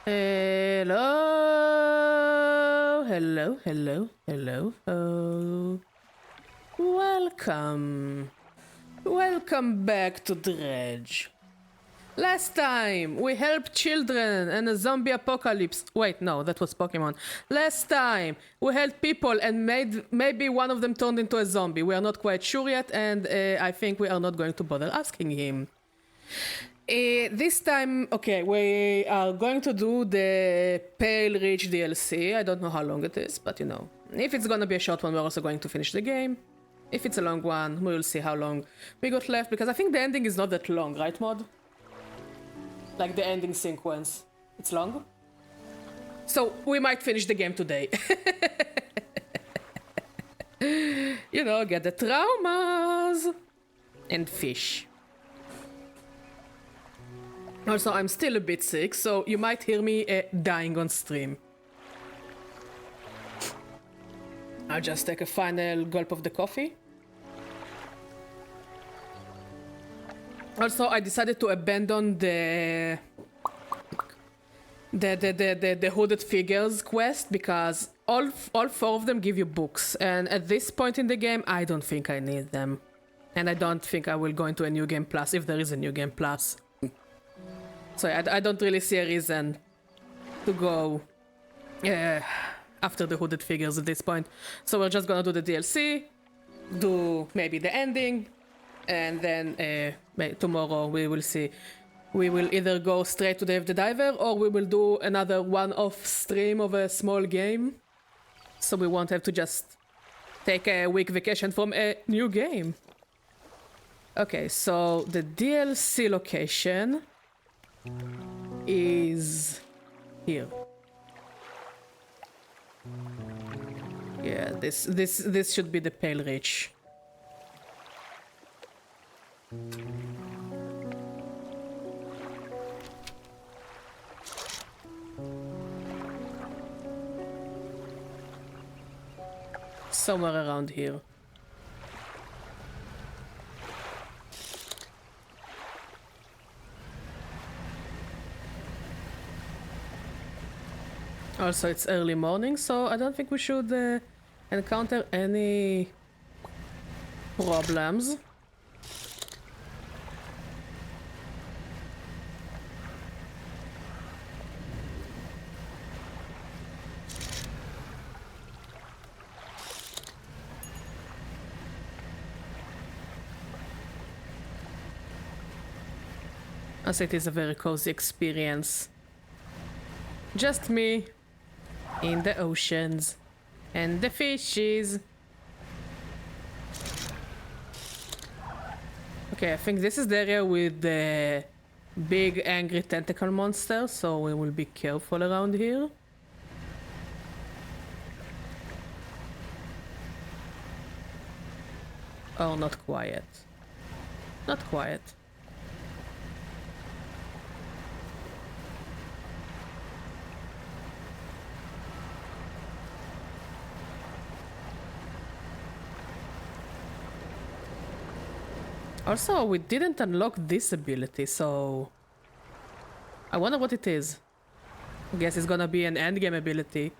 Hello, hello, hello, hello. Oh. Welcome back to Dredge. Last time we helped children and a zombie apocalypse. Wait, no, that was Pokemon. Last time we helped people and maybe one of them turned into a zombie. We are not quite sure yet, and I think we are not going to bother asking him. This time, okay, we are going to do the Pale Reach DLC. I don't know how long it is, but you know, if it's gonna be a short one, we're also going to finish the game. If it's a long one, we'll see how long we got left, because I think the ending is not that long, right, Mod? Like the ending sequence. It's long? So we might finish the game today. You know, get the traumas. And fish. Also, I'm still a bit sick, so you might hear me dying on stream. I'll just take a final gulp of the coffee. Also, I decided to abandon the hooded figures quest because all four of them give you books, and at this point in the game, I don't think I need them, and I don't think I will go into a new game plus if there is a new game plus. So I don't really see a reason to go after the hooded figures at this point. So we're just gonna do the DLC, do maybe the ending, and then tomorrow we will see. We will either go straight to Dave the Diver or we will do another one-off stream of a small game. So we won't have to just take a week vacation from a new game. Okay, so the DLC location is here. Yeah, this should be the Pale Reach. Somewhere around here. Also, it's early morning, so I don't think we should encounter any problems. As it is a very cozy experience. Just me in the oceans and the fishes. Okay, I think this is the area with the big angry tentacle monster, so we will be careful around here. Oh, not quiet. Not quiet. Also, we didn't unlock this ability, so I wonder what it is. I guess it's gonna be an endgame ability.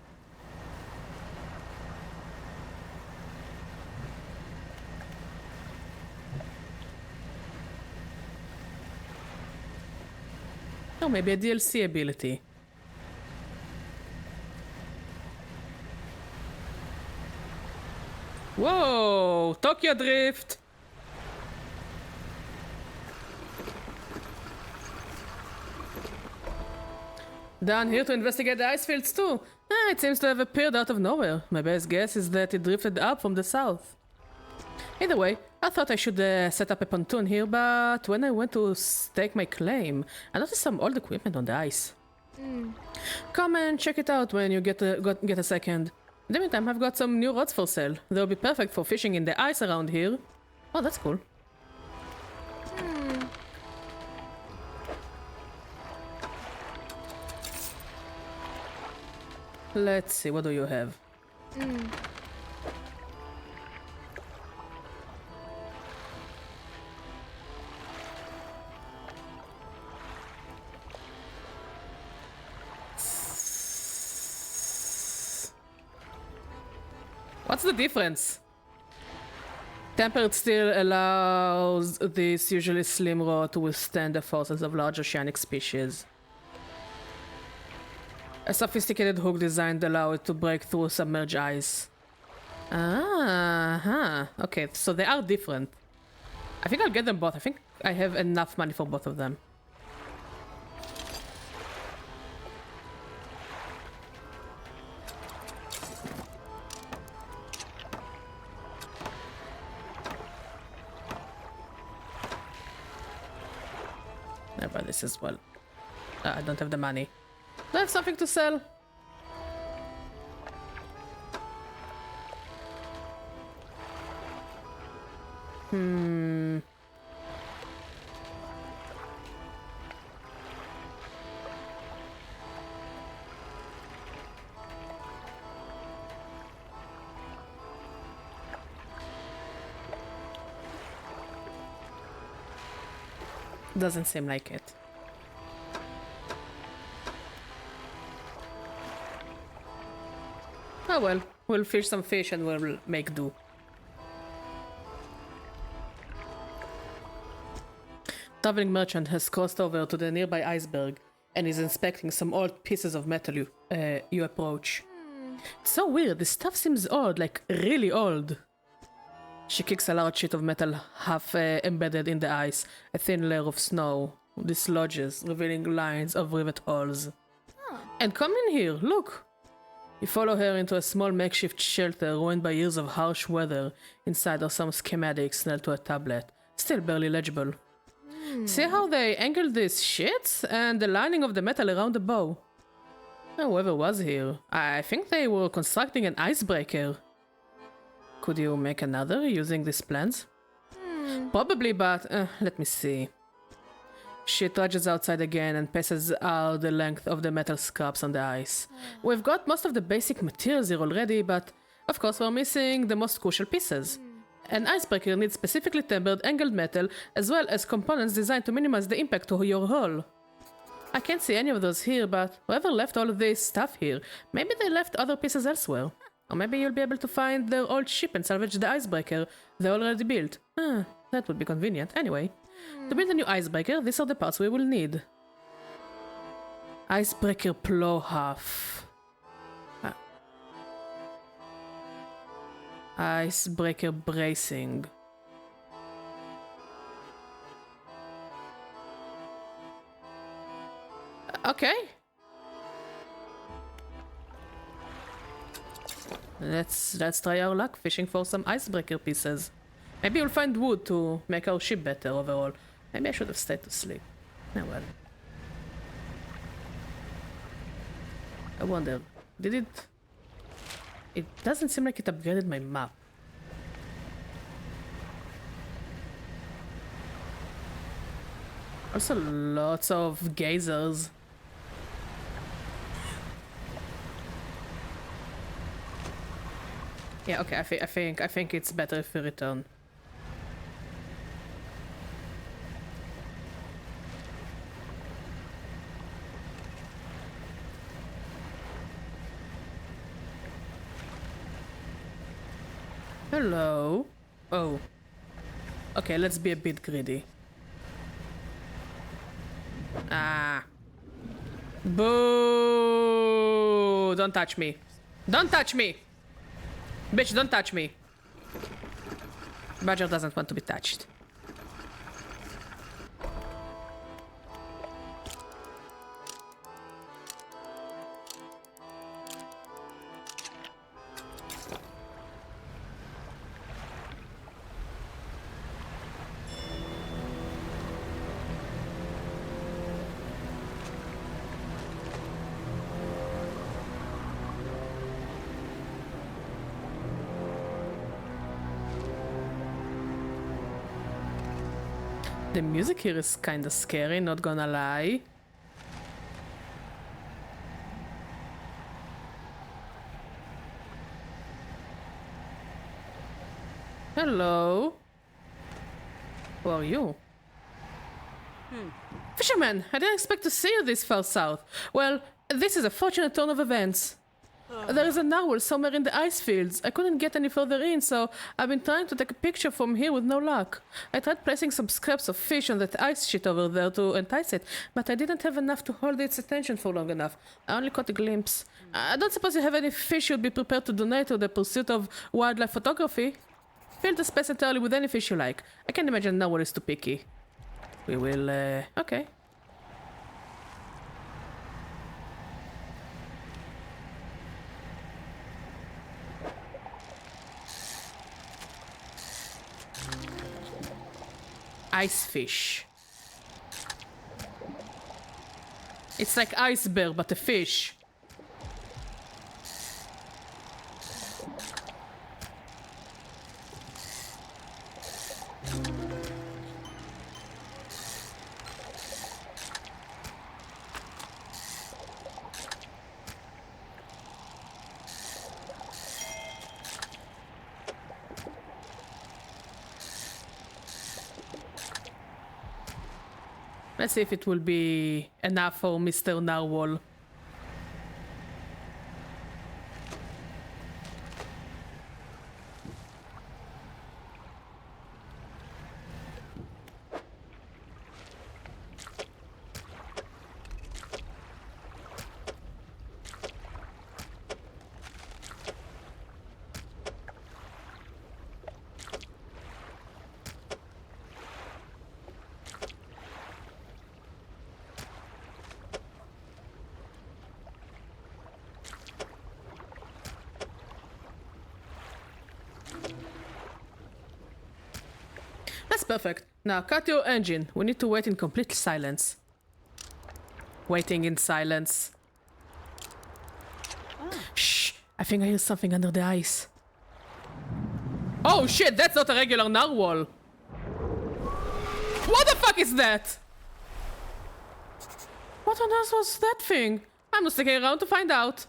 Or maybe a DLC ability. Whoa! Tokyo Drift! Down here to investigate the ice fields too. It seems to have appeared out of nowhere. My best guess is that it drifted up from the south. Either way, I thought I should set up a pontoon here, but when I went to stake my claim, I noticed some old equipment on the ice. Come and check it out when you get a second. In the meantime, I've got some new rods for sale. They'll be perfect for fishing in the ice around here. Oh, that's cool. Let's see, what do you have? What's the difference? Tempered steel allows this usually slim rod to withstand the forces of large oceanic species. A sophisticated hook designed allows it to break through submerged ice. Okay, so they are different. I think I'll get them both. I think I have enough money for both of them. I'll buy this as well. I don't have the money. Do I have something to sell? Doesn't seem like it. Oh well, we'll fish some fish and we'll make do. Traveling merchant has crossed over to the nearby iceberg and is inspecting some old pieces of metal you approach. It's so weird, this stuff seems old, like really old. She kicks a large sheet of metal half embedded in the ice, a thin layer of snow dislodges, revealing lines of rivet holes. And come in here, look! You follow her into a small makeshift shelter ruined by years of harsh weather. Inside are some schematics nailed to a tablet, still barely legible. See how they angled this shit? And the lining of the metal around the bow. Whoever was here, I think they were constructing an icebreaker. Could you make another using these plans? Probably, but let me see. She trudges outside again and paces out the length of the metal scraps on the ice. We've got most of the basic materials here already, but of course we're missing the most crucial pieces. An icebreaker needs specifically tempered angled metal as well as components designed to minimize the impact to your hull. I can't see any of those here, but whoever left all of this stuff here, maybe they left other pieces elsewhere. Or maybe you'll be able to find their old ship and salvage the icebreaker they already built. That would be convenient. Anyway, to build a new icebreaker, these are the parts we will need. Icebreaker plow half. Icebreaker bracing. Okay. Let's try our luck fishing for some icebreaker pieces. Maybe we'll find wood to make our ship better overall. Maybe I should have stayed to sleep. Oh well. I wonder, did it... It doesn't seem like it upgraded my map. Also lots of geysers. Yeah, okay, I think it's better if we return. Hello. Oh. Okay, let's be a bit greedy. Ah. Boo! Don't touch me. Don't touch me! Bitch, don't touch me. Badger doesn't want to be touched. The music here is kinda scary, not gonna lie. Hello. Who are you? Fisherman, I didn't expect to see you this far south. Well, this is a fortunate turn of events. There is a narwhal somewhere in the ice fields. I couldn't get any further in, so I've been trying to take a picture from here with no luck. I tried placing some scraps of fish on that ice sheet over there to entice it, but I didn't have enough to hold its attention for long enough. I only caught a glimpse. I don't suppose you have any fish you'd be prepared to donate to the pursuit of wildlife photography? Fill the space entirely with any fish you like. I can't imagine narwhal is too picky. We will, okay. Ice fish. It's like ice bear, but a fish. Let's see if it will be enough for Mr. Narwhal. That's perfect. Now cut your engine. We need to wait in complete silence. Waiting in silence. Shh! I think I hear something under the ice. Oh shit, that's not a regular narwhal. What the fuck is that? What on earth was that thing? I'm not sticking around to find out.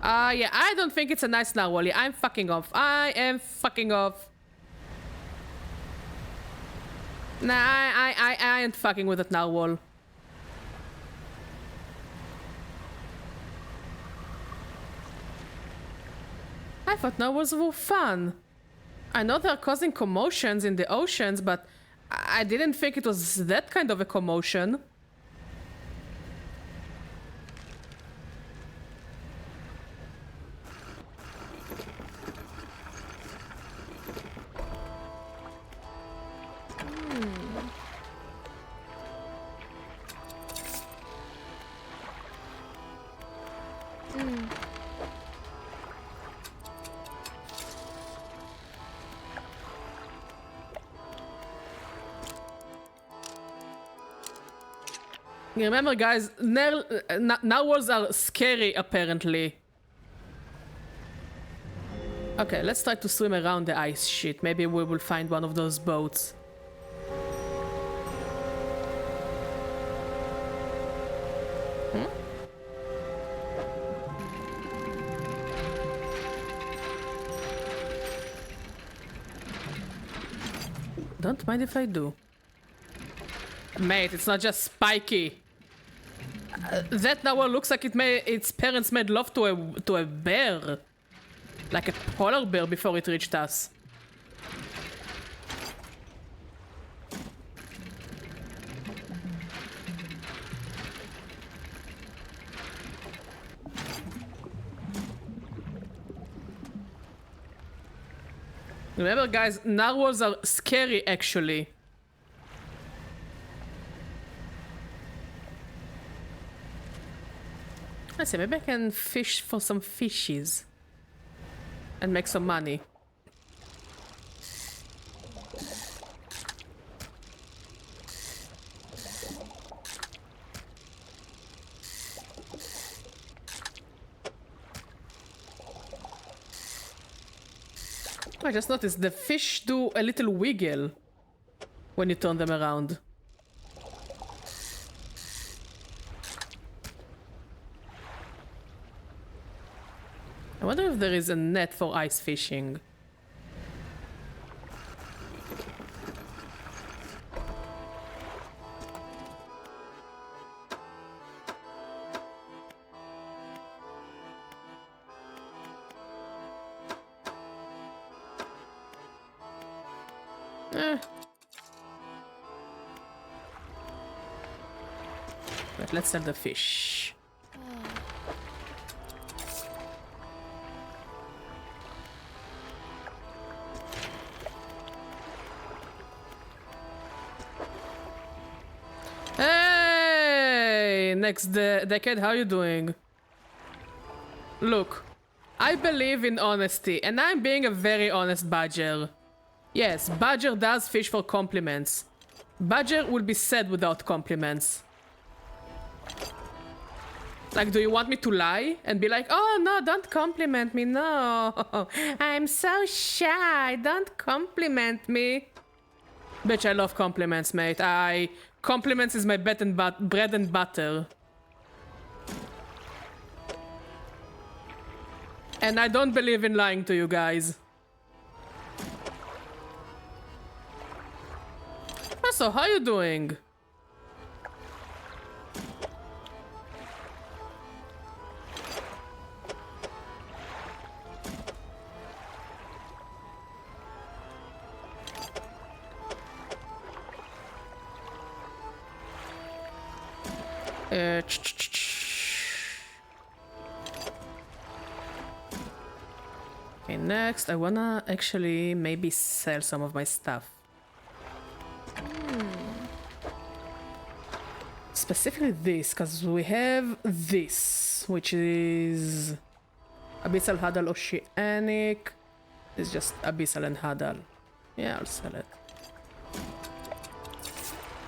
Yeah, I don't think it's a nice narwhal. Yeah, I'm fucking off. I am fucking off. Nah, I ain't fucking with that narwhal. I thought narwhals were fun. I know they're causing commotions in the oceans, but I didn't think it was that kind of a commotion. Remember, guys, narwhals are scary, apparently. Okay, let's try to swim around the ice sheet. Maybe we will find one of those boats. Don't mind if I do. Mate, it's not just spiky. That narwhal looks like its parents made love to a bear. Like a polar bear before it reached us. Remember, guys, narwhals are scary, actually. Let's see, maybe I can fish for some fishes. And make some money. I just noticed the fish do a little wiggle when you turn them around. I wonder if there is a net for ice fishing. Eh. But let's sell the fish. Hey! Next decade, how you doing? Look, I believe in honesty, and I'm being a very honest badger. Yes, badger does fish for compliments. Badger will be sad without compliments. Like, do you want me to lie and be like, oh no, don't compliment me, no. I'm so shy, don't compliment me. Bitch, I love compliments, mate. Compliments is my bread and butter. And I don't believe in lying to you guys. So, how you doing? Okay, next, I wanna actually maybe sell some of my stuff. Specifically this, because we have this, which is Abyssal Huddle Oceanic. It's just Abyssal and Huddle. Yeah, I'll sell it.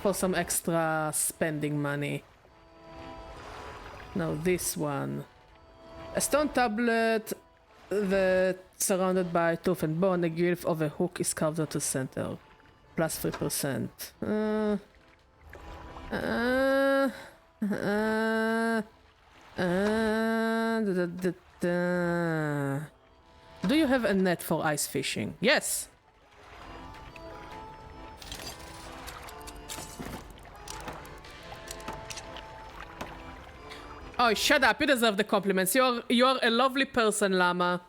For some extra spending money. Now this one. A stone tablet that surrounded by tooth and bone. The glyph of a hook is carved out to center. Plus 3%. Do you have a net for ice fishing? Yes. Oh, shut up. You deserve the compliments. You're a lovely person, Llama.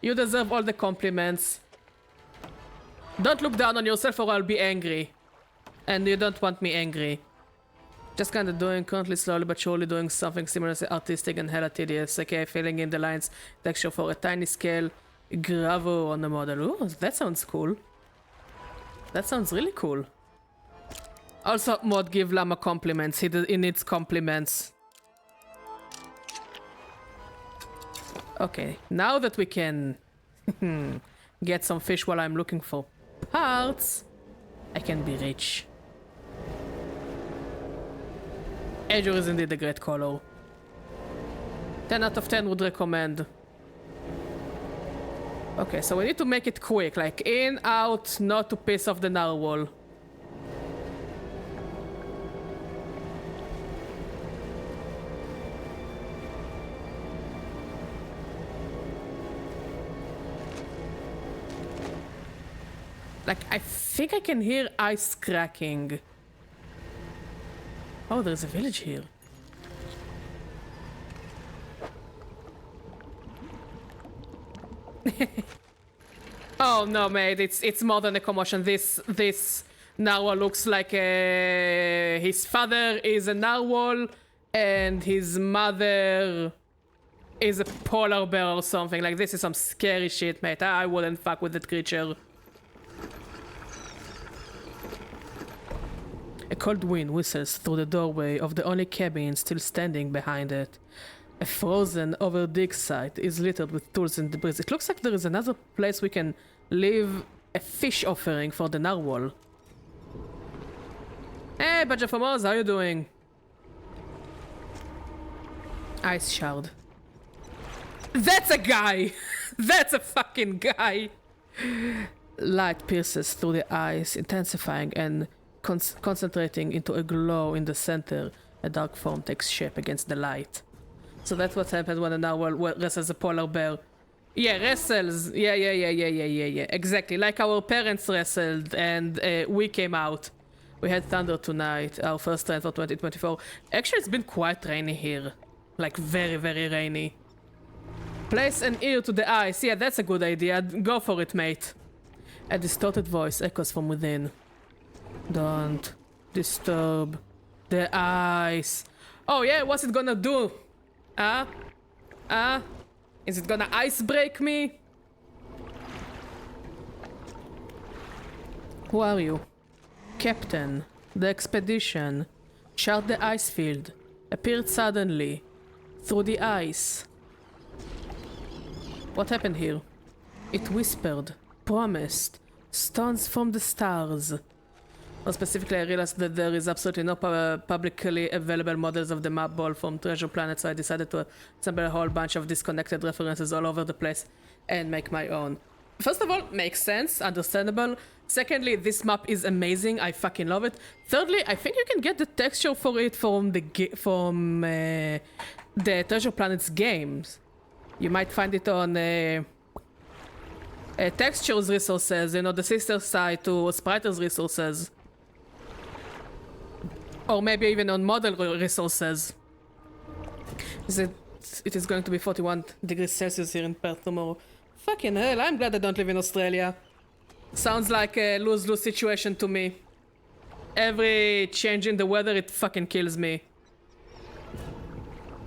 You deserve all the compliments. Don't look down on yourself or I'll be angry. And you don't want me angry. Just kinda doing, currently slowly but surely doing something similarly artistic and hella tedious. Okay, filling in the lines, texture for a tiny scale, gravo on the model. Ooh, that sounds cool. That sounds really cool. Also, mod, give Llama compliments. He needs compliments. Okay, now that we can get some fish while I'm looking for parts, I can be rich. Azure is indeed a great color. 10 out of 10 would recommend. Okay, so we need to make it quick, like in, out, not to piss off the narwhal. Like, I think I can hear ice cracking. Oh, there's a village here. Oh no, mate, it's more than a commotion. This narwhal looks like his father is a narwhal and his mother is a polar bear or something. Like, this is some scary shit, mate. I wouldn't fuck with that creature. A cold wind whistles through the doorway of the only cabin still standing behind it. A frozen over dig site is littered with tools and debris. It looks like there is another place we can leave a fish offering for the narwhal. Hey, Badger from Oz, how you doing? Ice shard. That's a guy! That's a fucking guy! Light pierces through the ice, intensifying and concentrating into a glow in the center. A dark form takes shape against the light. So that's what happens when a narwhal wrestles a polar bear. Yeah, wrestles. Yeah. Exactly. Like our parents wrestled and we came out. We had thunder tonight, our first rain for 2024. Actually, it's been quite rainy here. Like, very, very rainy. Place an ear to the ice. Yeah, that's a good idea. Go for it, mate. A distorted voice echoes from within. Don't disturb the ice. Oh yeah, what's it gonna do? Is it gonna ice break me? Who are you? Captain. The expedition. Chart the ice field. Appeared suddenly. Through the ice. What happened here? It whispered. Promised. Stones from the stars. More specifically, I realized that there is absolutely no publicly available models of the map ball from Treasure Planet, so I decided to assemble a whole bunch of disconnected references all over the place and make my own. First of all, makes sense, understandable. Secondly, this map is amazing, I fucking love it. Thirdly, I think you can get the texture for it from the Treasure Planet's games. You might find it on textures resources, you know, the sister side to Spriter's resources. Or maybe even on model resources. It is going to be 41 degrees Celsius here in Perth tomorrow. Fucking hell, I'm glad I don't live in Australia. Sounds like a lose-lose situation to me. Every change in the weather, it fucking kills me.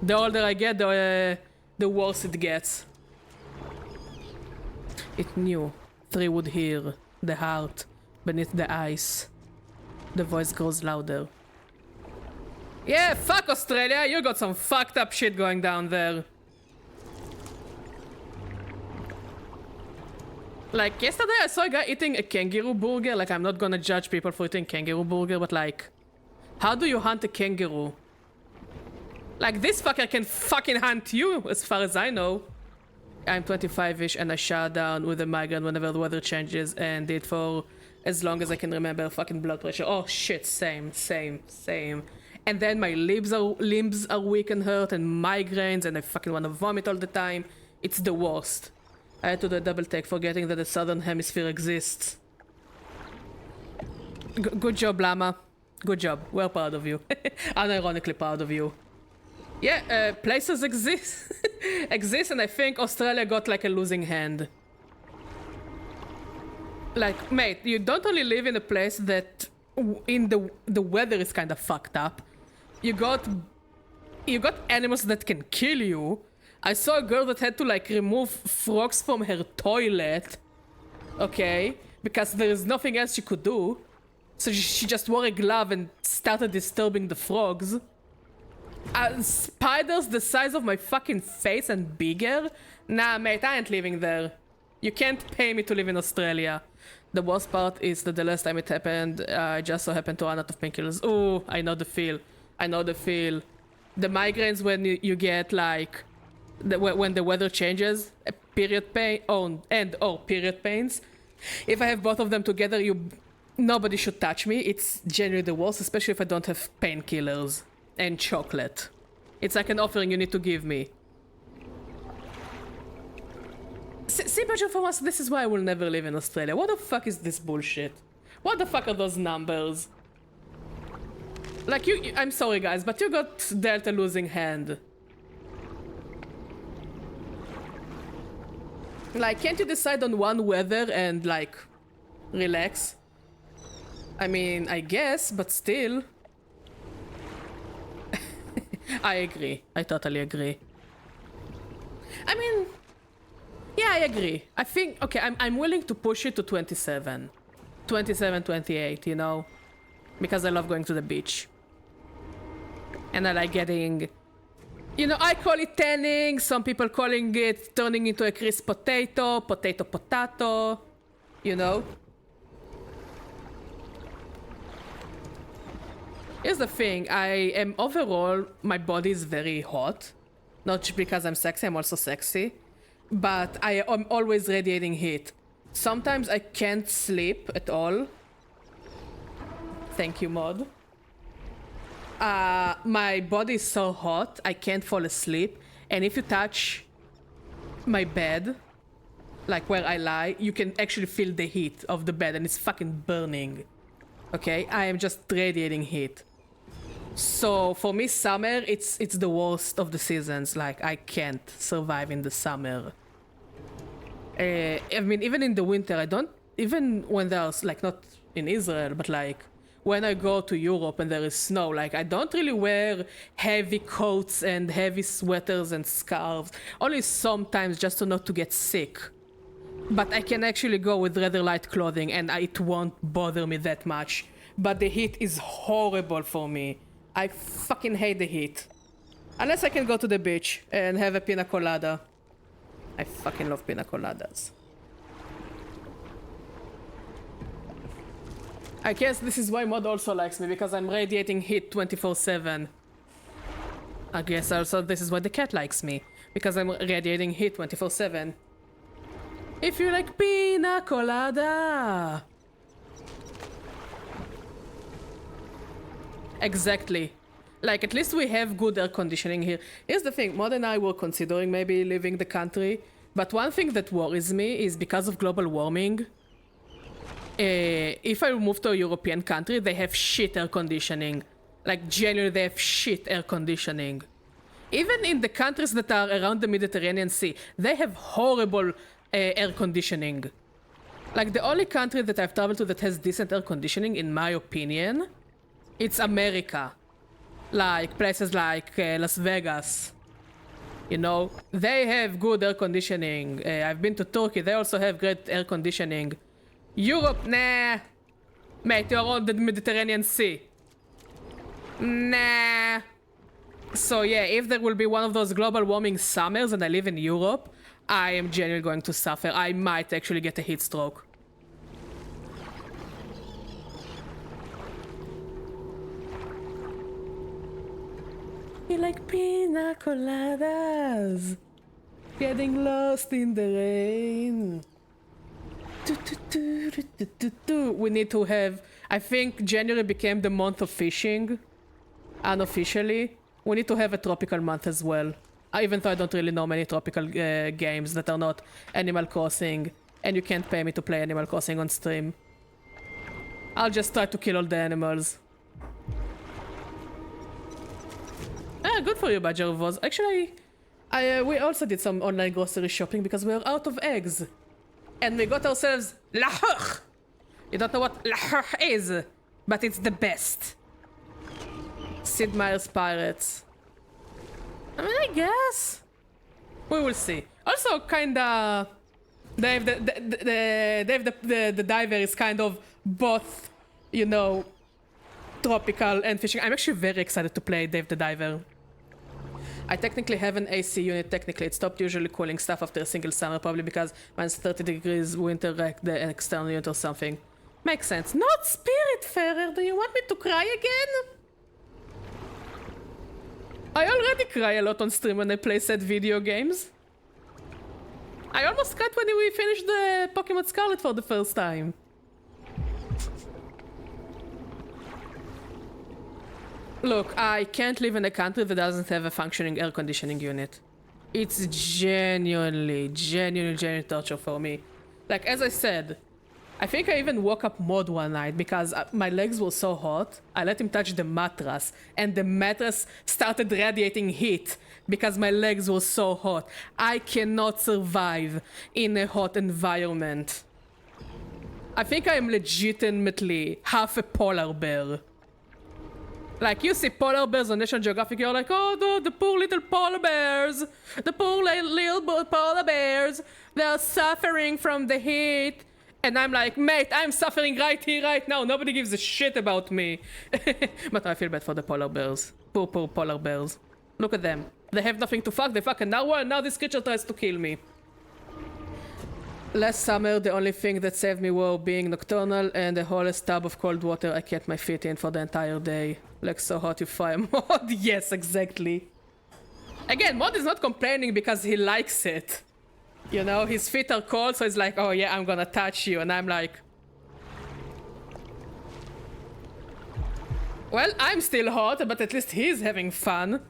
The older I get, the worse it gets. It knew. 3 would hear. The heart. Beneath the ice. The voice grows louder. Yeah, fuck Australia, you got some fucked up shit going down there. Like, yesterday I saw a guy eating a kangaroo burger. Like, I'm not gonna judge people for eating kangaroo burger, but like, how do you hunt a kangaroo? Like, this fucker can fucking hunt you, as far as I know. I'm 25-ish and I shut down with a migraine whenever the weather changes and did for as long as I can remember. Fucking blood pressure. Oh shit, same. And then my limbs are weak and hurt and migraines and I fucking wanna vomit all the time. It's the worst. I had to do a double take forgetting that the southern hemisphere exists. Good job, Llama. Good job. We're proud of you. Unironically proud of you. Yeah, places exist. exist and I think Australia got like a losing hand. Like, mate, you don't only live in a place that in the weather is kind of fucked up. You got animals that can kill you. I saw a girl that had to like remove frogs from her toilet. Okay, because there is nothing else she could do. So she just wore a glove and started disturbing the frogs. Spiders the size of my fucking face and bigger? Nah, mate, I ain't living there. You can't pay me to live in Australia. The worst part is that the last time it happened, I just so happened to run out of painkillers. Ooh, I know the feel. The migraines when you get like, when the weather changes, period pain, period pains. If I have both of them together, nobody should touch me. It's generally the worst, especially if I don't have painkillers and chocolate. It's like an offering you need to give me. See, Badger, for us, this is why I will never live in Australia. What the fuck is this bullshit? What the fuck are those numbers? Like, I'm sorry, guys, but you got dealt a losing hand. Like, can't you decide on one weather and, like, relax? I mean, I guess, but still. I agree. I totally agree. I mean, yeah, I agree. I think, okay, I'm willing to push it to 27. 27, 28, you know? Because I love going to the beach. And I like getting... You know, I call it tanning, some people calling it turning into a crisp potato, potato, you know? Here's the thing, overall, my body is very hot. Not just because I'm sexy, I'm also sexy. But I am always radiating heat. Sometimes I can't sleep at all. Thank you, Mod. My body is so hot, I can't fall asleep. And if you touch my bed, like where I lie, you can actually feel the heat of the bed and it's fucking burning. Okay, I am just radiating heat. So for me, summer, it's the worst of the seasons. Like, I can't survive in the summer. I mean, even in the winter, I don't even when there's like not in Israel, but like when I go to Europe and there is snow, like I don't really wear heavy coats and heavy sweaters and scarves. Only sometimes just to not to get sick. But I can actually go with rather light clothing and it won't bother me that much. But the heat is horrible for me. I fucking hate the heat. Unless I can go to the beach and have a pina colada. I fucking love pina coladas. I guess this is why Mod also likes me, because I'm radiating heat 24/7. I guess also this is why the cat likes me, because I'm radiating heat 24/7. If you like pina colada. Exactly. Like, at least we have good air conditioning here. Here's the thing, Mod and I were considering maybe leaving the country, but one thing that worries me is because of global warming, if I move to a European country, they have shit air conditioning. Like, genuinely, they have shit air conditioning. Even in the countries that are around the Mediterranean Sea, they have horrible air conditioning. Like, the only country that I've traveled to that has decent air conditioning, in my opinion, it's America. Like, places like Las Vegas. You know, they have good air conditioning. I've been to Turkey, they also have great air conditioning. Europe, nah. Mate, you're on the Mediterranean Sea. Nah. So yeah, if there will be one of those global warming summers and I live in Europe, I am genuinely going to suffer. I might actually get a heat stroke. You like pina coladas? Getting lost in the rain. We need to have... I think January became the month of fishing. Unofficially. We need to have a tropical month as well. Even though I don't really know many tropical games that are not Animal Crossing. And you can't pay me to play Animal Crossing on stream. I'll just try to kill all the animals. Ah, good for you, Badger Voz. Actually, we also did some online grocery shopping because we were out of eggs. And we got ourselves lahore. You don't know what lahore is, but it's the best. Sid Meier's Pirates. I mean, I guess. We will see. Also, kinda... Dave the Diver is kind of both, you know, tropical and fishing. I'm actually very excited to play Dave the Diver. I technically have an AC unit, technically. It stopped usually cooling stuff after a single summer, probably because minus 30 degrees winter wrecked the external unit or something. Makes sense. Not Spiritfarer! Do you want me to cry again? I already cry a lot on stream when I play said video games. I almost cried when we finished the Pokemon Scarlet for the first time. Look, I can't live in a country that doesn't have a functioning air conditioning unit. It's genuinely torture for me. Like, as I said, I think I even woke up Mod one night because my legs were so hot. I let him touch the mattress, and the mattress started radiating heat because my legs were so hot. I cannot survive in a hot environment. I think I am legitimately half a polar bear. Like, you see polar bears on National Geographic, you're like, oh no, the poor little polar bears. The poor little polar bears. They're suffering from the heat. And I'm like, mate, I'm suffering right here, right now. Nobody gives a shit about me. But I feel bad for the polar bears. Poor polar bears. Look at them. They have nothing to fuck. They fuck an hour and now this creature tries to kill me. Last summer, the only thing that saved me were being nocturnal and a whole tub of cold water I kept my feet in for the entire day. Like, so hot you fire Mod. Yes, exactly. Again, Mod is not complaining because he likes it. You know, his feet are cold, so he's like, oh yeah, I'm gonna touch you. And I'm like... Well, I'm still hot, but at least he's having fun.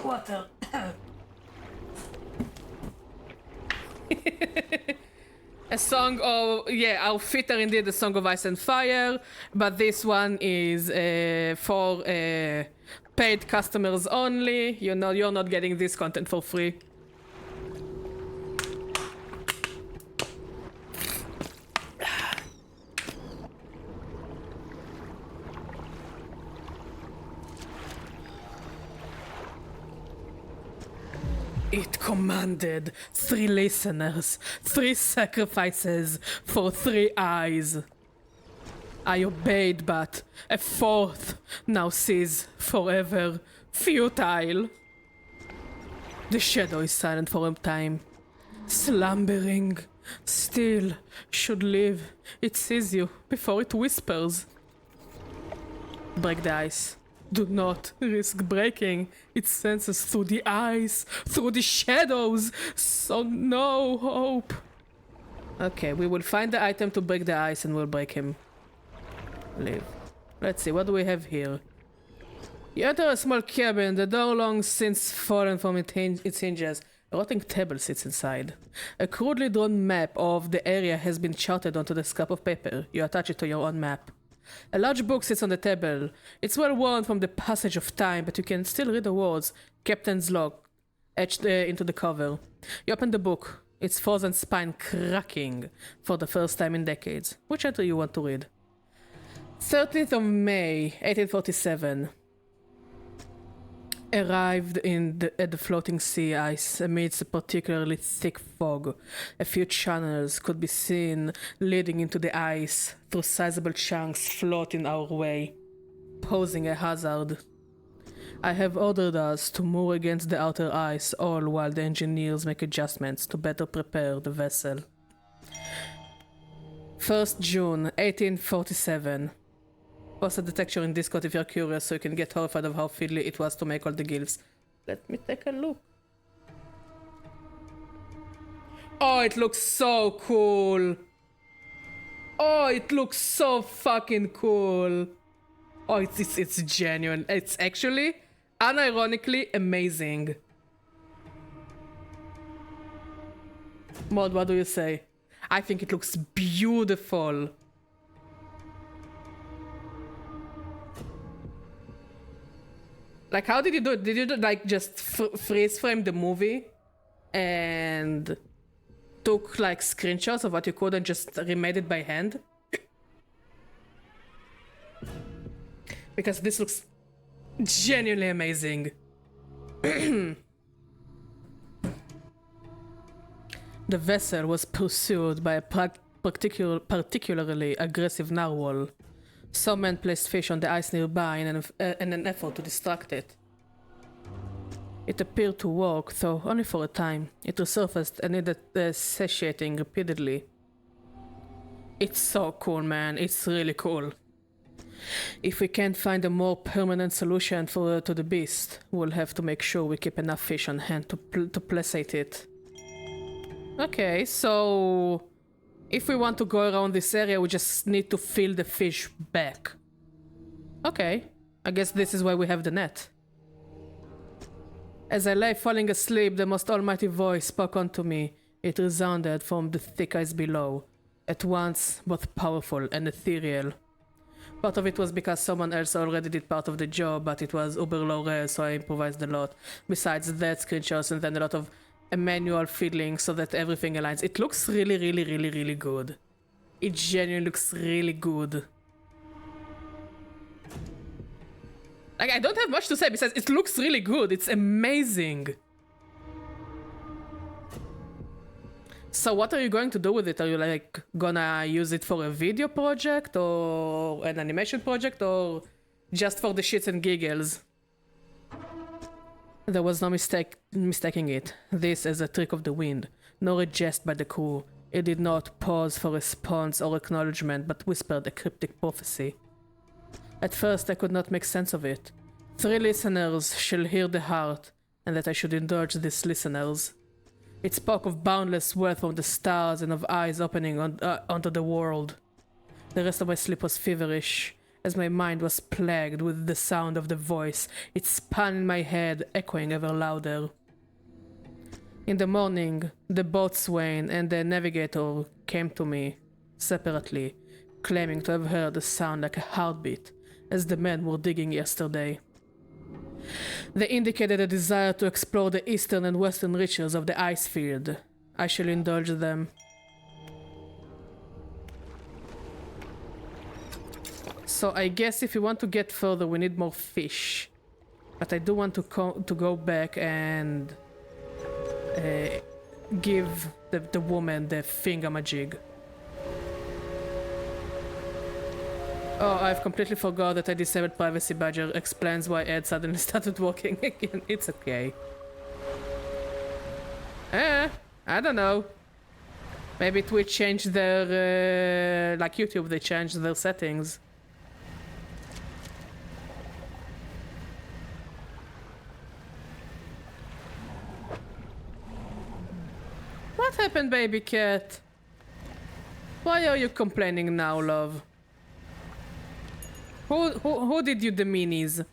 Water. A song of, yeah, our feet are indeed a song of ice and fire, but this one is for paid customers only. You know, you're not getting this content for free. It commanded 3 listeners, 3 sacrifices for 3 eyes. I obeyed, but a 4th now sees forever futile. The shadow is silent for a time, slumbering. Still should live. It sees you before it whispers. Break the ice. Do not risk breaking its senses through the ice, through the shadows, so no hope. Okay, we will find the item to break the ice and we'll break him. Leave. Let's see, what do we have here? You enter a small cabin, the door long since fallen from its hinges. A rotting table sits inside. A crudely drawn map of the area has been charted onto the scrap of paper. You attach it to your own map. A large book sits on the table. It's well worn from the passage of time, but you can still read the words Captain's Log etched into the cover. You open the book, its frozen spine cracking for the first time in decades. Which entry you want to read? 13th of May, 1847. Arrived at the floating sea ice amidst a particularly thick fog. A few channels could be seen leading into the ice through sizable chunks floating our way, posing a hazard. I have ordered us to moor against the outer ice, all while the engineers make adjustments to better prepare the vessel. 1st June, 1847. Posted the texture in Discord if you're curious, so you can get horrified of how fiddly it was to make all the gills. Let me take a look. Oh, it looks so cool. Oh, it looks so fucking cool. Oh, it's genuine. It's actually, unironically, amazing. Mod, what do you say? I think it looks beautiful. Like, how did you do it? Did you like just freeze frame the movie and took like screenshots of what you could and just remade it by hand? Because this looks genuinely amazing. The vessel was pursued by a particularly aggressive narwhal. Some men placed fish on the ice nearby in an effort to distract it. It appeared to work, though only for a time. It resurfaced and needed satiating repeatedly. It's so cool, man. It's really cool. If we can't find a more permanent solution to the beast, we'll have to make sure we keep enough fish on hand to placate it. Okay, so if we want to go around this area, we just need to fill the fish back. Okay, I guess this is why we have the net. As I lay falling asleep, the most almighty voice spoke unto me. It resounded from the thick ice below, at once both powerful and ethereal. Part of it was because someone else already did part of the job, but it was uber low res, so I improvised a lot. Besides that, screenshots and then a lot of manual fiddling so that everything aligns. It looks really good. It genuinely looks really good. Like, I don't have much to say besides it looks really good. It's amazing. So what are you going to do with it? Are you like gonna use it for a video project or an animation project or just for the shits and giggles? There was no mistaking it. This is a trick of the wind, nor a jest by the crew. It did not pause for response or acknowledgement, but whispered a cryptic prophecy. At first I could not make sense of it. 3 listeners shall hear the heart, and that I should indulge these listeners. It spoke of boundless wealth from the stars and of eyes opening onto the world. The rest of my sleep was feverish, as my mind was plagued with the sound of the voice. It spun in my head, echoing ever louder. In the morning, the boatswain and the navigator came to me separately, claiming to have heard a sound like a heartbeat as the men were digging yesterday. They indicated a desire to explore the eastern and western reaches of the ice field. I shall indulge them. So I guess if we want to get further, we need more fish. But I do want to go back and give the woman the thingamajig. Oh, I've completely forgot that I disabled privacy badger. Explains why Ed suddenly started working again. It's okay. I don't know. Maybe Twitch changed their... like YouTube, they changed their settings. What happened, baby cat? Why are you complaining now, love? Who did you the minis?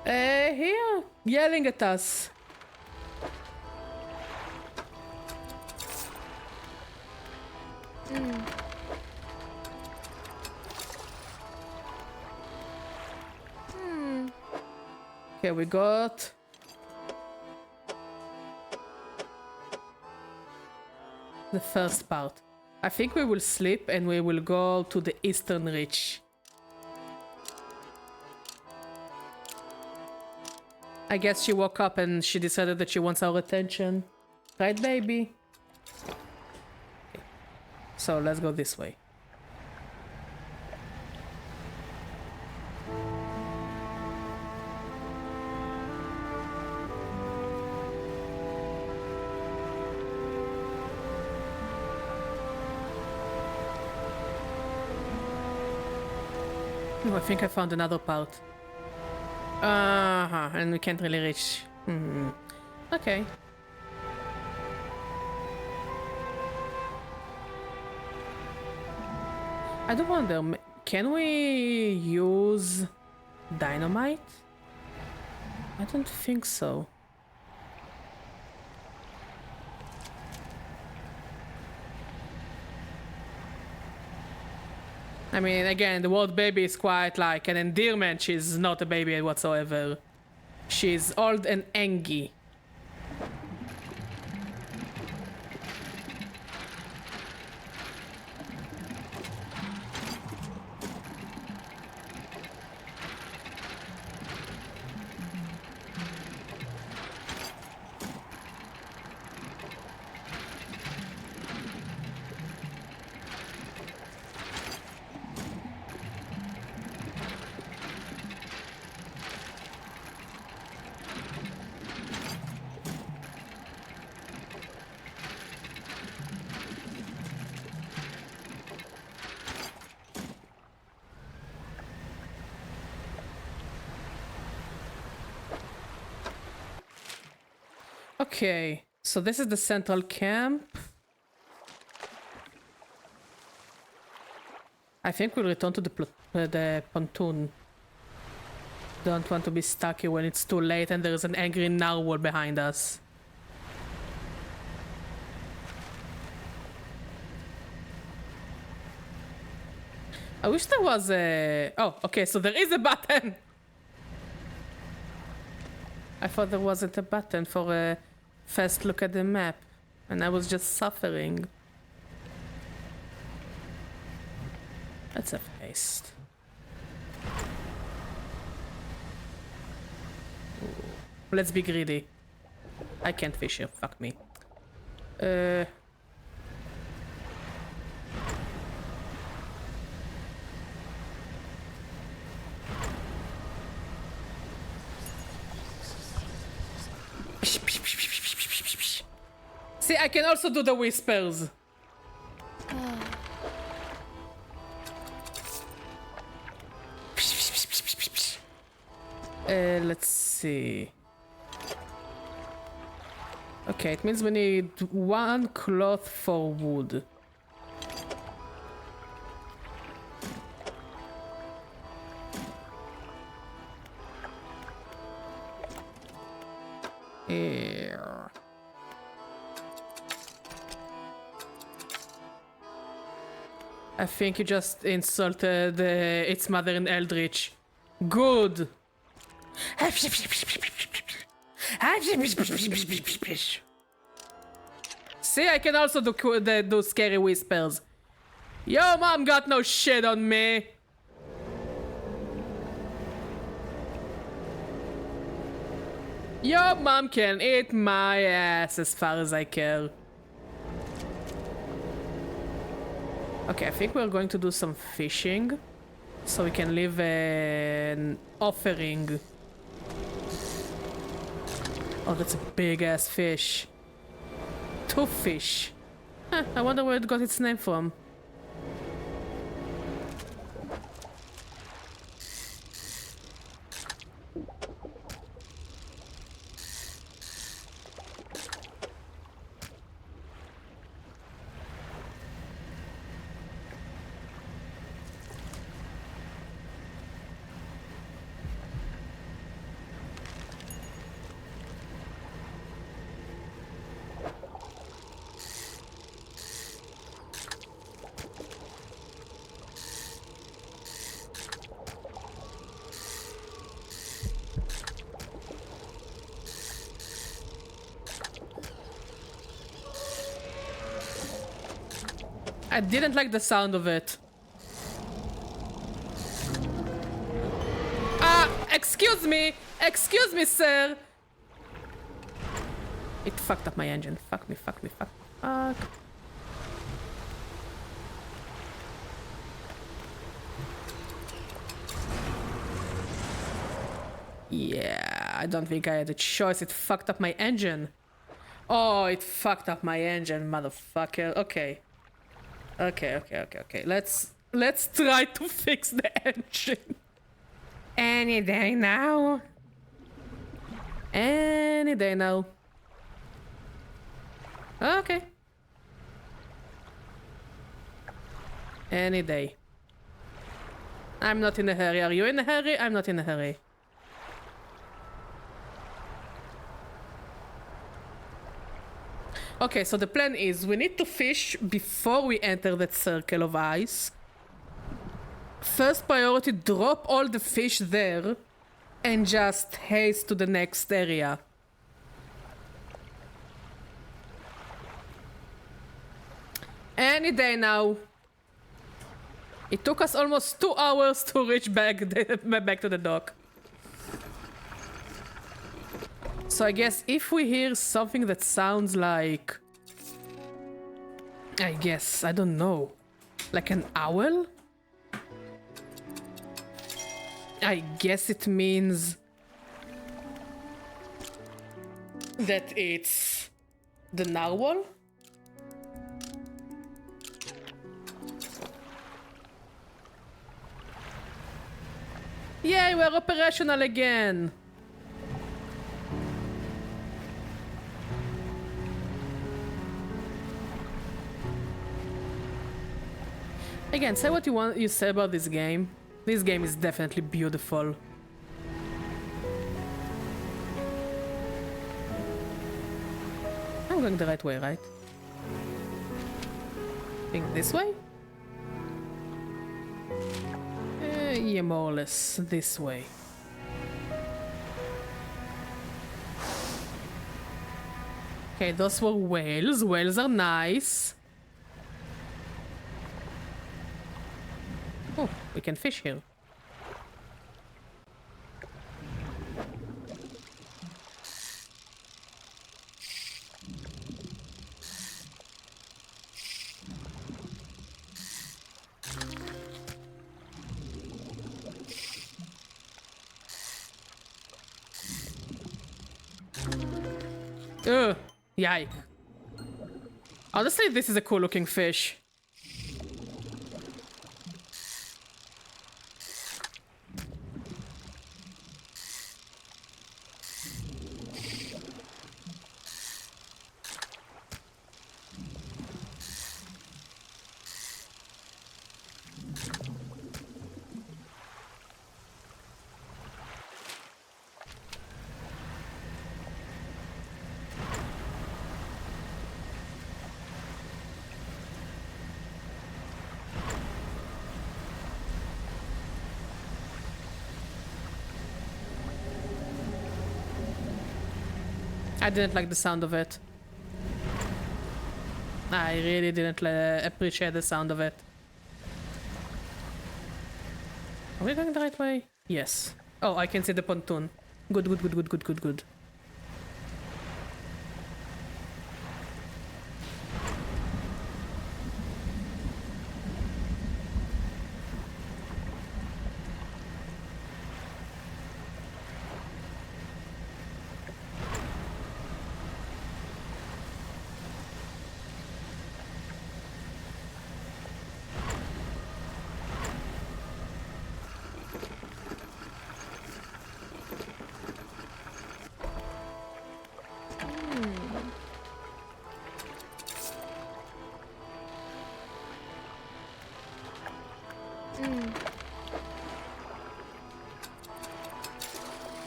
Here, yelling at us. Okay, we got... the first part. I think we will sleep and we will go to the eastern reach. I guess she woke up and she decided that she wants our attention. Right, baby? Okay. So let's go this way. Oh, I think I found another part. And we can't really reach. Okay. I do wonder, can we use dynamite? I don't think so. I mean, again, the word baby is quite like an endearment. She's not a baby whatsoever. She's old and angry. Okay, so this is the central camp. I think we'll return to the pontoon. Don't want to be stuck here when it's too late and there's an angry narwhal behind us. I wish there was a... Oh, okay, so there is a button! I thought there wasn't a button for a fast look at the map, and I was just suffering. Let's have haste. Ooh. Let's be greedy. I can't fish here, fuck me. See, I can also do the whispers. Let's see. Okay, it means we need one cloth for wood. Here. I think you just insulted its mother in Eldritch. Good. See, I can also do scary whispers. Yo, mom got no shit on me. Yo, mom can eat my ass as far as I care. Okay, I think we're going to do some fishing so we can leave an offering. Oh, that's a big ass fish. 2 fish. Huh, I wonder where it got its name from. I didn't like the sound of it. Excuse me, sir. It fucked up my engine. Fuck me. Yeah, I don't think I had a choice. It fucked up my engine. Oh, it fucked up my engine, motherfucker. Okay. Let's try to fix the engine. Any day now. Okay. Any day. I'm not in a hurry. Are you in a hurry? I'm not in a hurry. Okay, so the plan is we need to fish before we enter that circle of ice. First priority, drop all the fish there and just haste to the next area. Any day now. It took us almost 2 hours to reach back to the dock. So I guess if we hear something that sounds like... I don't know. Like an owl? I guess it means... that it's... the narwhal? Yay, we're operational again! Again, say what you say about this game. This game is definitely beautiful. I'm going the right way, right? Think this way? Yeah, more or less this way. Okay, those were whales. Whales are nice. Oh, we can fish here. Ugh, yike. Honestly, this is a cool looking fish. I didn't like the sound of it. I really didn't appreciate the sound of it. Are we going the right way? Yes. Oh, I can see the pontoon. Good, good, good, good, good, good, good.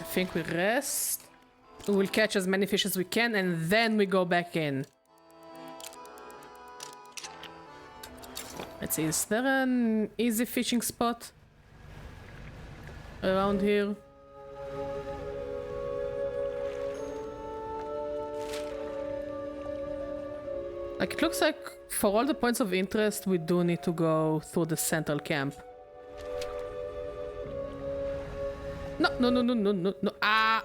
I think we rest. We'll catch as many fish as we can and then we go back in. Let's see, is there an easy fishing spot around here? Like, it looks like for all the points of interest we do need to go through the central camp. No, no, no, no, no, no, no. Ah!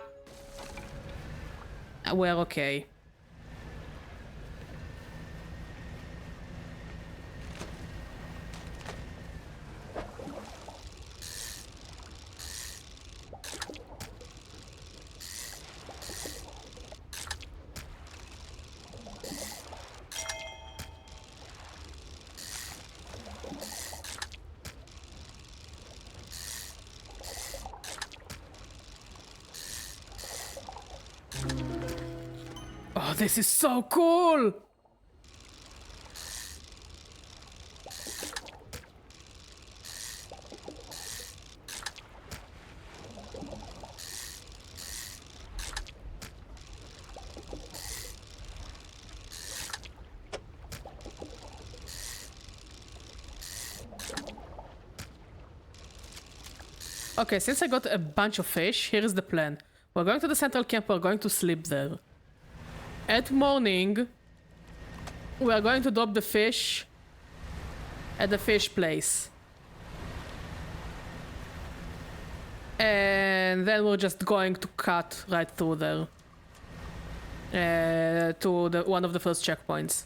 We're okay. Oh, this is so cool! Okay, since I got a bunch of fish, here is the plan. We're going to the central camp, we're going to sleep there. At morning, we are going to drop the fish at the fish place. And then we're just going to cut right through there. To one of the first checkpoints.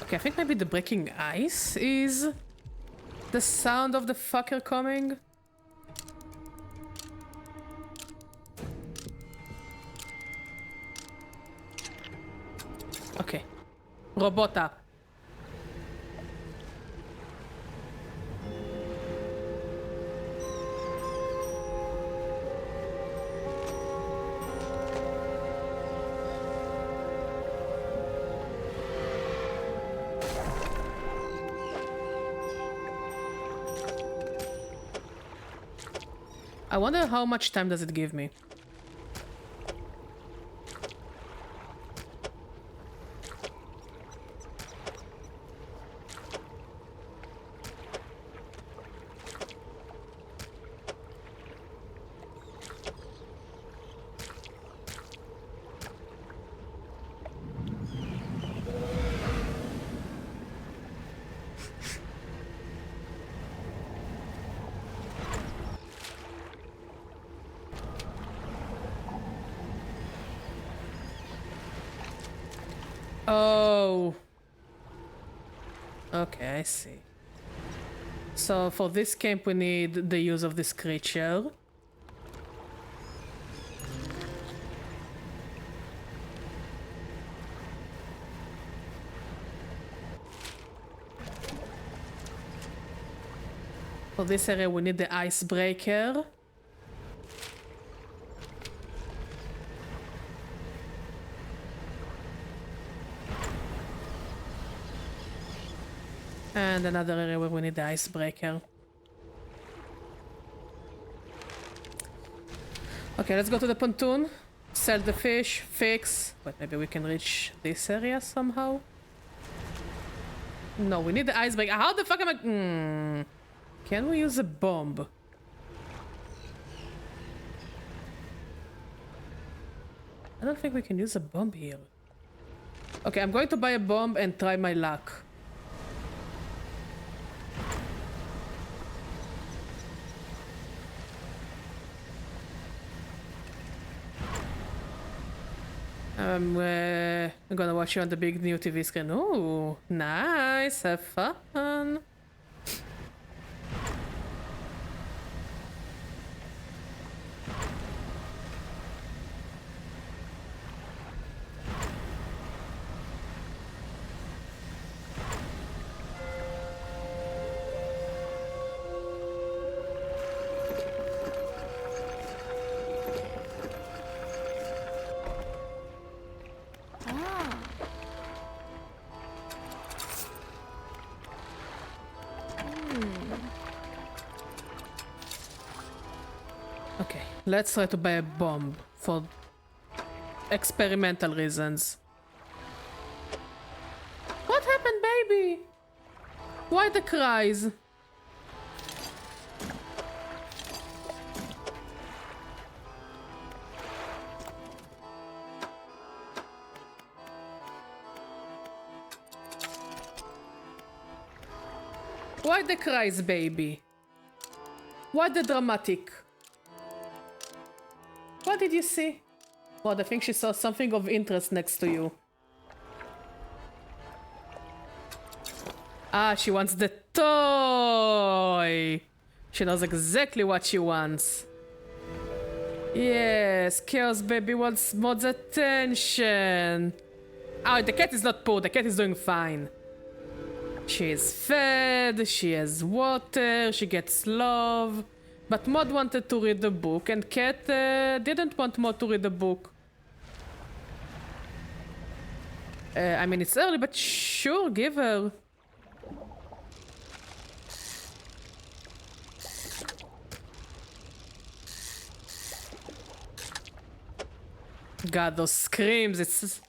Okay, I think maybe the breaking ice is the sound of the fucker coming. Okay. Robota. I wonder how much time does it give me. Oh. Okay, I see. So for this camp we need the use of this creature. For this area we need the icebreaker. And another area where we need the icebreaker. Okay, let's go to the pontoon. Sell the fish, fix. But maybe we can reach this area somehow. No, we need the iceberg. How the fuck am I... Can we use a bomb? I don't think we can use a bomb here. Okay, I'm going to buy a bomb and try my luck. I'm gonna watch you on the big new TV screen. Ooh, nice. Have fun. Okay, let's try to buy a bomb for experimental reasons. What happened, baby? Why the cries? Why the cries, baby? Why the dramatic? What did you see? Well, I think she saw something of interest next to you. Ah, she wants the toy! She knows exactly what she wants. Yes, Chaos Baby wants Mod's attention. Oh, the cat is not poor, the cat is doing fine. She is fed, she has water, she gets love. But Mod wanted to read the book, and Cat didn't want Mod to read the book. I mean, it's early, but sure, give her. God, those screams, it's...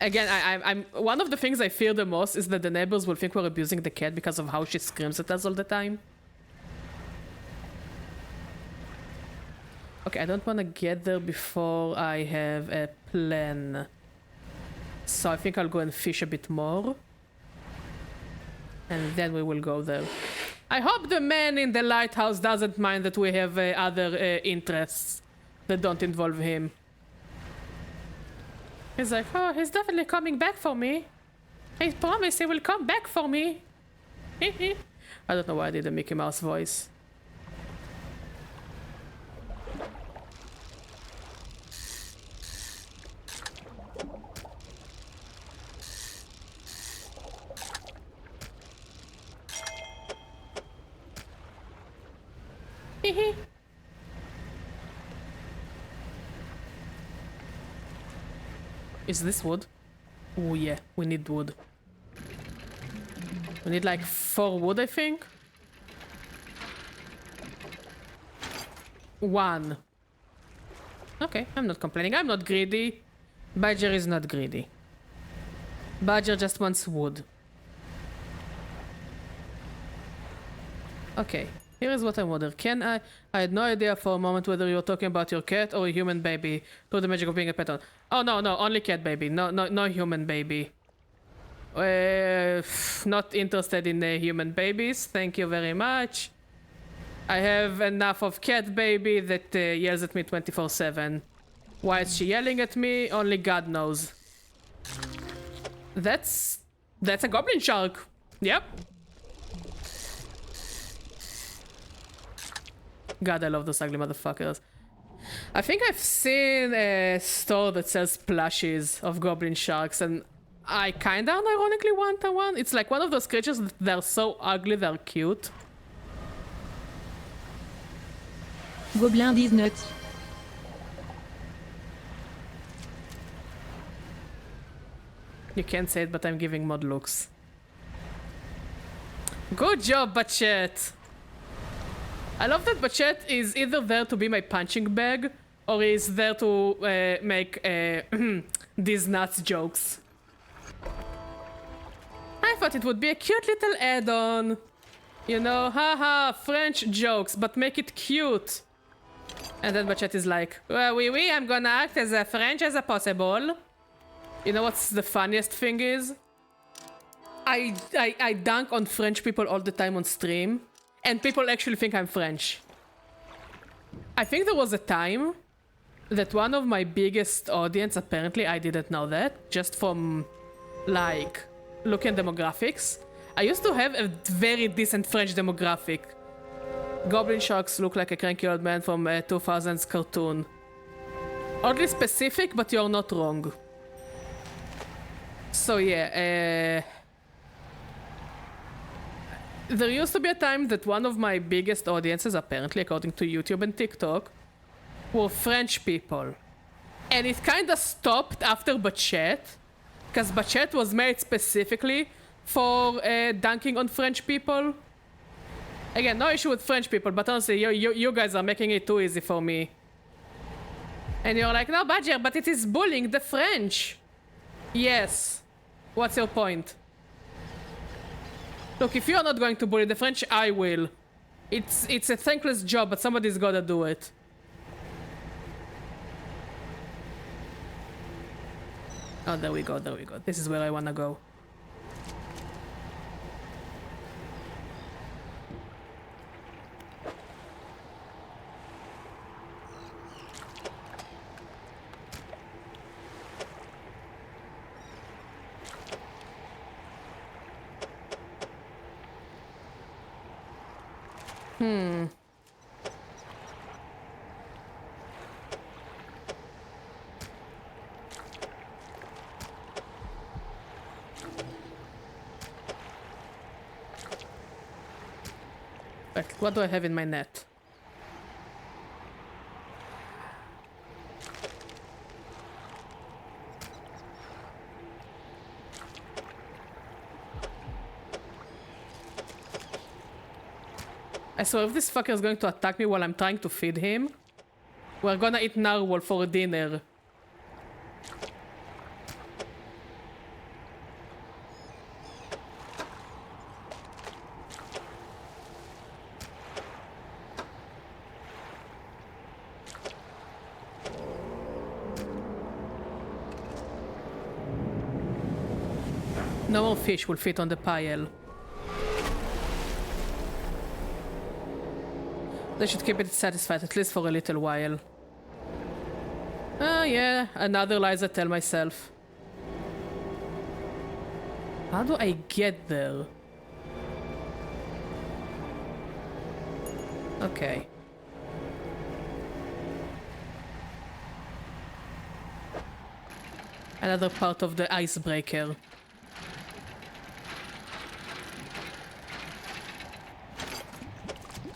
Again, I'm one of the things I fear the most is that the neighbors will think we're abusing the cat because of how she screams at us all the time. Okay, I don't want to get there before I have a plan. So I think I'll go and fish a bit more. And then we will go there. I hope the man in the lighthouse doesn't mind that we have other interests that don't involve him. He's like, oh, he's definitely coming back for me. I promise he will come back for me. I don't know why I did a Mickey Mouse voice. Is this wood? Oh yeah, we need wood. We need like 4 wood, I think. 1. Okay, I'm not complaining. I'm not greedy. Badger is not greedy. Badger just wants wood. Okay, here is what I wonder. Can I had no idea for a moment whether you were talking about your cat or a human baby. To the magic of being a pet. Oh no, only cat baby. No human baby. Not interested in human babies. Thank you very much. I have enough of cat baby that yells at me 24/7. Why is she yelling at me? Only God knows. That's a goblin shark. Yep. God, I love those ugly motherfuckers. I think I've seen a store that sells plushies of goblin sharks, and I kinda unironically want one. It's like one of those creatures that they're so ugly they're cute. Gobelin 19. You can't say it, but I'm giving Mod looks. Good job, Bachette! I love that Bachette is either there to be my punching bag, or is there to make these nuts jokes. High thought it would be a cute little add-on. You know, haha, French jokes, but make it cute. And then Bachet is like, well, oui, I'm gonna act as French as possible. You know what's the funniest thing is? I dunk on French people all the time on stream, and people actually think I'm French. I think there was a time that one of my biggest audience, apparently I didn't know that, just from like looking at demographics. I used to have a very decent French demographic. Goblin sharks look like a cranky old man from a 2000s cartoon. Oddly specific, but you're not wrong. So yeah, there used to be a time that one of my biggest audiences, apparently according to YouTube and TikTok, were French people. And it kinda stopped after Bachet, because Bachet was made specifically for dunking on French people. Again, no issue with French people, but honestly, you guys are making it too easy for me. And you're like, no, Badger, but it is bullying the French. Yes. What's your point? Look, if you're not going to bully the French, I will. It's a thankless job, but somebody's gotta do it. Oh, there we go, there we go. This is where I wanna go. Right, what do I have in my net? I swear, if this fucker is going to attack me while I'm trying to feed him, we're gonna eat narwhal for dinner. No more fish will fit on the pile. They should keep it satisfied, at least for a little while. Ah, yeah, another lies I tell myself. How do I get there? Okay. Another part of the icebreaker.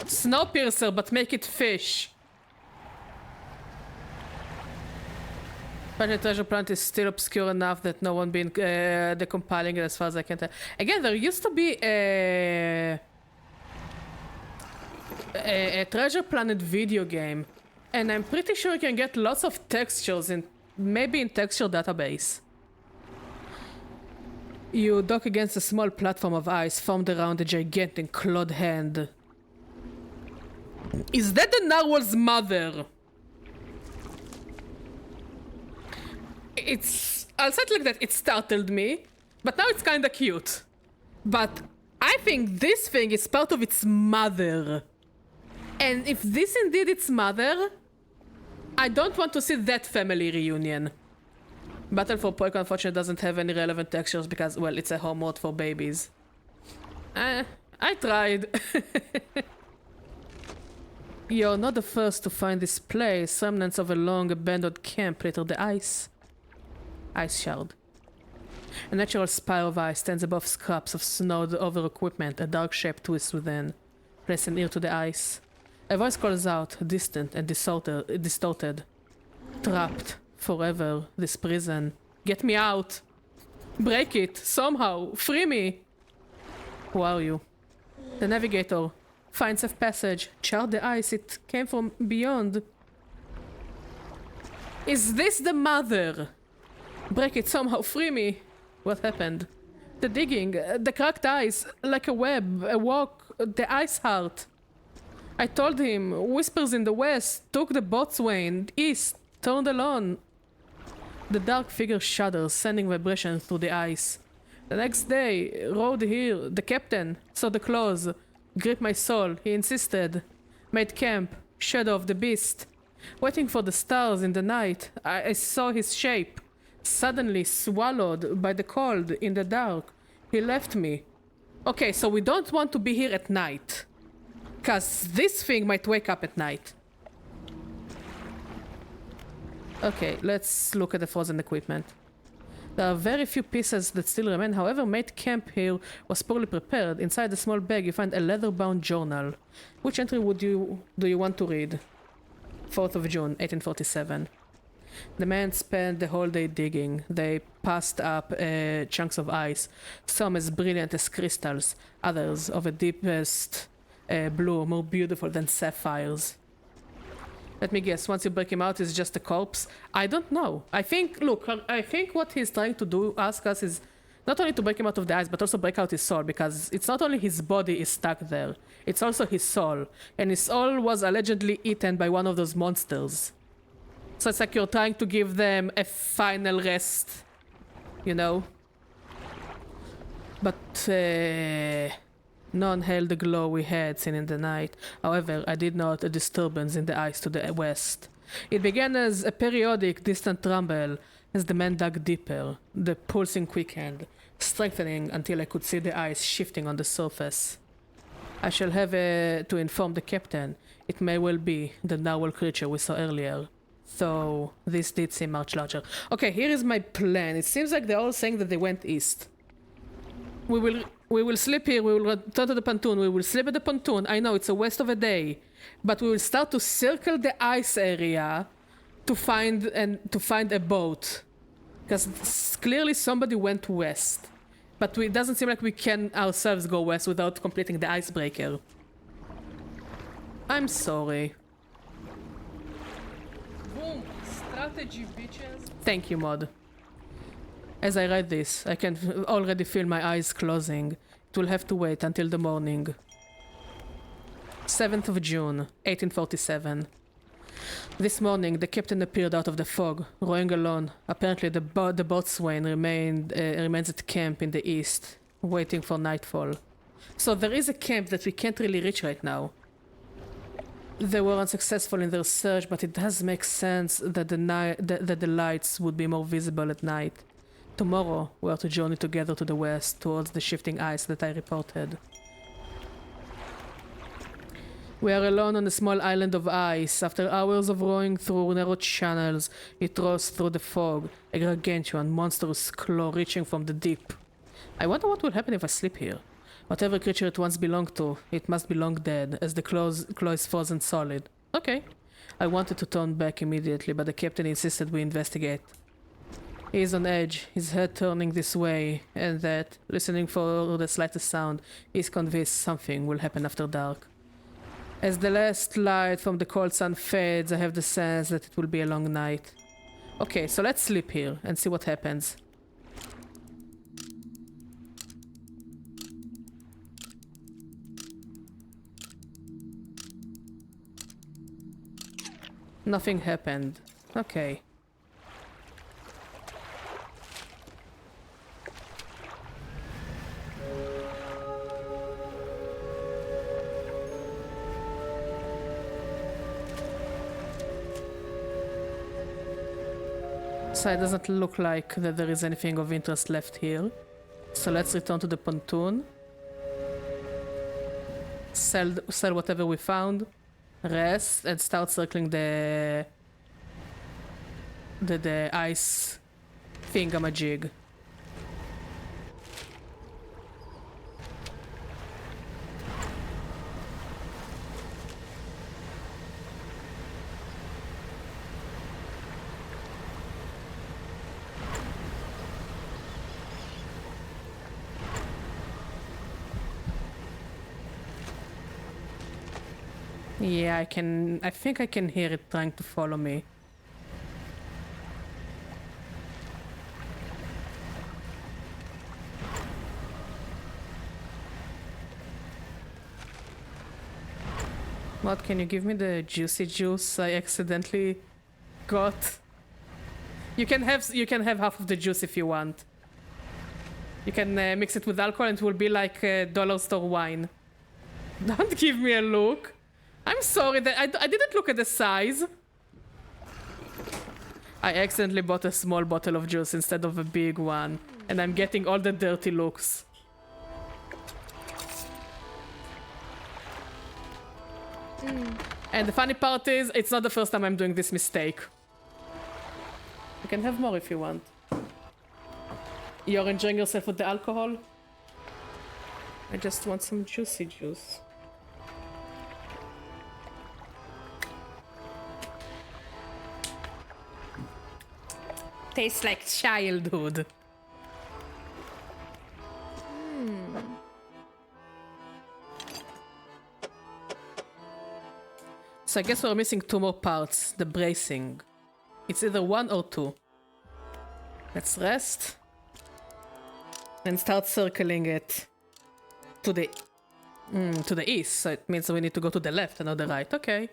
Snowpiercer, but make it fish. But the treasure plant is still obscure enough that no one been decompiling it as far as I can tell. Again, there used to be a treasure planet video game, and I'm pretty sure you can get lots of textures in maybe in texture database. You dock against a small platform of ice formed around a gigantic clawed hand. Is that the narwhal's mother? I'll say it like that, it startled me, but now it's kinda cute. But I think this thing is part of its mother. And if this indeed its mother, I don't want to see that family reunion. Battle for Poik unfortunately doesn't have any relevant textures because, well, it's a home mode for babies. I tried. You're not the first to find this place. Remnants of a long abandoned camp litter the ice. Ice shard. A natural spire of ice stands above scraps of snowed over equipment. A dark shape twists within. Place an ear to the ice. A voice calls out, distant and distorted. Trapped. Forever. This prison. Get me out. Break it. Somehow. Free me. Who are you? The navigator. Finds a passage. Chart the ice. It came from beyond. Is this the mother? Break it somehow. Free me. What happened? The digging, the cracked ice, like a web, a walk, the ice heart. I told him, whispers in the west, took the boatswain, east, turned alone. The dark figure shudders, sending vibrations through the ice. The next day, rode here, the captain, saw the claws, gripped my soul, he insisted. Made camp, shadow of the beast. Waiting for the stars in the night, I saw his shape. Suddenly swallowed by the cold in the dark. He left me. Okay, so we don't want to be here at night. Cause this thing might wake up at night. Okay, let's look at the frozen equipment. There are very few pieces that still remain, however, made camp here was poorly prepared. Inside the small bag you find a leather-bound journal. Which entry do you want to read? 4th of June, 1847. The men spent the whole day digging. They passed up chunks of ice, some as brilliant as crystals, others of a deepest blue, more beautiful than sapphires. Let me guess, once you break him out, it's just a corpse? I don't know. I think what he's trying to ask us is not only to break him out of the ice, but also break out his soul, because it's not only his body is stuck there, it's also his soul. And his soul was allegedly eaten by one of those monsters. So it's like you're trying to give them a final rest, you know? But none held the glow we had seen in the night. However, I did note a disturbance in the ice to the west. It began as a periodic, distant rumble as the men dug deeper, the pulsing quickened, strengthening until I could see the ice shifting on the surface. I shall have to inform the captain. It may well be the narwhal creature we saw earlier. Though this did seem much larger. Okay, here is my plan. It seems like they're all saying that they went east. We will sleep here, we will return to the pontoon, we will sleep at the pontoon. I know it's a waste of a day, but we will start to circle the ice area to find a boat. Because clearly somebody went west. But it doesn't seem like we can ourselves go west without completing the icebreaker. I'm sorry. Boom! Strategy, bitches! Thank you, mod. As I write this, I can already feel my eyes closing. It will have to wait until the morning. 7th of June, 1847. This morning, the captain appeared out of the fog, rowing alone. Apparently, the boatswain remains at camp in the east, waiting for nightfall. So there is a camp that we can't really reach right now. They were unsuccessful in their search, but it does make sense that the lights would be more visible at night. Tomorrow, we are to journey together to the west, towards the shifting ice that I reported. We are alone on a small island of ice. After hours of rowing through narrow channels, it rose through the fog, a gargantuan, monstrous claw reaching from the deep. I wonder what will happen if I sleep here. Whatever creature it once belonged to, it must be long dead, as the claw is frozen solid. Okay. I wanted to turn back immediately, but the captain insisted we investigate. He is on edge, his head turning this way and that, listening for the slightest sound. He is convinced something will happen after dark. As the last light from the cold sun fades, I have the sense that it will be a long night. Okay, so let's sleep here and see what happens. Nothing happened. Okay. So it doesn't look like that there is anything of interest left here. So let's return to the pontoon. Sell whatever we found. Rest and start circling the ice thingamajig. Yeah, I think I can hear it trying to follow me. What, can you give me the juicy juice I accidentally got? You can have half of the juice if you want. You can mix it with alcohol and it will be like dollar store wine. Don't give me a look. I'm sorry that I didn't look at the size. I accidentally bought a small bottle of juice instead of a big one. And I'm getting all the dirty looks. And the funny part is, it's not the first time I'm doing this mistake. You can have more if you want. You're enjoying yourself with the alcohol? I just want some juicy juice. Tastes like childhood. So I guess we're missing 2 more parts. The bracing. It's either 1 or 2. Let's rest. And start circling it to the east. So it means we need to go to the left and not the right. Okay.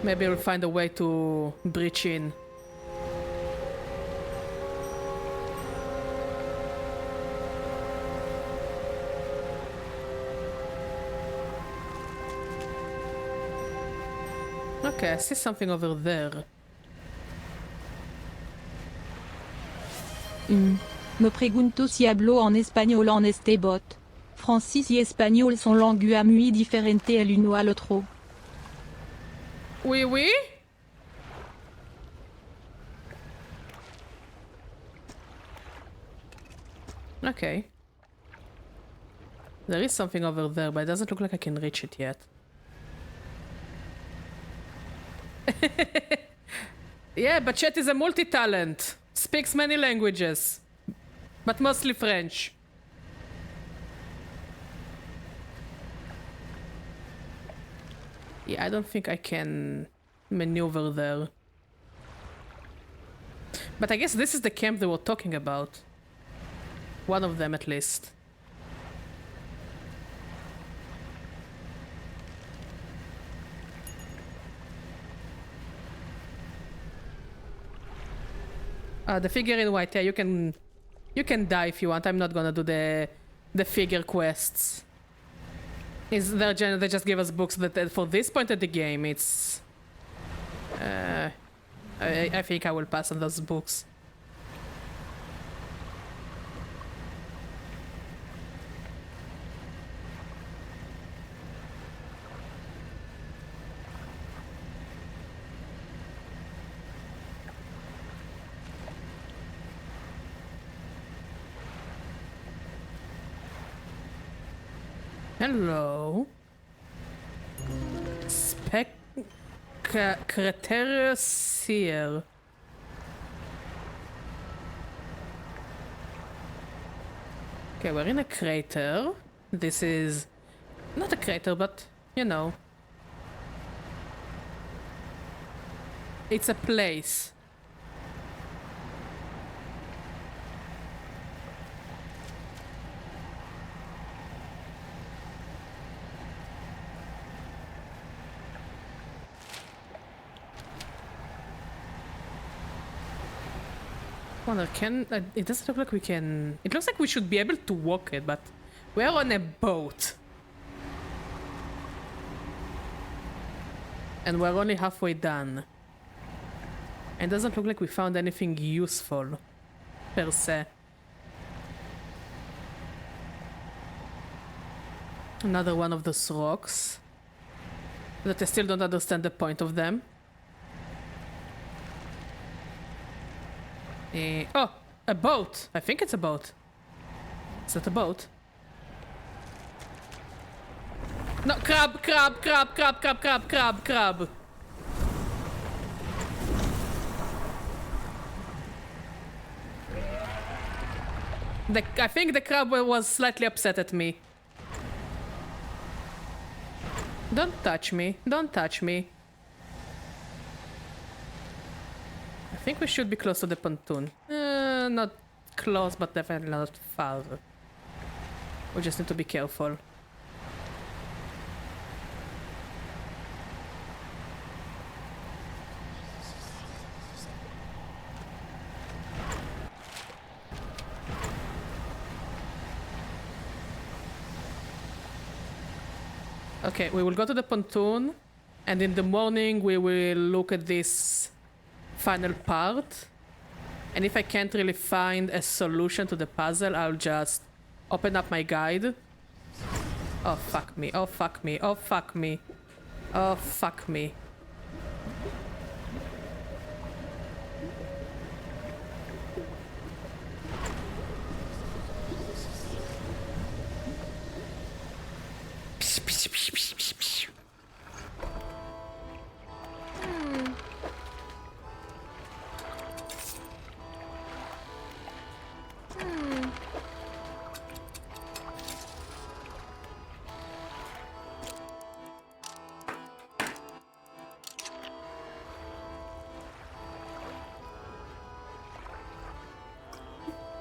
Maybe we'll find a way to breach in. Okay, I see something over there. Me pregunto si hablo en español en este bot. Francis y español son langues muy diferentes el uno al otro. Oui, oui? Okay. There is something over there, but it doesn't look like I can reach it yet. Yeah, but Chet is a multi-talent. Speaks many languages. But mostly French. Yeah, I don't think I can maneuver there. But I guess this is the camp they were talking about. One of them at least. The figure in white, yeah, you can die if you want. I'm not gonna do the figure quests. They just give us books that for this point of the game, it's I think I will pass on those books. Hello. Craterus here. Okay, we're in a crater. This is not a crater, but you know. It's a place. Wonder, it doesn't look like we can. It looks like we should be able to walk it, but we're on a boat. And we're only halfway done. And it doesn't look like we found anything useful, per se. Another one of those rocks. That I still don't understand the point of them. Oh, a boat. I think it's a boat. Is that a boat? No, crab. I think the crab was slightly upset at me. Don't touch me. Don't touch me. I think we should be close to the pontoon. Not close, but definitely not far. We just need to be careful. Okay, we will go to the pontoon, and in the morning we will look at this final part. And if I can't really find a solution to the puzzle, I'll just open up my guide. Oh, fuck me. Oh, fuck me. Oh, fuck me. Oh, fuck me.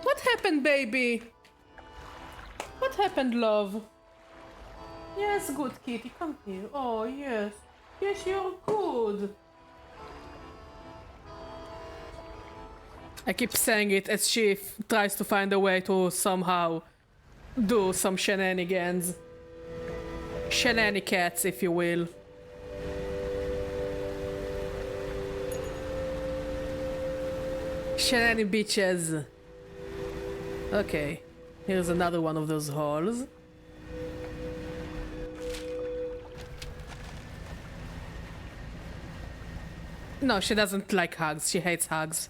What happened, baby? What happened, love? Yes, good kitty, come here. Oh, yes. Yes, you're good. I keep saying it as she tries to find a way to somehow do some shenanigans. Shenanigans, if you will. Shenani bitches. Okay, here's another one of those holes. No, she doesn't like hugs. She hates hugs.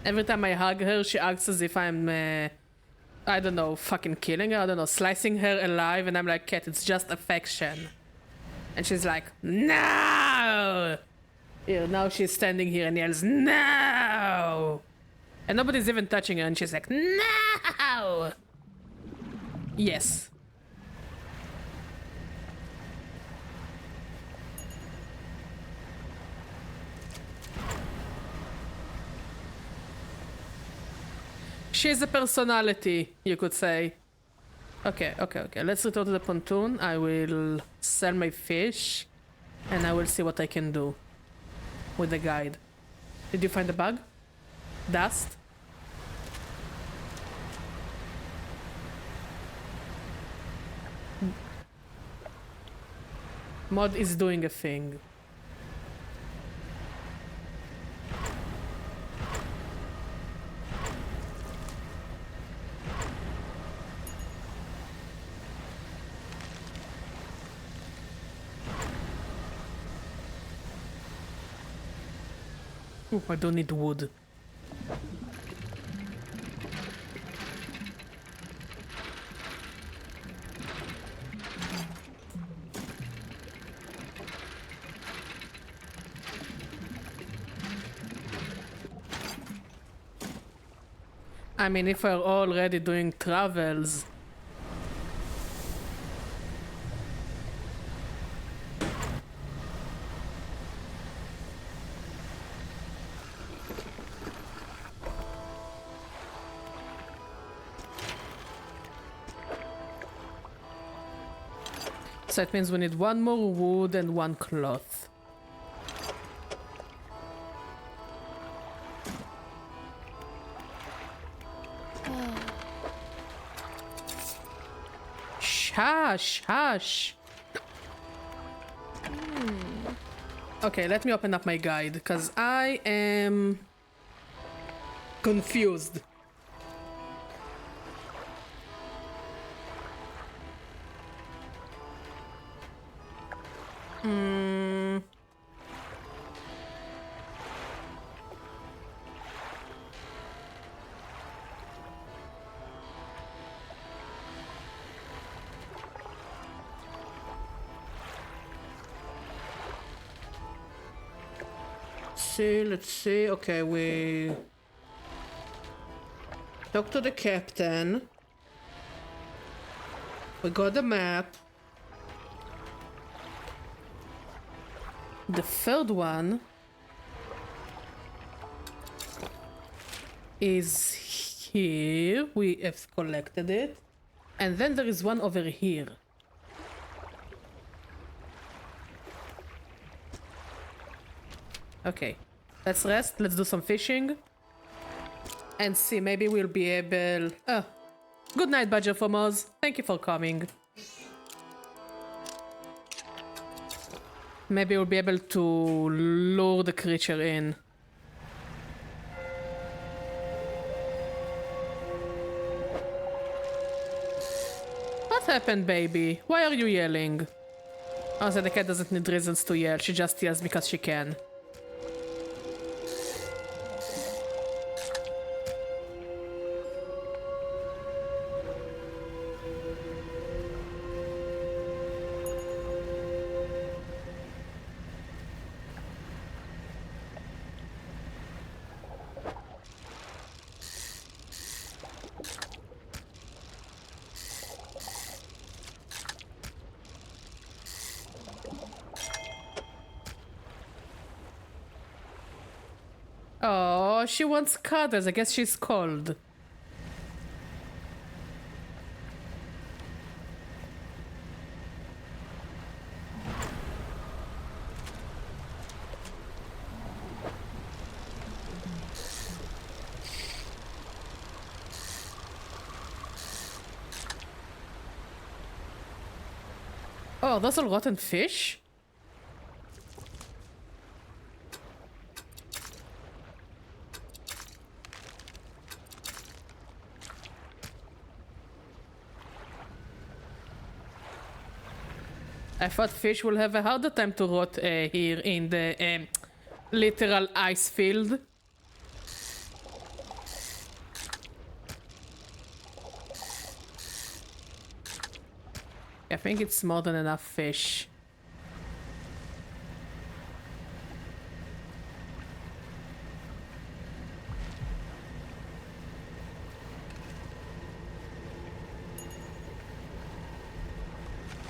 Every time I hug her, she acts as if I'm, I don't know, fucking killing her. I don't know, slicing her alive. And I'm like, Cat, it's just affection. And she's like, no! Here, now she's standing here and yells, no! And nobody's even touching her, and she's like, no! Yes. She's a personality, you could say. Okay. Let's return to the pontoon. I will sell my fish, and I will see what I can do with the guide. Did you find the bug? Dust? Mod is doing a thing. Ooh, I don't need wood. I mean, if we're already doing travels... So it means we need one more wood and one cloth. Hush, hush. Okay, let me open up my guide, because I am confused. Let's see. Okay, we talk to the captain. We got the map. The third one is here. We have collected it. And then there is one over here. Okay. Let's rest. Let's do some fishing. And see, maybe we'll be able... Oh. Good night, Badger Fomos. Thank you for coming. Maybe we'll be able to lure the creature in. What happened, baby? Why are you yelling? Oh, so the cat doesn't need reasons to yell. She just yells because she can. Oh, she wants cuddles. I guess she's cold. Oh, those are rotten fish? I thought fish will have a harder time to rot here in the literal ice field. I think it's more than enough fish.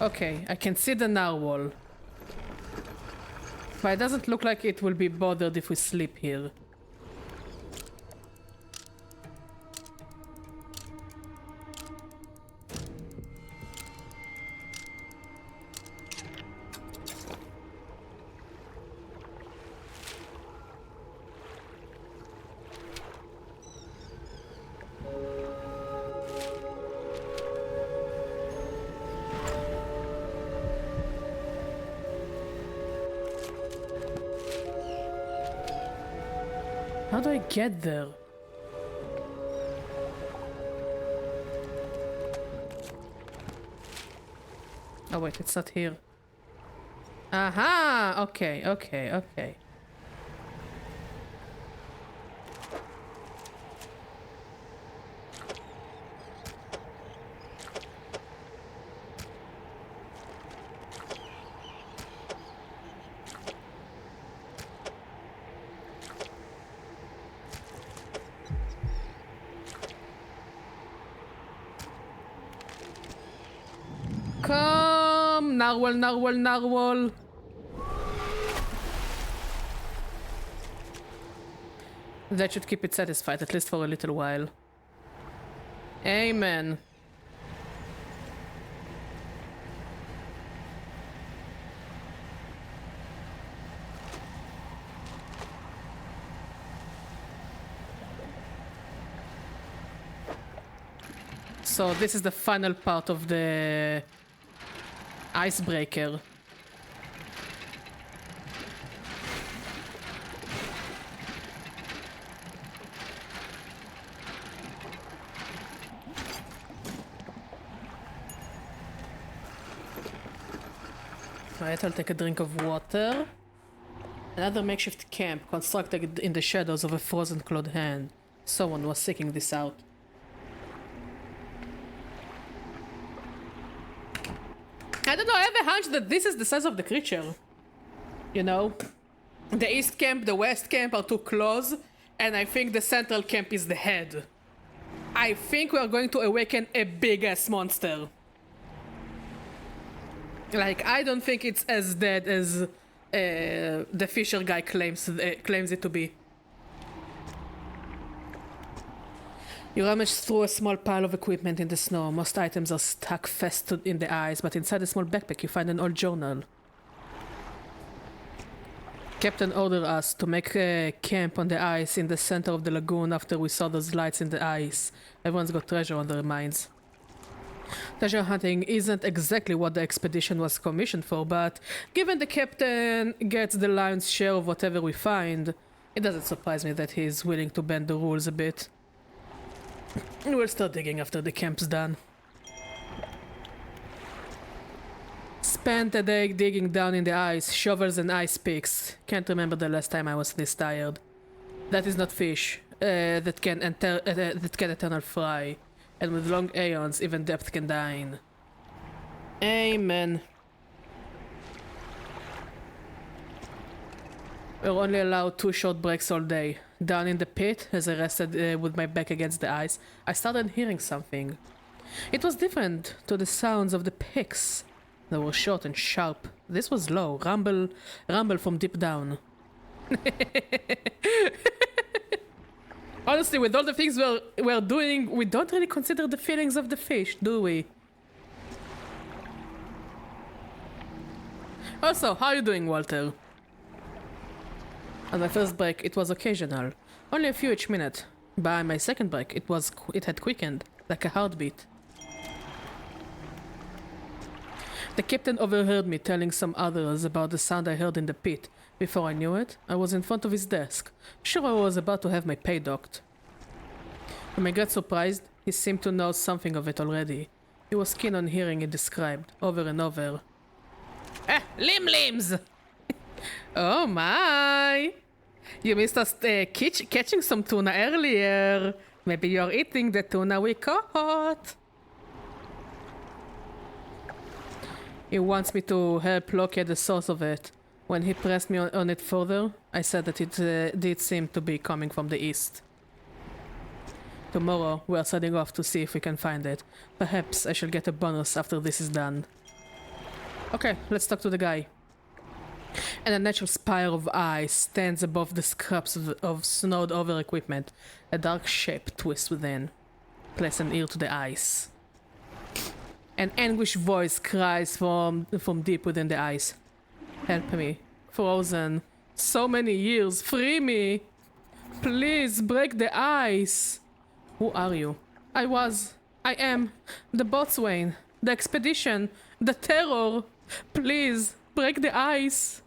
Okay, I can see the narwhal. But it doesn't look like it will be bothered if we sleep here. How do I get there? Oh wait, it's not here. Aha! Okay, okay, okay. Come! Narwhal, narwhal, narwhal! That should keep it satisfied, at least for a little while. Amen. So this is the final part of the icebreaker. Right, I'll take a drink of water. Another makeshift camp constructed in the shadows of a frozen clawed hand. Someone was seeking this out. I don't know, I have a hunch that this is the size of the creature. You know? The east camp, the west camp are too close, and I think the central camp is the head. I think we are going to awaken a big-ass monster. Like, I don't think it's as dead as the Fisher guy claims it to be. You rummage through a small pile of equipment in the snow. Most items are stuck fast in the ice, but inside a small backpack you find an old journal. Captain ordered us to make a camp on the ice in the center of the lagoon after we saw those lights in the ice. Everyone's got treasure on their minds. Treasure hunting isn't exactly what the expedition was commissioned for, but given the captain gets the lion's share of whatever we find, it doesn't surprise me that he's willing to bend the rules a bit. We'll start digging after the camp's done. Spent a day digging down in the ice, shovels and ice picks. Can't remember the last time I was this tired. That is not fish. That can eternal fry. And with long aeons, even depth can dine. Amen. We're only allowed 2 short breaks all day. Down in the pit, as I rested with my back against the ice, I started hearing something. It was different to the sounds of the picks. They were short and sharp. This was low, rumble from deep down. Honestly, with all the things we're doing, we don't really consider the feelings of the fish, do we? Also, how are you doing, Walter? On my first break, it was occasional, only a few each minute. By my second break, it had quickened, like a heartbeat. The captain overheard me telling some others about the sound I heard in the pit. Before I knew it, I was in front of his desk, sure I was about to have my pay docked. When I got surprised, he seemed to know something of it already. He was keen on hearing it described, over and over. Limbs! Oh my! You missed us catching some tuna earlier. Maybe you're eating the tuna we caught. He wants me to help locate the source of it. When he pressed me on it further, I said that it did seem to be coming from the east. Tomorrow, we are setting off to see if we can find it. Perhaps I shall get a bonus after this is done. Okay, let's talk to the guy. And a natural spire of ice stands above the scraps of snowed-over equipment. A dark shape twists within. Place an ear to the ice. An anguished voice cries from deep within the ice. Help me. Frozen. So many years. Free me. Please break the ice. Who are you? I am. The boatswain. The expedition. The terror. Please, break the ice.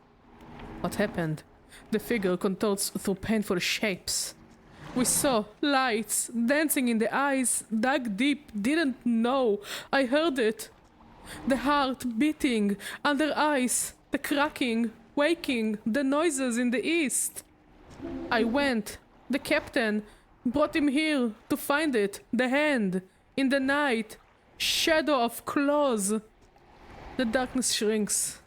What happened? The figure contorts through painful shapes. We saw lights dancing in the ice, dug deep, didn't know. I heard it. The heart beating under ice, the cracking, waking, the noises in the east. I went. The captain brought him here to find it. The hand, in the night, shadow of claws. The darkness shrinks.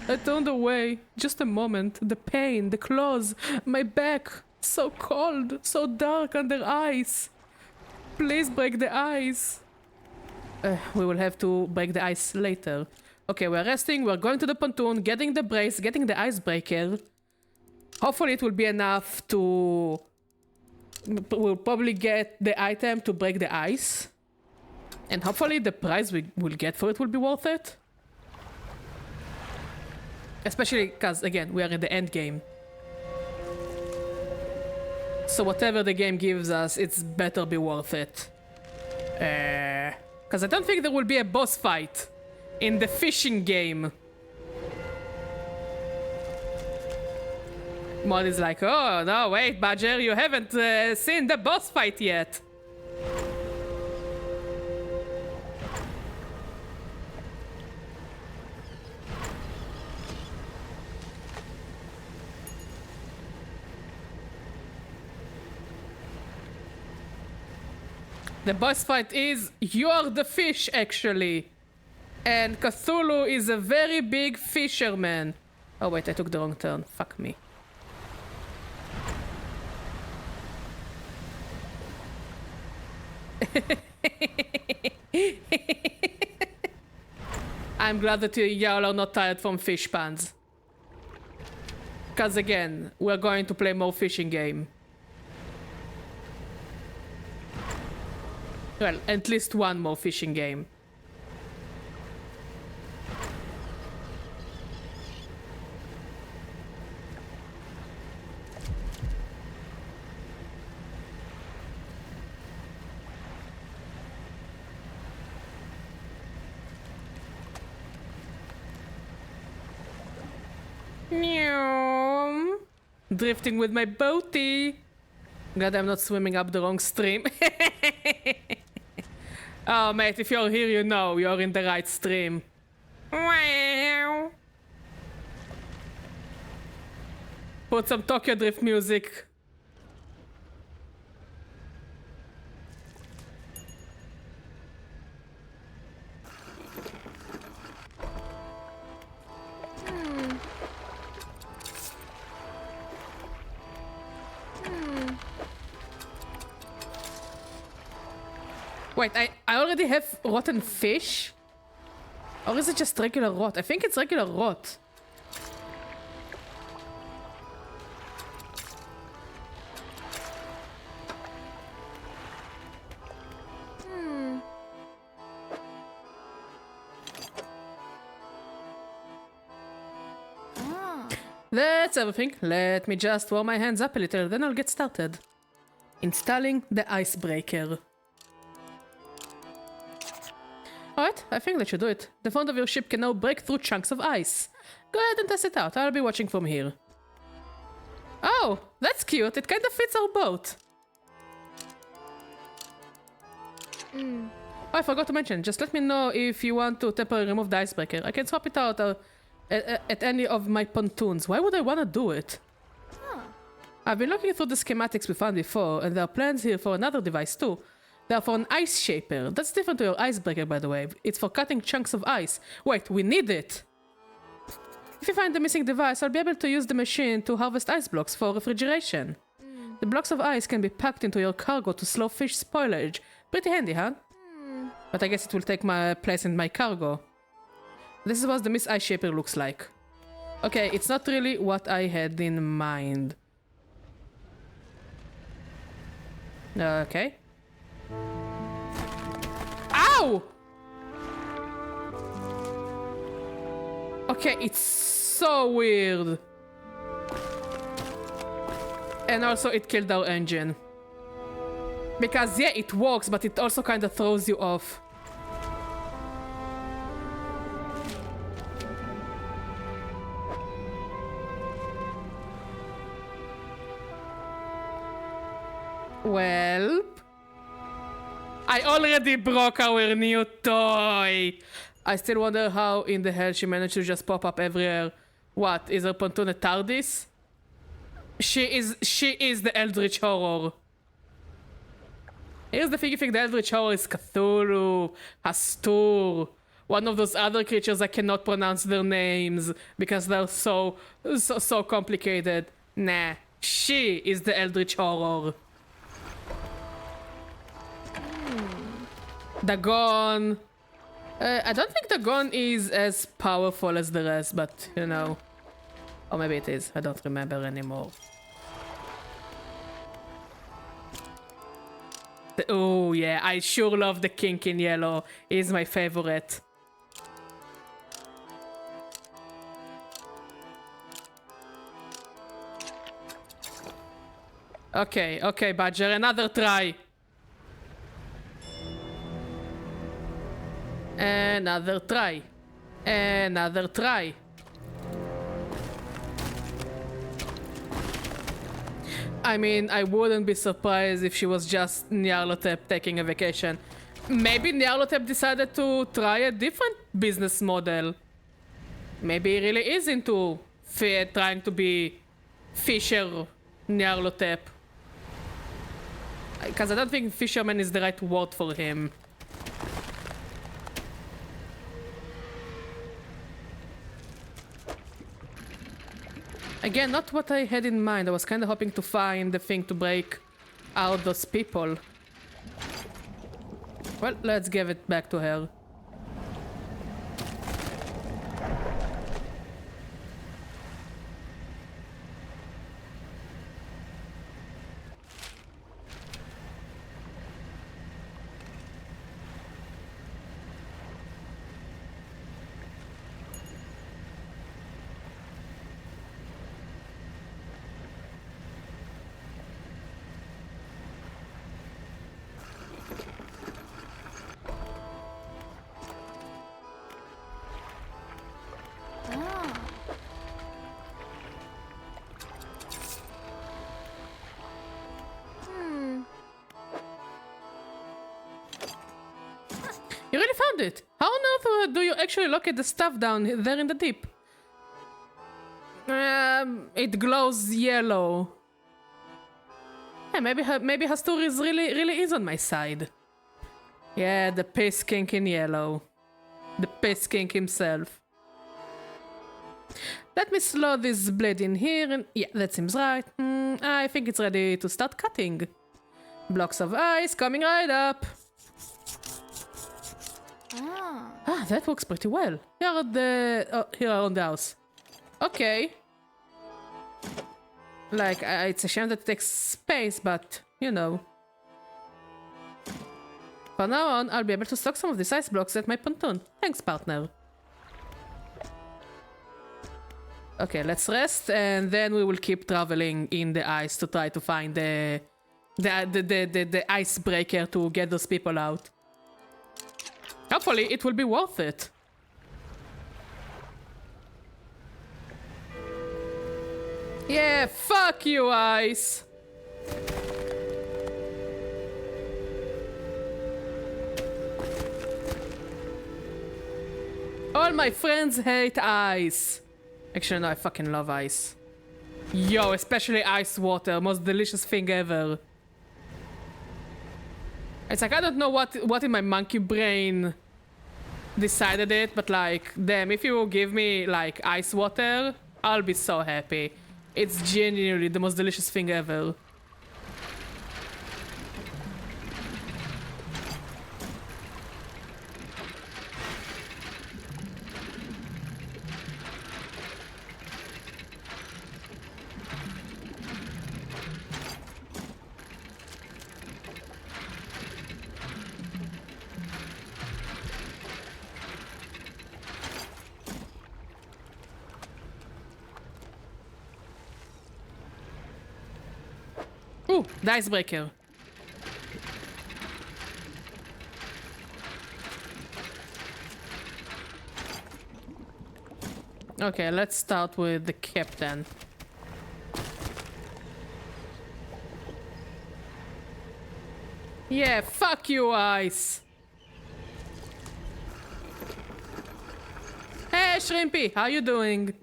I turned away. Just a moment. The pain, the claws, my back. So cold, so dark under ice. Please break the ice. We will have to break the ice later. Okay, we're resting, we're going to the pontoon, getting the brace, getting the icebreaker. Hopefully it will be enough to... We'll probably get the item to break the ice. And hopefully the prize we will get for it will be worth it. Especially because, again, we are in the end game. So whatever the game gives us, it's better be worth it. Because I don't think there will be a boss fight in the fishing game. Mod is like, oh, no, wait, Badger, you haven't seen the boss fight yet. The boss fight is, you're the fish, actually. And Cthulhu is a very big fisherman. Oh wait, I took the wrong turn. Fuck me. I'm glad that y'all are not tired from fish puns. Because again, we're going to play more fishing game. Well, at least one more fishing game. Meow. Drifting with my boaty. Glad I'm not swimming up the wrong stream. Oh, mate, if you're here, you know you're in the right stream. Wow. Put some Tokyo Drift music. Wait, I already have rotten fish? Or is it just regular rot? I think it's regular rot. That's everything. Let me just warm my hands up a little, then I'll get started. Installing the icebreaker. Alright, I think that should do it. The front of your ship can now break through chunks of ice. Go ahead and test it out. I'll be watching from here. Oh, that's cute. It kind of fits our boat. Oh, I forgot to mention. Just let me know if you want to temporarily remove the icebreaker. I can swap it out at any of my pontoons. Why would I want to do it? I've been looking through the schematics we found before, and there are plans here for another device too. They are for an ice shaper. That's different to your icebreaker, by the way. It's for cutting chunks of ice. Wait, we need it! If you find the missing device, I'll be able to use the machine to harvest ice blocks for refrigeration. The blocks of ice can be packed into your cargo to slow fish spoilage. Pretty handy, huh? But I guess it will take my place in my cargo. This is what the missed ice shaper looks like. Okay, it's not really what I had in mind. Okay. Ow! Okay, it's so weird. And also it killed our engine. Because yeah, it works, but it also kind of throws you off. Well, I already broke our new toy. I still wonder how in the hell she managed to just pop up everywhere. What, is her pontoon a TARDIS? She is the Eldritch Horror. Here's the thing, you think the Eldritch Horror is Cthulhu, Hastur, one of those other creatures I cannot pronounce their names because they're so complicated. Nah, she is the Eldritch Horror. Dagon. I don't think Dagon is as powerful as the rest, but you know. Or maybe it is. I don't remember anymore. Oh yeah, I sure love the kink in yellow. He's my favorite. Okay, okay, Badger, another try. Another try. Another try. I mean, I wouldn't be surprised if she was just Nyarlathotep taking a vacation. Maybe Nyarlathotep decided to try a different business model. Maybe he really is into trying to be Fisher Nyarlathotep. Because I don't think fisherman is the right word for him. Again, not what I had in mind. I was kind of hoping to find the thing to break out those people. Well, let's give it back to her. found it! How on earth do you actually locate the stuff down there in the deep? It glows yellow. Yeah, maybe her story is really is on my side. Yeah, the piss king in yellow. The piss king himself. Let me slow this blade in here and... Yeah, that seems right. I think it's ready to start cutting. Blocks of ice coming right up. Ah, that works pretty well. Here around the house. Okay. Like, it's a shame that it takes space, but, you know. From now on, I'll be able to stock some of these ice blocks at my pontoon. Thanks, partner. Okay, let's rest, and then we will keep traveling in the ice to try to find the icebreaker to get those people out. Hopefully, it will be worth it. Yeah, fuck you, ice! All my friends hate ice. Actually, no, I fucking love ice. Yo, especially ice water, most delicious thing ever. It's like, I don't know what in my monkey brain decided it, but like, damn, if you give me like ice water, I'll be so happy. It's genuinely the most delicious thing ever. Ooh, the icebreaker. Okay, let's start with the captain. Yeah, fuck you, ice. Hey, Shrimpy, how you doing?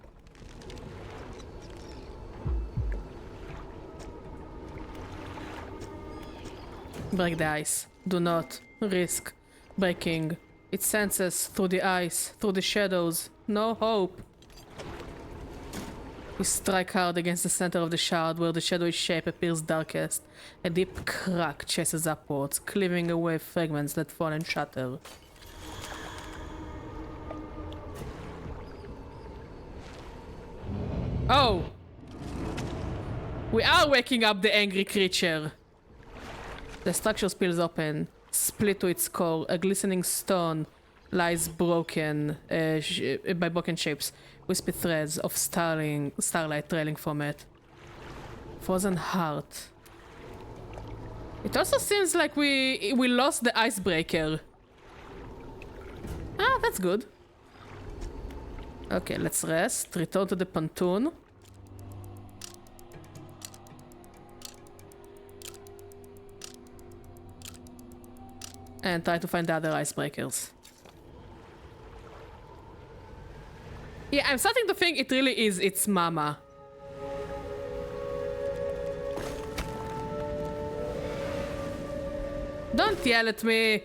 Break the ice. Do not risk breaking its senses through the ice, through the shadows. No hope. You strike hard against the center of the shard where the shadowy shape appears darkest. A deep crack chases upwards, cleaving away fragments that fall and shatter. Oh! We are waking up the angry creature. The structure spills open, split to its core. A glistening stone lies broken by broken shapes, wispy threads of starlight trailing from it. Frozen heart. It also seems like we lost the icebreaker. Ah, that's good. Okay, let's rest. Return to the pontoon. And try to find the other icebreakers. Yeah, I'm starting to think it really is its mama. Don't yell at me.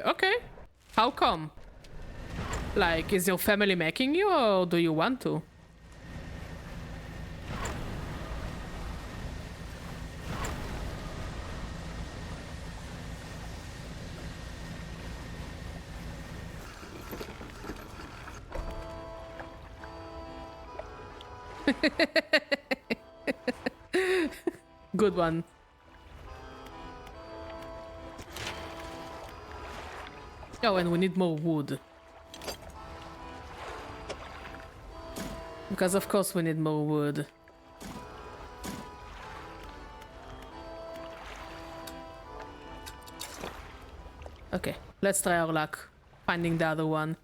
Okay. How come? Like, is your family making you, or do you want to? Good one. Oh, and we need more wood. Because of course we need more wood. Okay, let's try our luck. finding the other one.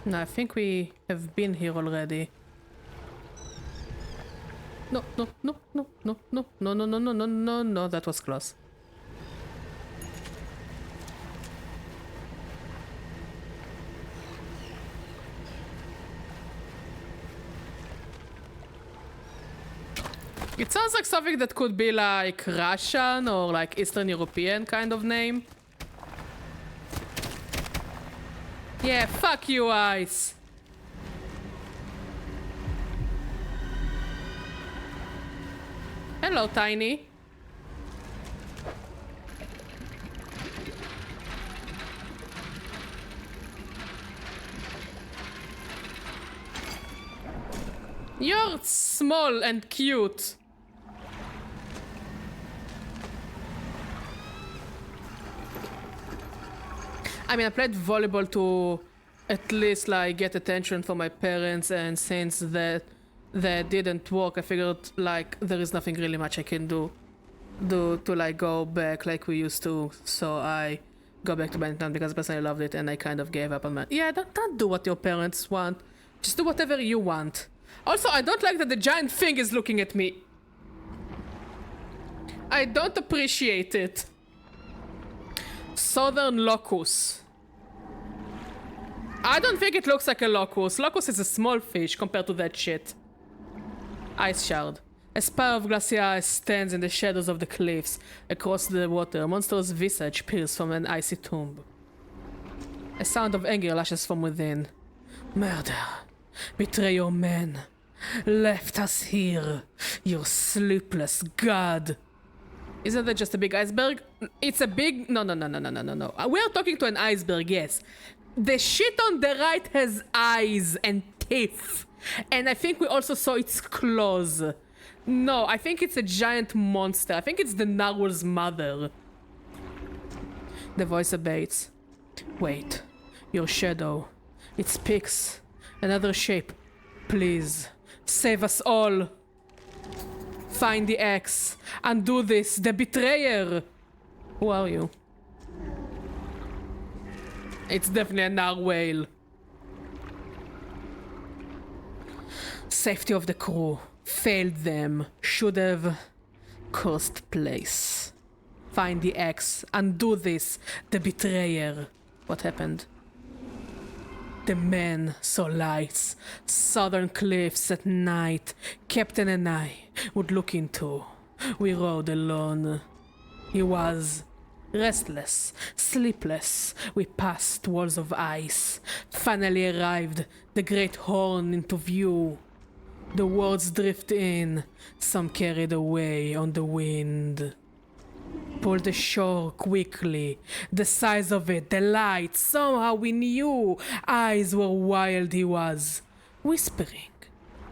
No, I think we have been here already. No, no, no, no, no, no, no, no, no, no, no, no, no, that was close. It sounds like something that could be like Russian or like Eastern European kind of name. Yeah, fuck you, Ice. Hello, Tiny. You're small and cute. I mean, I played volleyball to at least like get attention from my parents, and since that didn't work, I figured like there is nothing really much I can do to like go back like we used to. So I go back to badminton because personally I loved it, and I kind of gave up on my don't do what your parents want. Just do whatever you want. Also, I don't like that the giant thing is looking at me. I don't appreciate it. Southern locust. I don't think it looks like a locust. Locust is a small fish compared to that shit. Ice shard. A spire of glacier ice stands in the shadows of the cliffs. Across the water, a monstrous visage peers from an icy tomb. A sound of anger lashes from within. Murder. Betray your men. Left us here. You sleepless god. Isn't that just a big iceberg? It's a big... No. We are talking to an iceberg, yes. The shit on the right has eyes and teeth. And I think we also saw its claws. No, I think it's a giant monster. I think it's the narwhal's mother. The voice abates. Wait. Your shadow. It speaks. Another shape. Please. Save us all. Find the axe. Undo this. The betrayer. Who are you? It's definitely a narwhal. Safety of the crew. Failed them. Should have. Cursed place. Find the axe. Undo this. The betrayer. What happened? The men saw lights. Southern cliffs at night. Captain and I would look into. We rode alone. He was restless, sleepless. We passed walls of ice. Finally arrived, the great horn into view. The words drift in, some carried away on the wind. Pulled ashore quickly. The size of it, the light, somehow we knew. Eyes were wild he was. Whispering,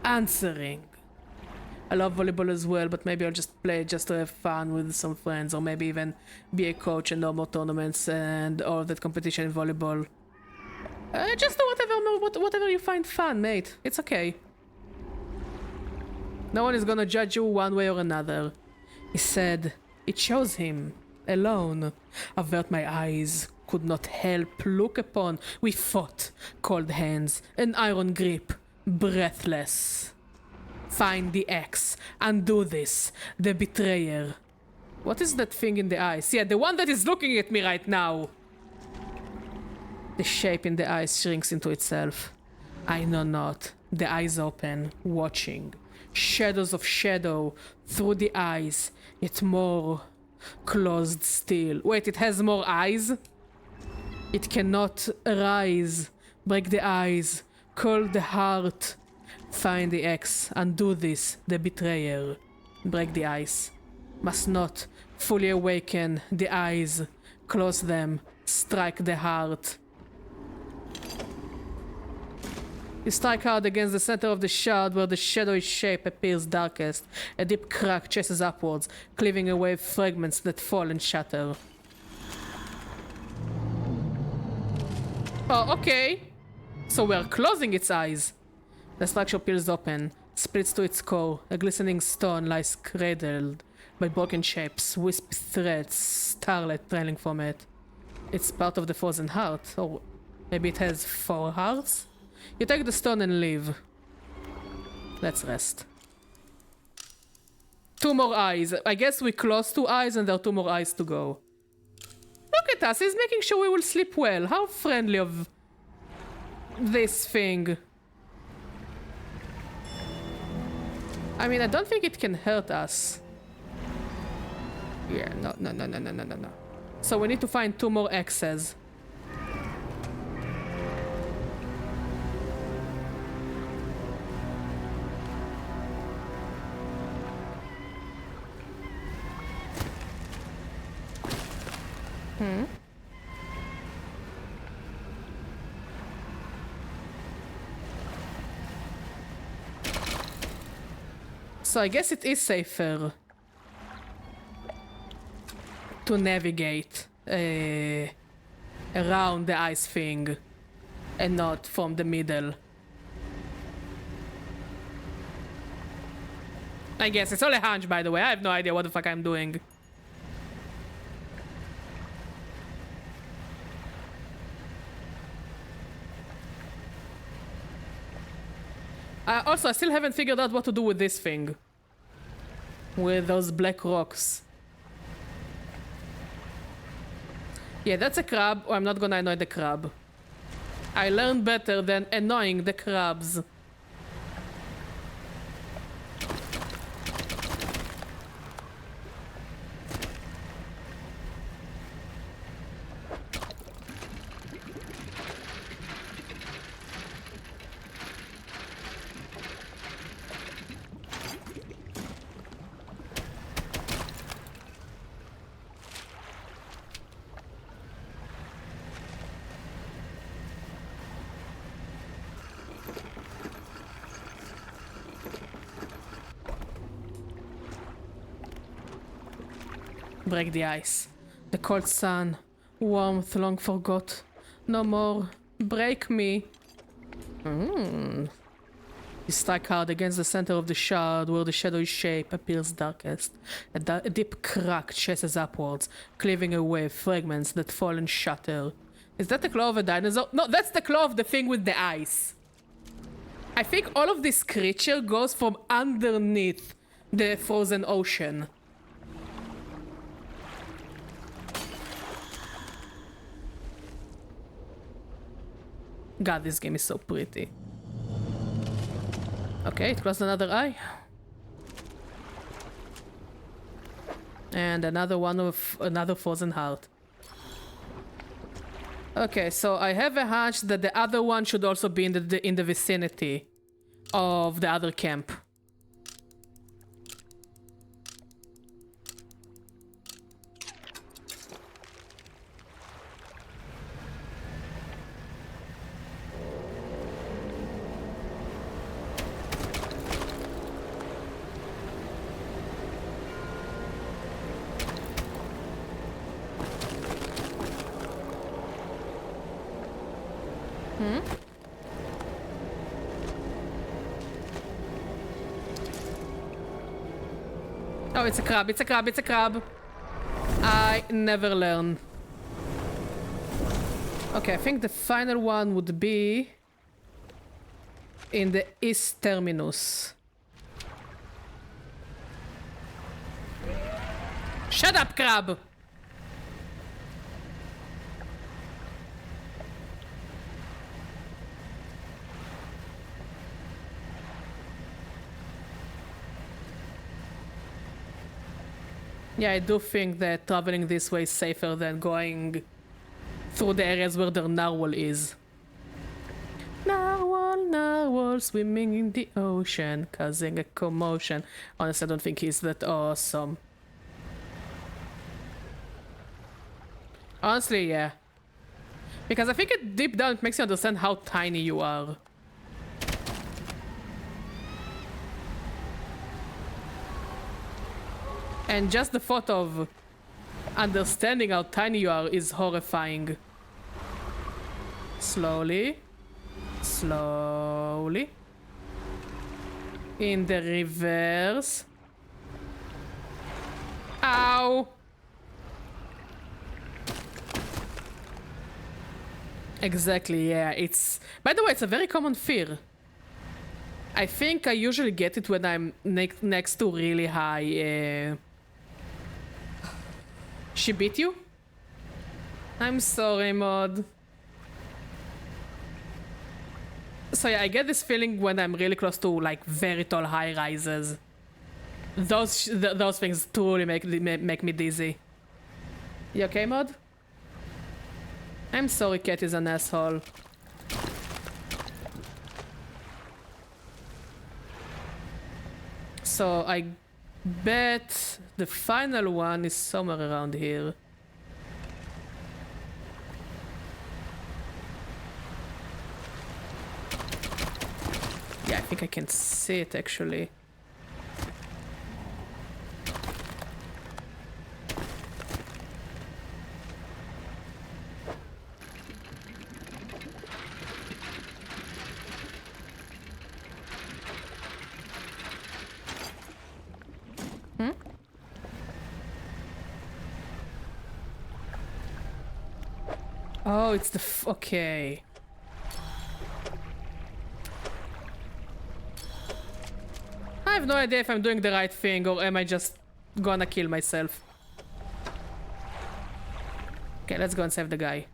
answering. I love volleyball as well, but maybe I'll just play just to have fun with some friends, or maybe even be a coach and no more tournaments and all of that competition in volleyball. Just do whatever you find fun, mate. It's okay. No one is gonna judge you one way or another. He said, it shows him, alone. Avert my eyes, could not help look upon. We fought, cold hands, an iron grip, breathless. Find the axe, undo this, the betrayer. What is that thing in the eyes? Yeah, the one that is looking at me right now. The shape in the eyes shrinks into itself. I know not. The eyes open, watching. Shadows of shadow through the eyes, yet more closed still. Wait, it has more eyes? It cannot rise. Break the eyes. Call the heart. Find the X. Undo this, the betrayer. Break the ice. Must not. Fully awaken the eyes. Close them. Strike the heart. You strike hard against the center of the shard where the shadowy shape appears darkest. A deep crack chases upwards, cleaving away fragments that fall and shatter. Oh, okay. So we're closing its eyes. The structure peels open, splits to its core. A glistening stone lies cradled by broken shapes, wispy threads, starlight trailing from it. It's part of the frozen heart, or maybe it has 4 hearts? You take the stone and leave. Let's rest. 2 more eyes. I guess we closed 2 eyes and there are 2 more eyes to go. Look at us, he's making sure we will sleep well. How friendly of this thing. I mean, I don't think it can hurt us. Yeah, no. So we need to find 2 more X's. So I guess it is safer to navigate around the ice thing and not from the middle. I guess it's all a hunch, by the way. I have no idea what the fuck I'm doing. Also, I still haven't figured out what to do with this thing. With those black rocks. Yeah, that's a crab. Oh, I'm not gonna annoy the crab. I learned better than annoying the crabs. Break the ice. The cold sun. Warmth long forgot. No more. Break me. You strike hard against the center of the shard where the shadowy shape appears darkest. A deep crack chases upwards, cleaving away fragments that fall and shatter. Is that the claw of a dinosaur? No, that's the claw of the thing with the ice. I think all of this creature goes from underneath the frozen ocean. God, this game is so pretty. Okay, it closed another eye. And another one of another frozen heart. Okay, so I have a hunch that the other one should also be in the vicinity of the other camp. Oh, it's a crab, it's a crab, it's a crab. I never learn. Okay, I think the final one would be in the East Terminus. Shut up, crab! Yeah, I do think that traveling this way is safer than going through the areas where the narwhal is. Narwhal, narwhal swimming in the ocean, causing a commotion. Honestly, I don't think he's that awesome. Honestly, yeah. Because I think it deep down it makes you understand how tiny you are. And just the thought of understanding how tiny you are is horrifying. Slowly. Slowly. In the reverse. Ow! Exactly, yeah. It's... By the way, it's a very common fear. I think I usually get it when I'm next to really high... She beat you? I'm sorry, Maud. So yeah, I get this feeling when I'm really close to like very tall high rises. Those things truly make me dizzy. You okay, Maud? I'm sorry, Cat is an asshole. So I bet the final one is somewhere around here. Yeah, I think I can see it actually. Oh, it's the okay. I have no idea if I'm doing the right thing or am I just gonna kill myself. Okay, let's go and save the guy.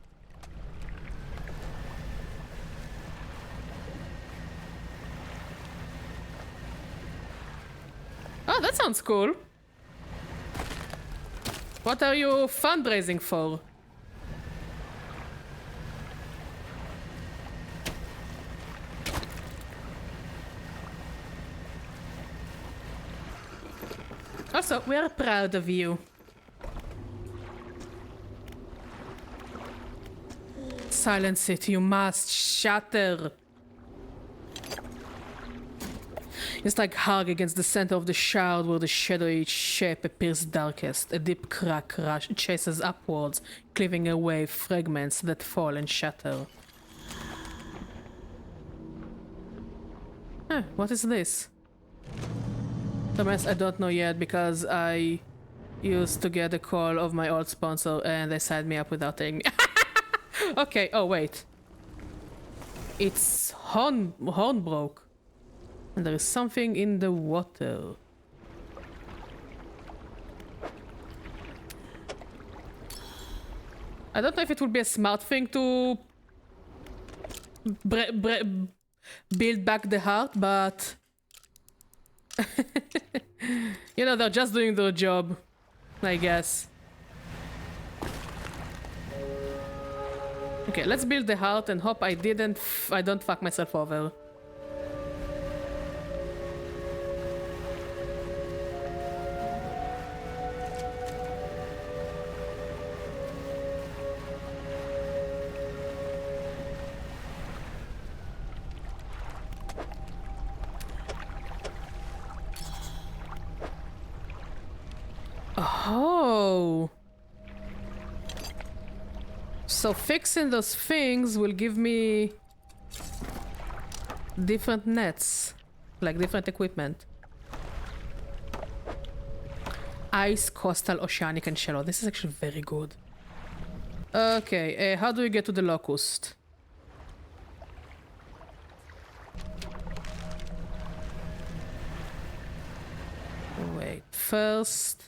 Oh, that sounds cool. What are you fundraising for? Also, we are proud of you. Silence it, you must shatter. It's like hug against the center of the shroud where the shadowy shape appears darkest. A deep crack chases upwards, cleaving away fragments that fall and shatter. Huh, what is this? Thomas, I don't know yet because I used to get a call of my old sponsor and they signed me up without telling me. Okay, oh wait. Its horn broke. And there is something in the water. I don't know if it would be a smart thing to build back the heart, but... You know, they're just doing their job, I guess. Okay, let's build the heart and hope I don't fuck myself over. Oh. So fixing those things will give me different nets, like different equipment. Ice, coastal, oceanic, and shallow. This is actually very good. Okay, how do we get to the locust? Wait, first...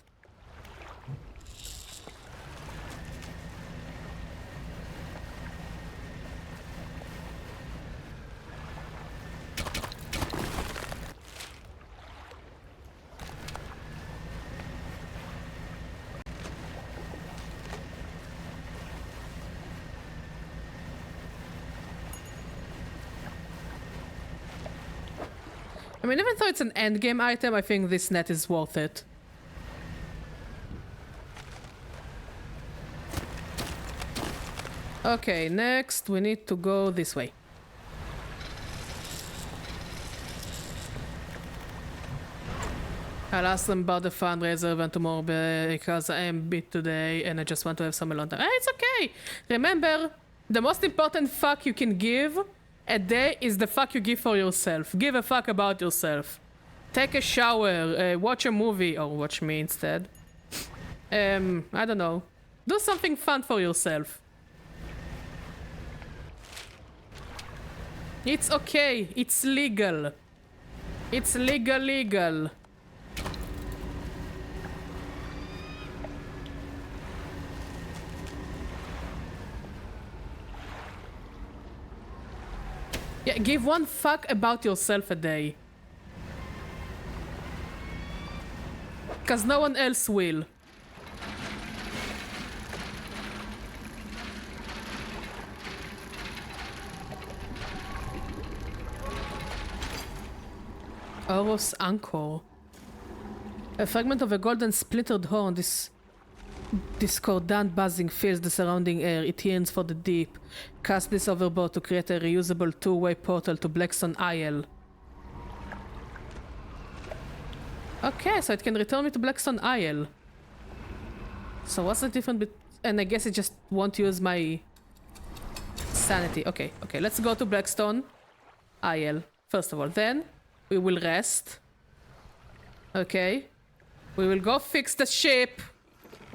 I mean, even though it's an endgame item, I think this net is worth it. Okay, next we need to go this way. I'll ask them about the fundraiser event tomorrow because I am beat today and I just want to have some alone time. It's okay! Remember, the most important fuck you can give a day is the fuck you give for yourself. Give a fuck about yourself. Take a shower, watch a movie, or watch me instead. I don't know. Do something fun for yourself. It's okay. It's legal. It's legal. Yeah, give one fuck about yourself a day. Cause no one else will. Oros Anchor. A fragment of a golden splintered horn. This discordant buzzing fills the surrounding air. It yearns for the deep. Cast this overboard to create a reusable two-way portal to Blackstone Isle. Okay, so it can return me to Blackstone Isle. So what's the difference and I guess it just won't use my sanity. Okay, let's go to Blackstone Isle. First of all, then we will rest. Okay. We will go fix the ship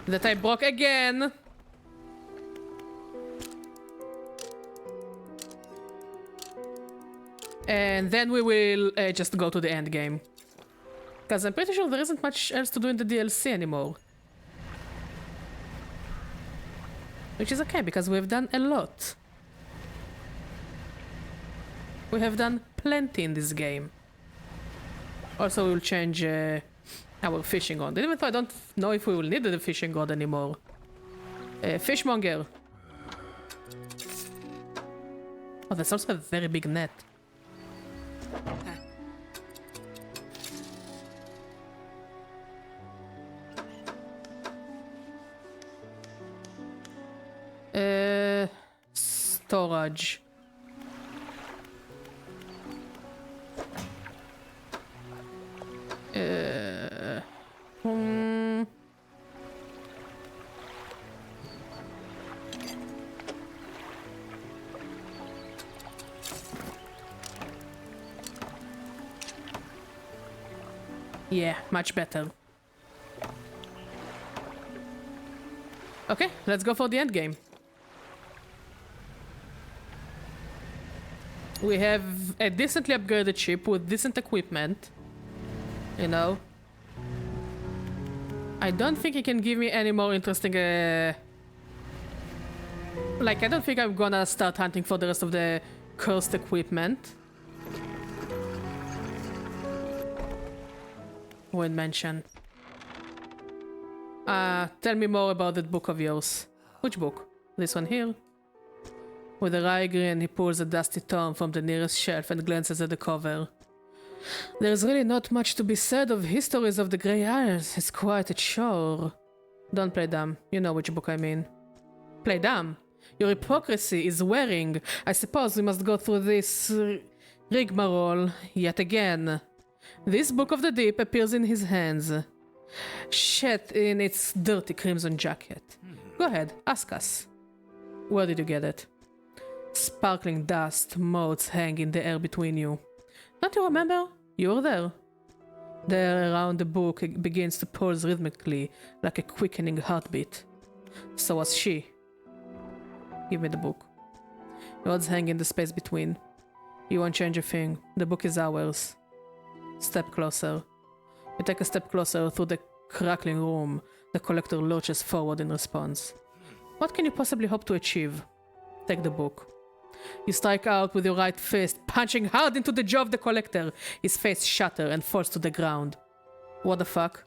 that I broke again. And then we will just go to the end game. Because I'm pretty sure there isn't much else to do in the DLC anymore. Which is okay, because we've done a lot. We have done plenty in this game. Also, we will change our fishing rod. Even though I don't know if we will need the fishing rod anymore. Fishmonger. Oh, that's also a very big net. Storage. Yeah, much better. Okay, let's go for the end game. We have a decently upgraded ship with decent equipment. You know. I don't think it can give me any more interesting... Like, I don't think I'm gonna start hunting for the rest of the cursed equipment. Won't mention. Tell me more about that book of yours. Which book? This one here? With a wry grin, he pulls a dusty tome from the nearest shelf and glances at the cover. There's really not much to be said of histories of the Grey Isles. It's quite a chore. Don't play dumb. You know which book I mean. Play dumb? Your hypocrisy is wearing. I suppose we must go through this rigmarole yet again. This Book of the Deep appears in his hands, shed in its dirty crimson jacket. Go ahead, ask us. Where did you get it? Sparkling dust motes hang in the air between you. Don't you remember? You were there. There around the book it begins to pulse rhythmically like a quickening heartbeat. So was she. Give me the book. Rods hang in the space between. You won't change a thing. The book is ours. Step closer. You take a step closer through the crackling room. The collector lurches forward in response. What can you possibly hope to achieve? Take the book. You strike out with your right fist, punching hard into the jaw of the collector. His face shatters and falls to the ground. What the fuck?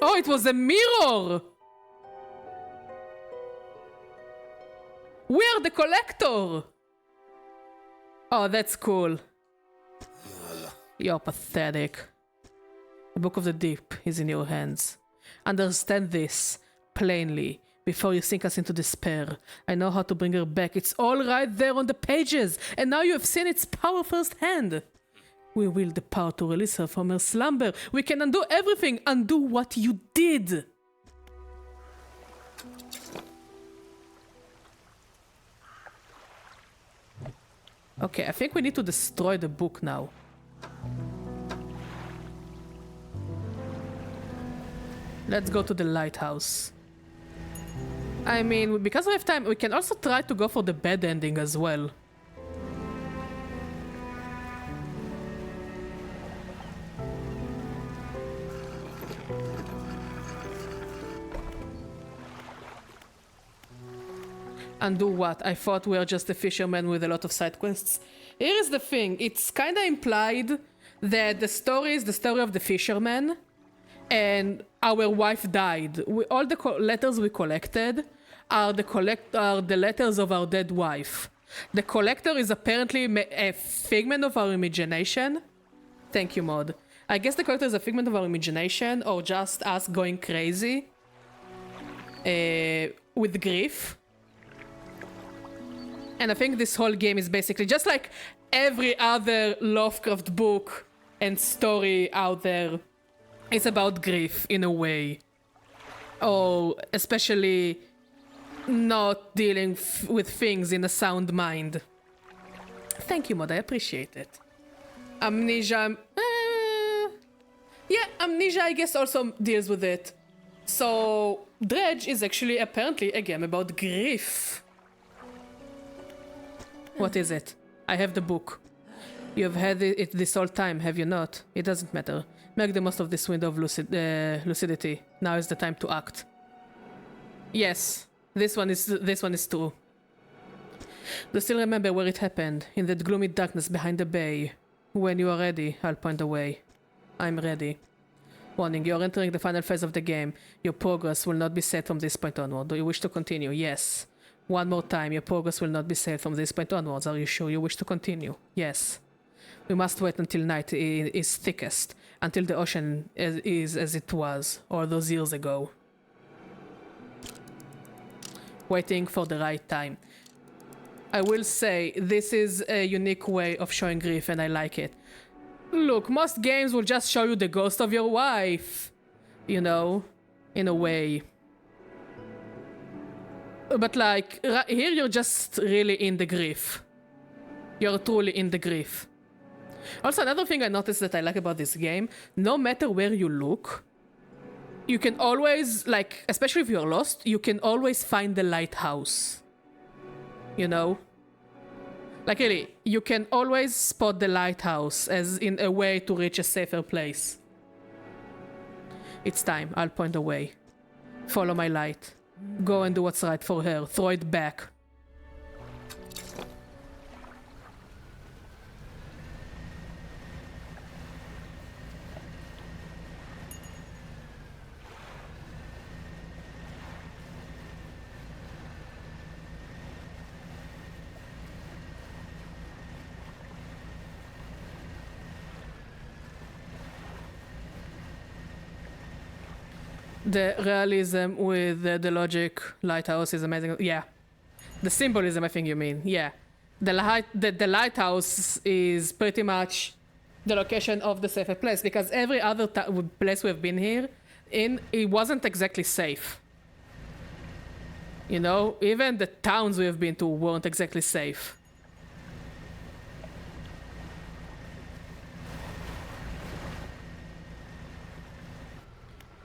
Oh, it was a mirror! We are the collector! Oh, that's cool. You're pathetic. The Book of the Deep is in your hands. Understand this plainly before you sink us into despair. I know how to bring her back. It's all right there on the pages, and now you have seen its power firsthand. We wield the power to release her from her slumber. We can undo everything. Undo what you did. Okay, I think we need to destroy the book now. Let's go to the lighthouse. I mean, because we have time, we can also try to go for the bad ending as well. And do what? I thought we were just a fisherman with a lot of side quests. Here is the thing. It's kind of implied that the story is the story of the fisherman and our wife died. All the letters we collected are the letters of our dead wife. The collector is apparently a figment of our imagination. Thank you, Mod. I guess the collector is a figment of our imagination or just us going crazy with grief. And I think this whole game is basically just like every other Lovecraft book and story out there. It's about grief in a way. Or especially not dealing with things in a sound mind. Thank you, Mod. I appreciate it. Amnesia... yeah, Amnesia I guess also deals with it. So Dredge is actually apparently a game about grief. What is it? I have the book. You have had it this whole time, have you not? It doesn't matter. Make the most of this window of lucidity. Now is the time to act. Yes, this one is true. Do you still remember where it happened? In that gloomy darkness behind the bay. When you are ready, I'll point the way. I'm ready. Warning, you are entering the final phase of the game. Your progress will not be saved from this point onward. Do you wish to continue? Yes. One more time, your progress will not be saved from this point onwards. Are you sure you wish to continue? Yes. We must wait until night is thickest, until the ocean is as it was, all those years ago. Waiting for the right time. I will say, this is a unique way of showing grief and I like it. Look, most games will just show you the ghost of your wife. You know, in a way. But like, here you're just really in the grief. You're truly in the grief. Also, another thing I noticed that I like about this game, no matter where you look, you can always, like, especially if you're lost, you can always find the lighthouse. You know? Like really, you can always spot the lighthouse as in a way to reach a safer place. It's time, I'll point the way. Follow my light. Go and do what's right for her. Throw it back. The realism with the logic lighthouse is amazing. Yeah. The symbolism, I think you mean. Yeah. The lighthouse is pretty much the location of the safer place because every other place we've been here in, it wasn't exactly safe. You know, even the towns we've been to weren't exactly safe.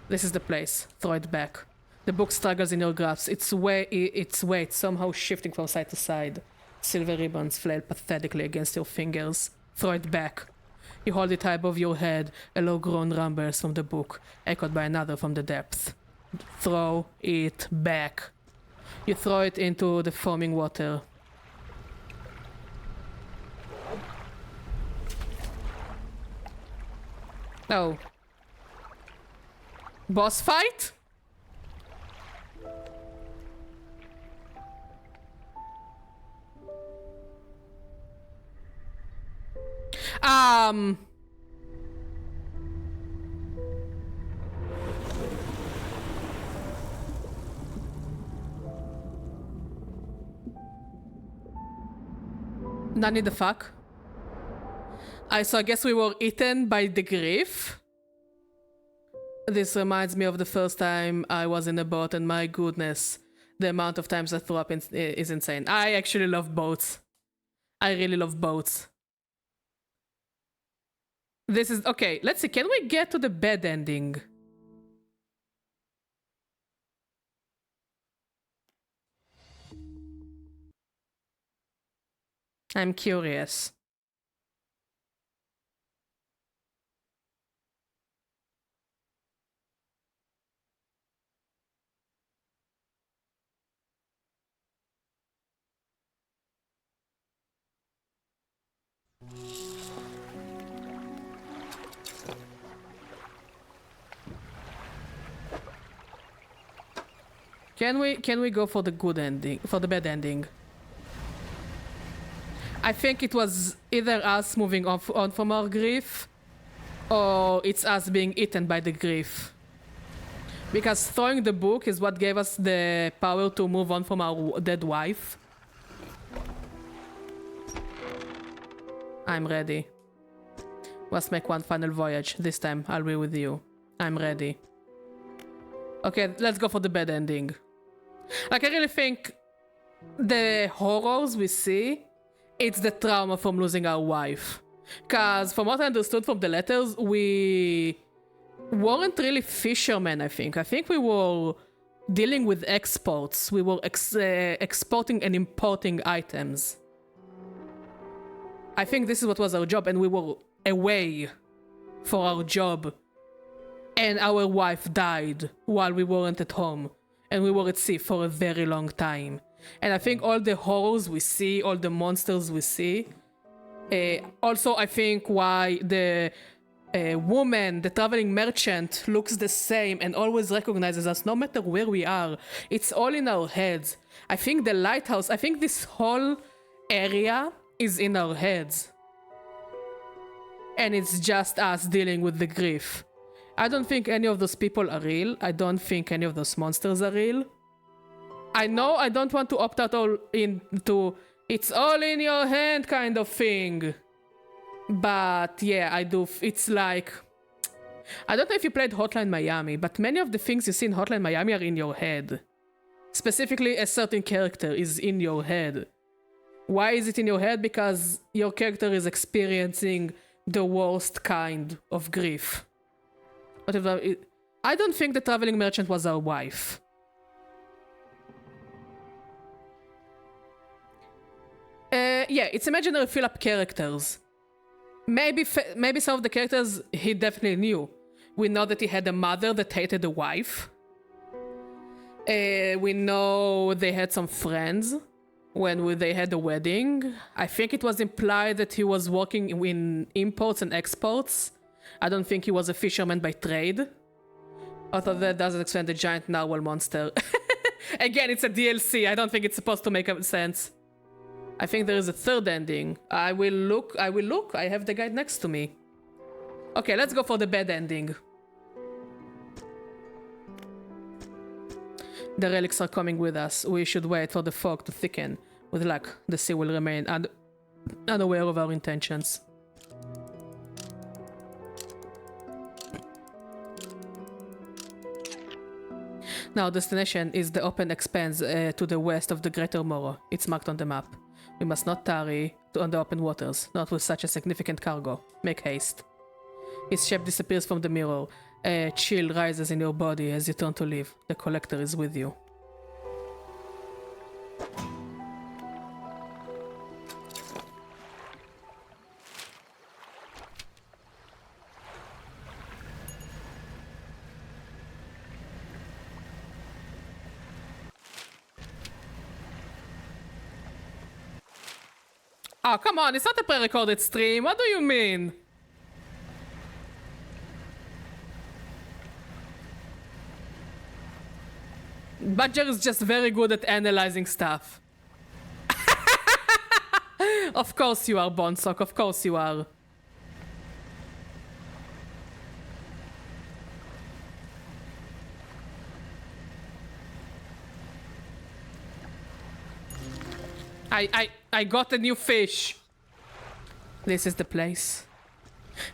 This is the place. Throw it back. The book struggles in your grasp. Its weight somehow shifting from side to side. Silver ribbons flail pathetically against your fingers. Throw it back. You hold it high above your head. A low groan rumbles from the book, echoed by another from the depths. Throw it back. You throw it into the foaming water. Oh. Boss fight? Nani the fuck? So I guess we were eaten by the grief. This reminds me of the first time I was in a boat, and my goodness, the amount of times I threw up is insane. I actually love boats. I really love boats. This is... Okay, let's see. Can we get to the bad ending? I'm curious. Can we go for the good ending, for the bad ending? I think it was either us moving on from our grief, or it's us being eaten by the grief. Because throwing the book is what gave us the power to move on from our dead wife. I'm ready. Let's make one final voyage. This time I'll be with you. I'm ready. Okay, let's go for the bad ending. Like, I really think the horrors we see, it's the trauma from losing our wife. Because from what I understood from the letters, we weren't really fishermen, I think. I think we were dealing with exports. We were exporting and importing items. I think this is what was our job, and we were away for our job. And our wife died while we weren't at home. And we were at sea for a very long time. And I think all the horrors we see, all the monsters we see, also I think why the woman, the traveling merchant, looks the same and always recognizes us no matter where we are. It's all in our heads. I think the lighthouse, I think this whole area is in our heads. And it's just us dealing with the grief. I don't think any of those people are real. I don't think any of those monsters are real. I know I don't want to opt out all into it's all in your hand kind of thing. But yeah, I do. It's like... I don't know if you played Hotline Miami, but many of the things you see in Hotline Miami are in your head. Specifically, a certain character is in your head. Why is it in your head? Because your character is experiencing the worst kind of grief. Whatever I don't think the traveling merchant was our wife. Yeah, it's imaginary fill-up characters. Maybe some of the characters he definitely knew. We know that he had a mother that hated a wife. We know they had some friends when they had a wedding. I think it was implied that he was working in imports and exports. I don't think he was a fisherman by trade. Although that doesn't explain the giant narwhal monster. Again, it's a DLC. I don't think it's supposed to make sense. I think there is a third ending. I will look. I have the guide next to me. Okay, let's go for the bad ending. The relics are coming with us. We should wait for the fog to thicken. With luck, the sea will remain unaware of our intentions. Now, destination is the open expanse to the west of the Greater Moro. It's marked on the map. We must not tarry on the open waters, not with such a significant cargo. Make haste. His shape disappears from the mirror. A chill rises in your body as you turn to leave. The collector is with you. Oh, come on, it's not a pre-recorded stream. What do you mean? Badger is just very good at analyzing stuff. Of course you are, Bonsock. Of course you are. I got a new fish. This is the place.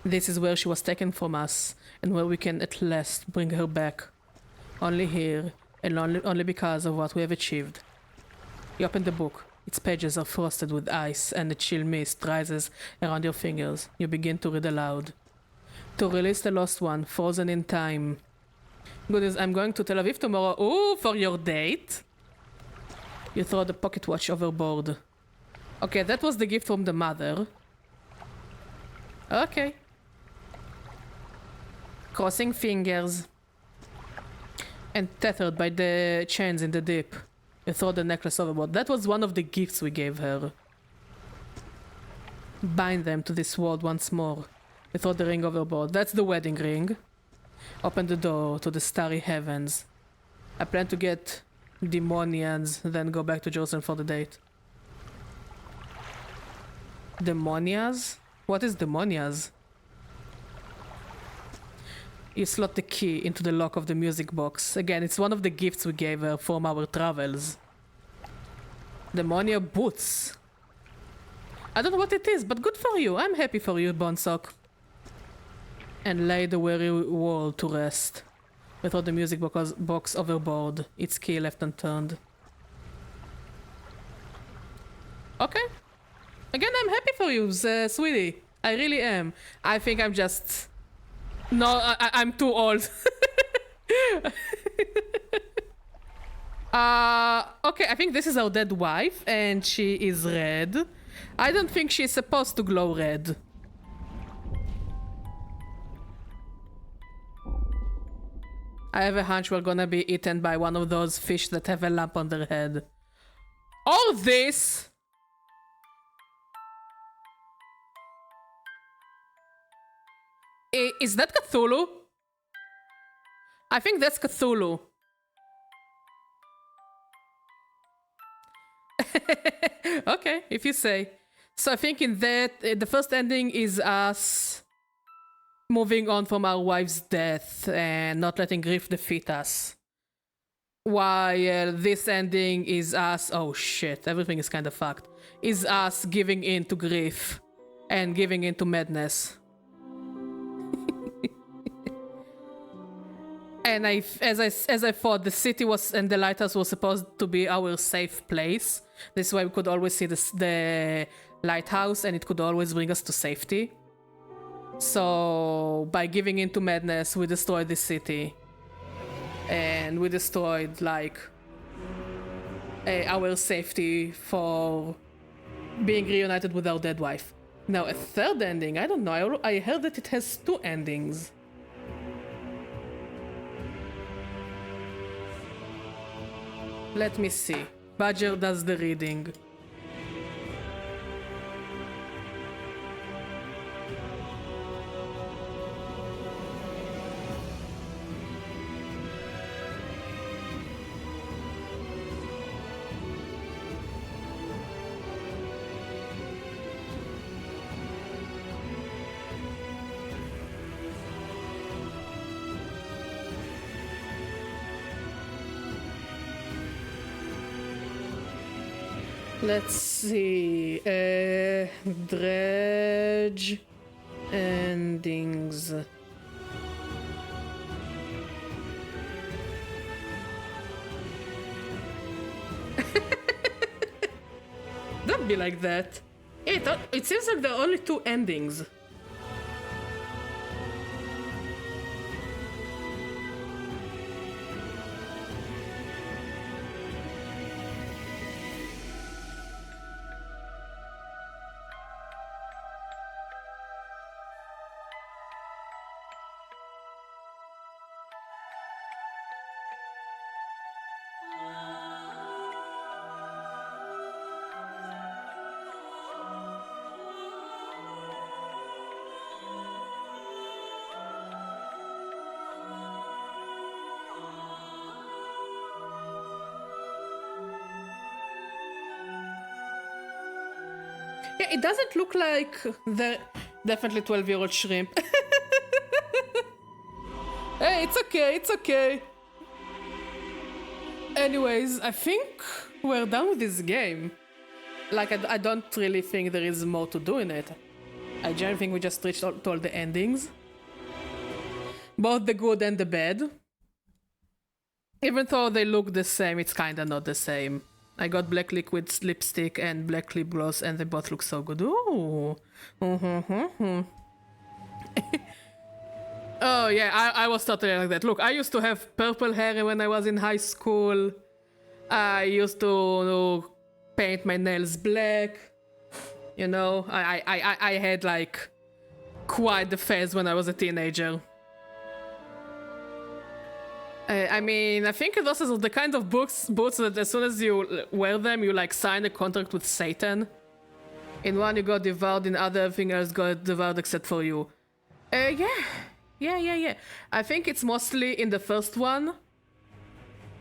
This is where she was taken from us, and where we can at last bring her back. Only here, and only because of what we have achieved. You open the book. Its pages are frosted with ice, and a chill mist rises around your fingers. You begin to read aloud. To release the lost one, frozen in time. Goodness, I'm going to Tel Aviv tomorrow. Ooh, for your date? You throw the pocket watch overboard. Okay, that was the gift from the mother. Okay. Crossing fingers. And tethered by the chains in the deep. You throw the necklace overboard. That was one of the gifts we gave her. Bind them to this world once more. You throw the ring overboard. That's the wedding ring. Open the door to the starry heavens. I plan to get demonians, then go back to Jerusalem for the date. Demonias? What is demonias? You slot the key into the lock of the music box. Again, it's one of the gifts we gave her from our travels. Demonia boots. I don't know what it is, but good for you. I'm happy for you, Bonsock. And lay the weary world to rest. We throw the music box overboard. Its key left unturned. Okay. Again, I'm happy for you, sweetie. I really am. I think I'm just... No, I'm too old. Okay, I think this is our dead wife, and she is red. I don't think she's supposed to glow red. I have a hunch we're gonna be eaten by one of those fish that have a lamp on their head. All this... Is that Cthulhu? I think that's Cthulhu. Okay, if you say. So I think in that, the first ending is us moving on from our wife's death and not letting grief defeat us. While this ending is us... Oh shit, everything is kind of fucked. Is us giving in to grief and giving in to madness. And as I thought, the city was and the lighthouse was supposed to be our safe place. This way we could always see the lighthouse, and it could always bring us to safety. So by giving in to madness, we destroyed the city, and we destroyed like our safety for being reunited with our dead wife. Now a third ending. I don't know. I heard that it has two endings. Let me see. Badger does the reading. Let's see. Dredge endings. Don't be like that. It seems like there are only two endings. Yeah, it doesn't look like the definitely 12-year-old shrimp. Hey, it's okay, it's okay. Anyways, I think we're done with this game. Like, I don't really think there is more to do in it. I generally think we just reached to all the endings. Both the good and the bad. Even though they look the same, it's kinda not the same. I got black liquid lipstick and black lip gloss, and they both look so good. Ooh. Oh yeah, I was totally like that. Look, I used to have purple hair when I was in high school. I used to paint my nails black. You know, I had like quite the phase when I was a teenager. I mean, I think those are the kind of boots that as soon as you wear them, you like sign a contract with Satan. In one you got devoured, in other everything else got devoured except for you. Yeah. I think it's mostly in the first one.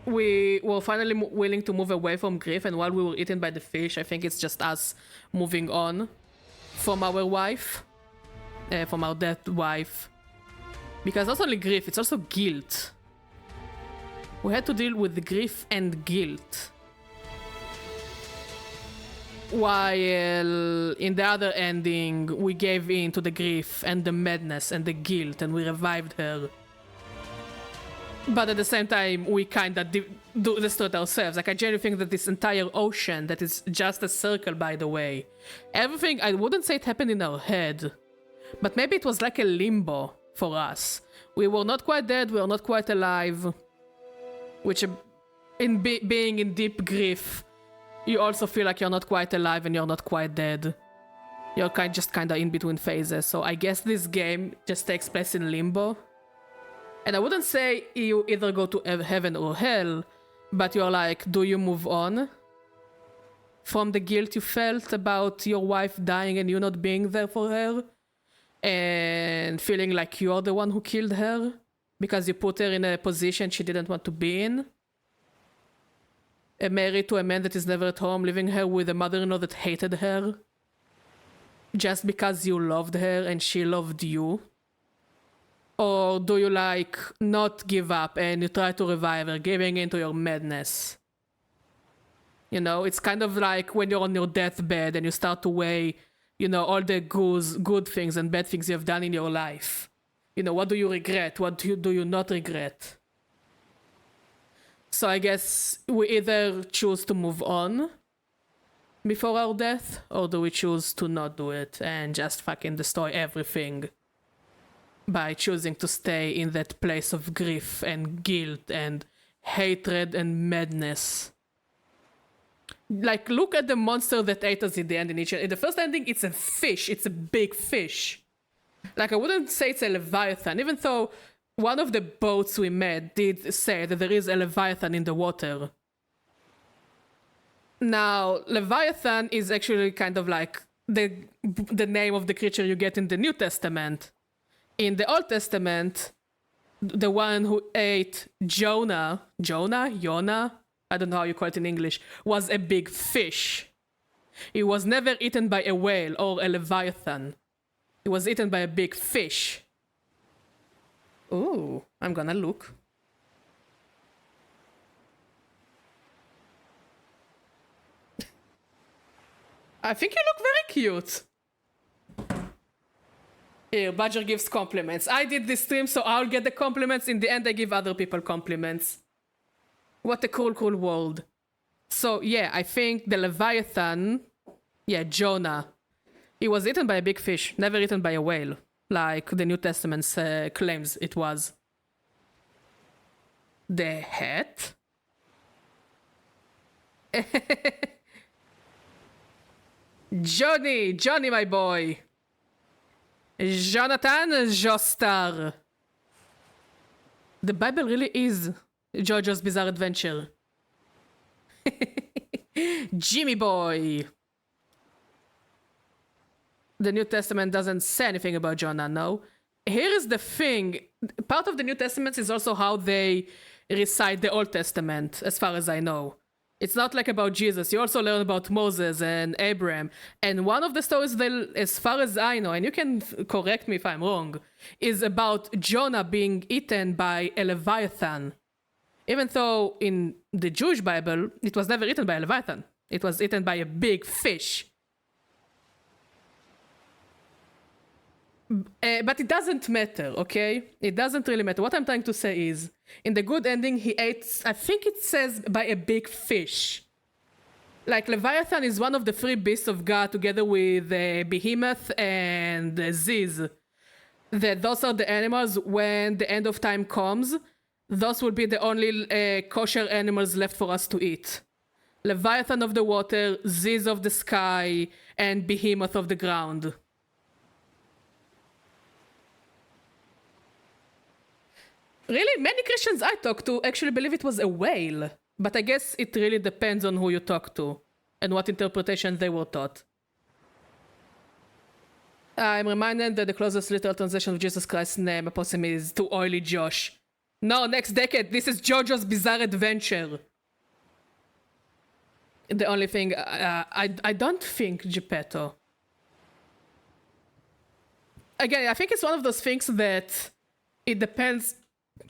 We were finally willing to move away from grief, and while we were eaten by the fish, I think it's just us moving on from our wife, from our dead wife. Because not only grief, it's also guilt. We had to deal with the grief and guilt. While in the other ending, we gave in to the grief and the madness and the guilt, and we revived her. But at the same time, we kinda destroyed ourselves. Like, I genuinely think that this entire ocean, that is just a circle, by the way, everything, I wouldn't say it happened in our head, but maybe it was like a limbo for us. We were not quite dead, we were not quite alive, which, being in deep grief, you also feel like you're not quite alive and you're not quite dead. You're just kinda in between phases. So I guess this game just takes place in limbo. And I wouldn't say you either go to heaven or hell, but you're like, do you move on from the guilt you felt about your wife dying and you not being there for her? And feeling like you're the one who killed her because you put her in a position she didn't want to be in? Married to a man that is never at home, leaving her with a mother-in-law that hated her just because you loved her and she loved you? Or do you like not give up and you try to revive her, giving into your madness? You know, it's kind of like when you're on your deathbed and you start to weigh, you know, all the good things and bad things you have done in your life. You know, what do you regret? What do you not regret? So I guess we either choose to move on before our death, or do we choose to not do it and just fucking destroy everything by choosing to stay in that place of grief and guilt and hatred and madness? Like, look at the monster that ate us in the end. In the first ending, it's a fish. It's a big fish. Like, I wouldn't say it's a leviathan, even though one of the boats we met did say that there is a leviathan in the water. Now, leviathan is actually kind of like the name of the creature you get in the New Testament. In the Old Testament, the one who ate Jonah, I don't know how you call it in English, was a big fish. He was never eaten by a whale or a leviathan. He was eaten by a big fish. Ooh, I'm gonna look. I think you look very cute. Here, Badger gives compliments. I did this stream, so I'll get the compliments. In the end, I give other people compliments. What a cool, cool world. So, yeah, I think the Leviathan... Yeah, Jonah. He was eaten by a big fish, never eaten by a whale, like the New Testament claims it was. The hat? Johnny, my boy. Jonathan Joestar. The Bible really is JoJo's Bizarre Adventure. Jimmy boy. The New Testament doesn't say anything about Jonah, no? Here is the thing. Part of the New Testament is also how they recite the Old Testament, as far as I know. It's not like about Jesus. You also learn about Moses and Abraham. And one of the stories, as far as I know, and you can correct me if I'm wrong, is about Jonah being eaten by a Leviathan. Even though in the Jewish Bible, it was never eaten by a Leviathan. It was eaten by a big fish. But it doesn't matter, okay? It doesn't really matter. What I'm trying to say is, in the good ending, he ate, I think it says, by a big fish. Like, Leviathan is one of the three beasts of God, together with Behemoth and Ziz. Those are the animals, when the end of time comes, those will be the only kosher animals left for us to eat. Leviathan of the water, Ziz of the sky, and Behemoth of the ground. Really, many Christians I talk to actually believe it was a whale, but I guess it really depends on who you talk to and what interpretation they were taught. I'm reminded that the closest literal translation of Jesus Christ's name approximately is to Oily Josh. No, next decade, this is JoJo's Bizarre Adventure. The only thing, I don't think Geppetto. Again, I think it's one of those things that it depends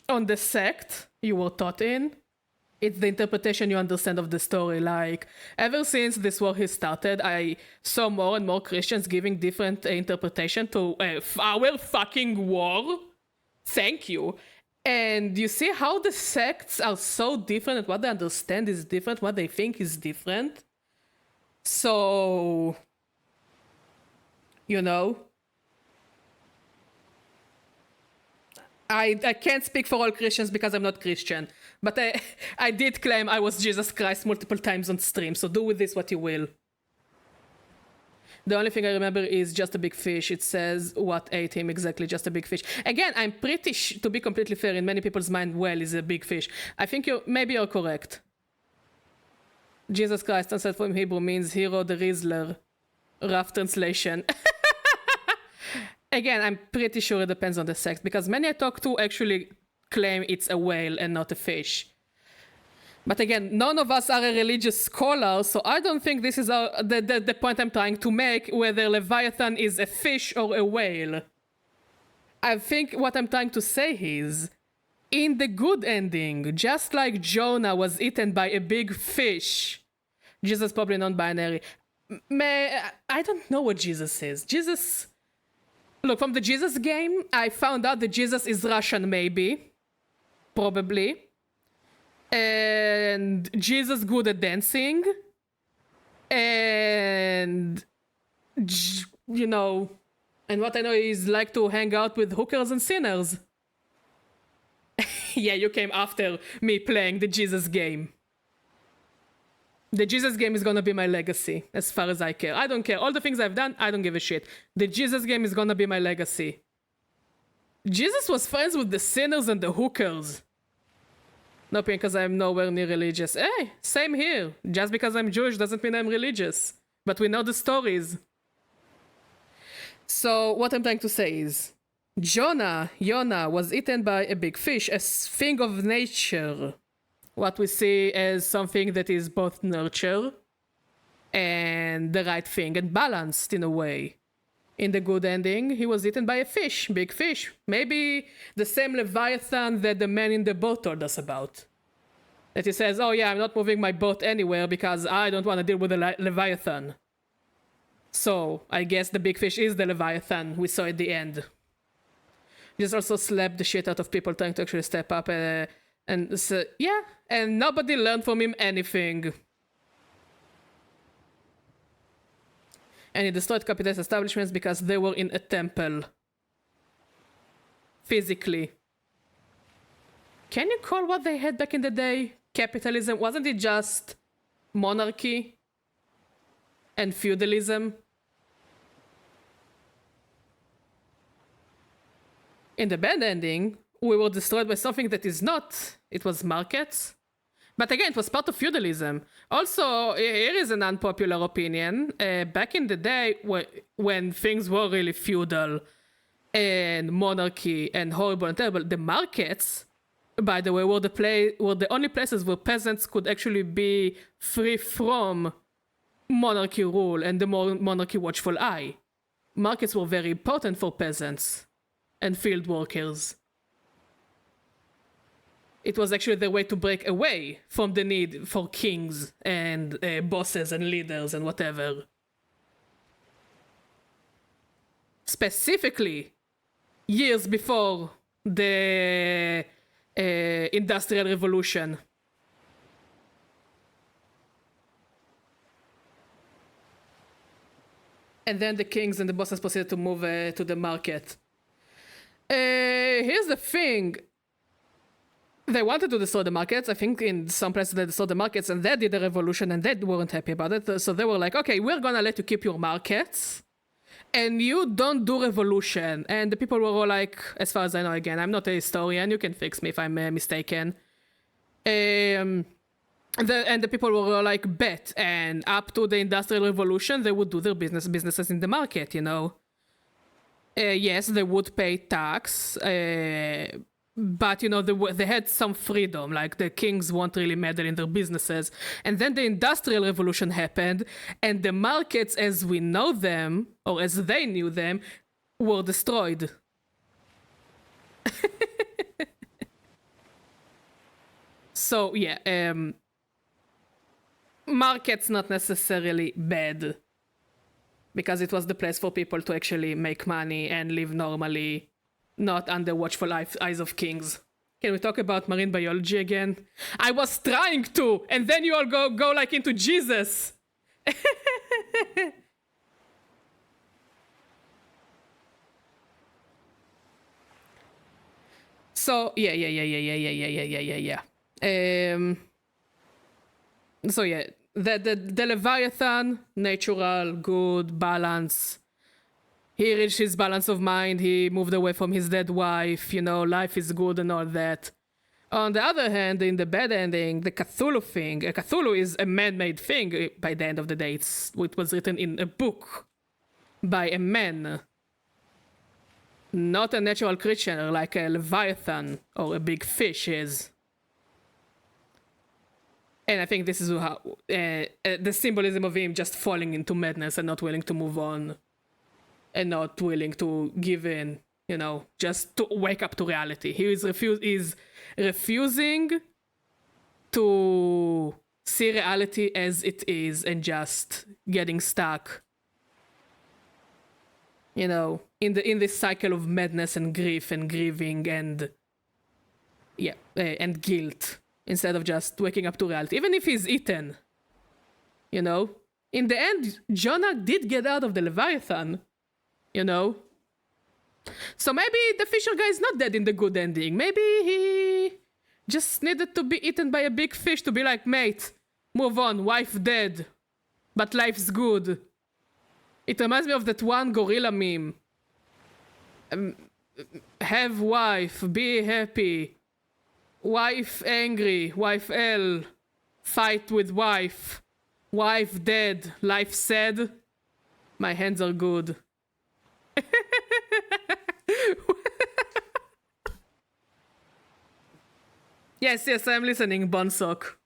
on the sect you were taught in. It's the interpretation you understand of the story. Like, ever since this war has started, I saw more and more Christians giving different interpretation to our fucking war. Thank you. And you see how the sects are so different, and what they understand is different, what they think is different. So, you know, I can't speak for all Christians because I'm not Christian, but I did claim I was Jesus Christ multiple times on stream, so do with this what you will. The only thing I remember is just a big fish. It says what ate him exactly, just a big fish. Again, I'm pretty to be completely fair, in many people's mind, whale is a big fish. I think maybe you're correct. Jesus Christ, translated from Hebrew, means hero the Rizzler. Rough translation. Again, I'm pretty sure it depends on the sect, because many I talk to actually claim it's a whale and not a fish. But again, none of us are a religious scholar, so I don't think this is the point I'm trying to make, whether Leviathan is a fish or a whale. I think what I'm trying to say is, in the good ending, just like Jonah was eaten by a big fish, Jesus probably non-binary. I don't know what Jesus is. Jesus... Look, from the Jesus game, I found out that Jesus is Russian, maybe. Probably. And Jesus good at dancing. And... you know... And what I know is like to hang out with hookers and sinners. Yeah, you came after me playing the Jesus game. The Jesus game is gonna be my legacy, as far as I care. I don't care. All the things I've done, I don't give a shit. The Jesus game is gonna be my legacy. Jesus was friends with the sinners and the hookers. No, because I'm nowhere near religious. Hey, same here. Just because I'm Jewish doesn't mean I'm religious. But we know the stories. So, what I'm trying to say is, Jonah was eaten by a big fish, a thing of nature. What we see as something that is both nurture and the right thing and balanced in a way. In the good ending, he was eaten by a fish, big fish. Maybe the same Leviathan that the man in the boat told us about. That he says, oh yeah, I'm not moving my boat anywhere because I don't want to deal with the Leviathan. So, I guess the big fish is the Leviathan we saw at the end. Just also slapped the shit out of people trying to actually step up and so, yeah, and nobody learned from him anything. And he destroyed capitalist establishments because they were in a temple. Physically. Can you call what they had back in the day capitalism? Wasn't it just monarchy and feudalism? In the bad ending, we were destroyed by something that is not. It was markets. But again, it was part of feudalism. Also, here is an unpopular opinion. Back in the day, when things were really feudal and monarchy and horrible and terrible, the markets, by the way, were the only places where peasants could actually be free from monarchy rule and the monarchy watchful eye. Markets were very important for peasants and field workers. It was actually their way to break away from the need for kings and bosses and leaders and whatever. Specifically, years before the Industrial Revolution. And then the kings and the bosses proceeded to move to the market. Here's the thing. They wanted to destroy the markets. I think in some places they destroyed the markets and they did a revolution and they weren't happy about it. So they were like, okay, we're gonna let you keep your markets and you don't do revolution. And the people were all like, as far as I know, again, I'm not a historian. You can fix me if I'm mistaken. And the people were all like, bet. And up to the Industrial Revolution, they would do their businesses in the market, you know. Yes, they would pay tax. But, you know, they had some freedom, like the kings won't really meddle in their businesses. And then the Industrial Revolution happened, and the markets as we know them, or as they knew them, were destroyed. So, yeah, markets not necessarily bad, because it was the place for people to actually make money and live normally, not under watchful eyes of kings. Can we talk about marine biology again? I was trying to, and then you all go like into Jesus. So yeah. So yeah, the Leviathan, natural, good, balance. He reached his balance of mind, he moved away from his dead wife, you know, life is good and all that. On the other hand, in the bad ending, the Cthulhu thing, Cthulhu is a man-made thing by the end of the day. It was written in a book by a man. Not a natural creature like a Leviathan or a big fish is. And I think this is how the symbolism of him just falling into madness and not willing to move on. And not willing to give in, you know, just to wake up to reality. He is refusing to see reality as it is and just getting stuck, you know, in this cycle of madness and grief and grieving and and guilt, instead of just waking up to reality. Even if he's eaten, you know, in the end, Jonah did get out of the Leviathan. You know? So maybe the fisher guy is not dead in the good ending. Maybe he just needed to be eaten by a big fish to be like, mate, move on, wife dead, but life's good. It reminds me of that one gorilla meme. Have wife, be happy. Wife angry, wife L. Fight with wife. Wife dead, life sad. My hands are good. Yes, I'm listening, Bonsok.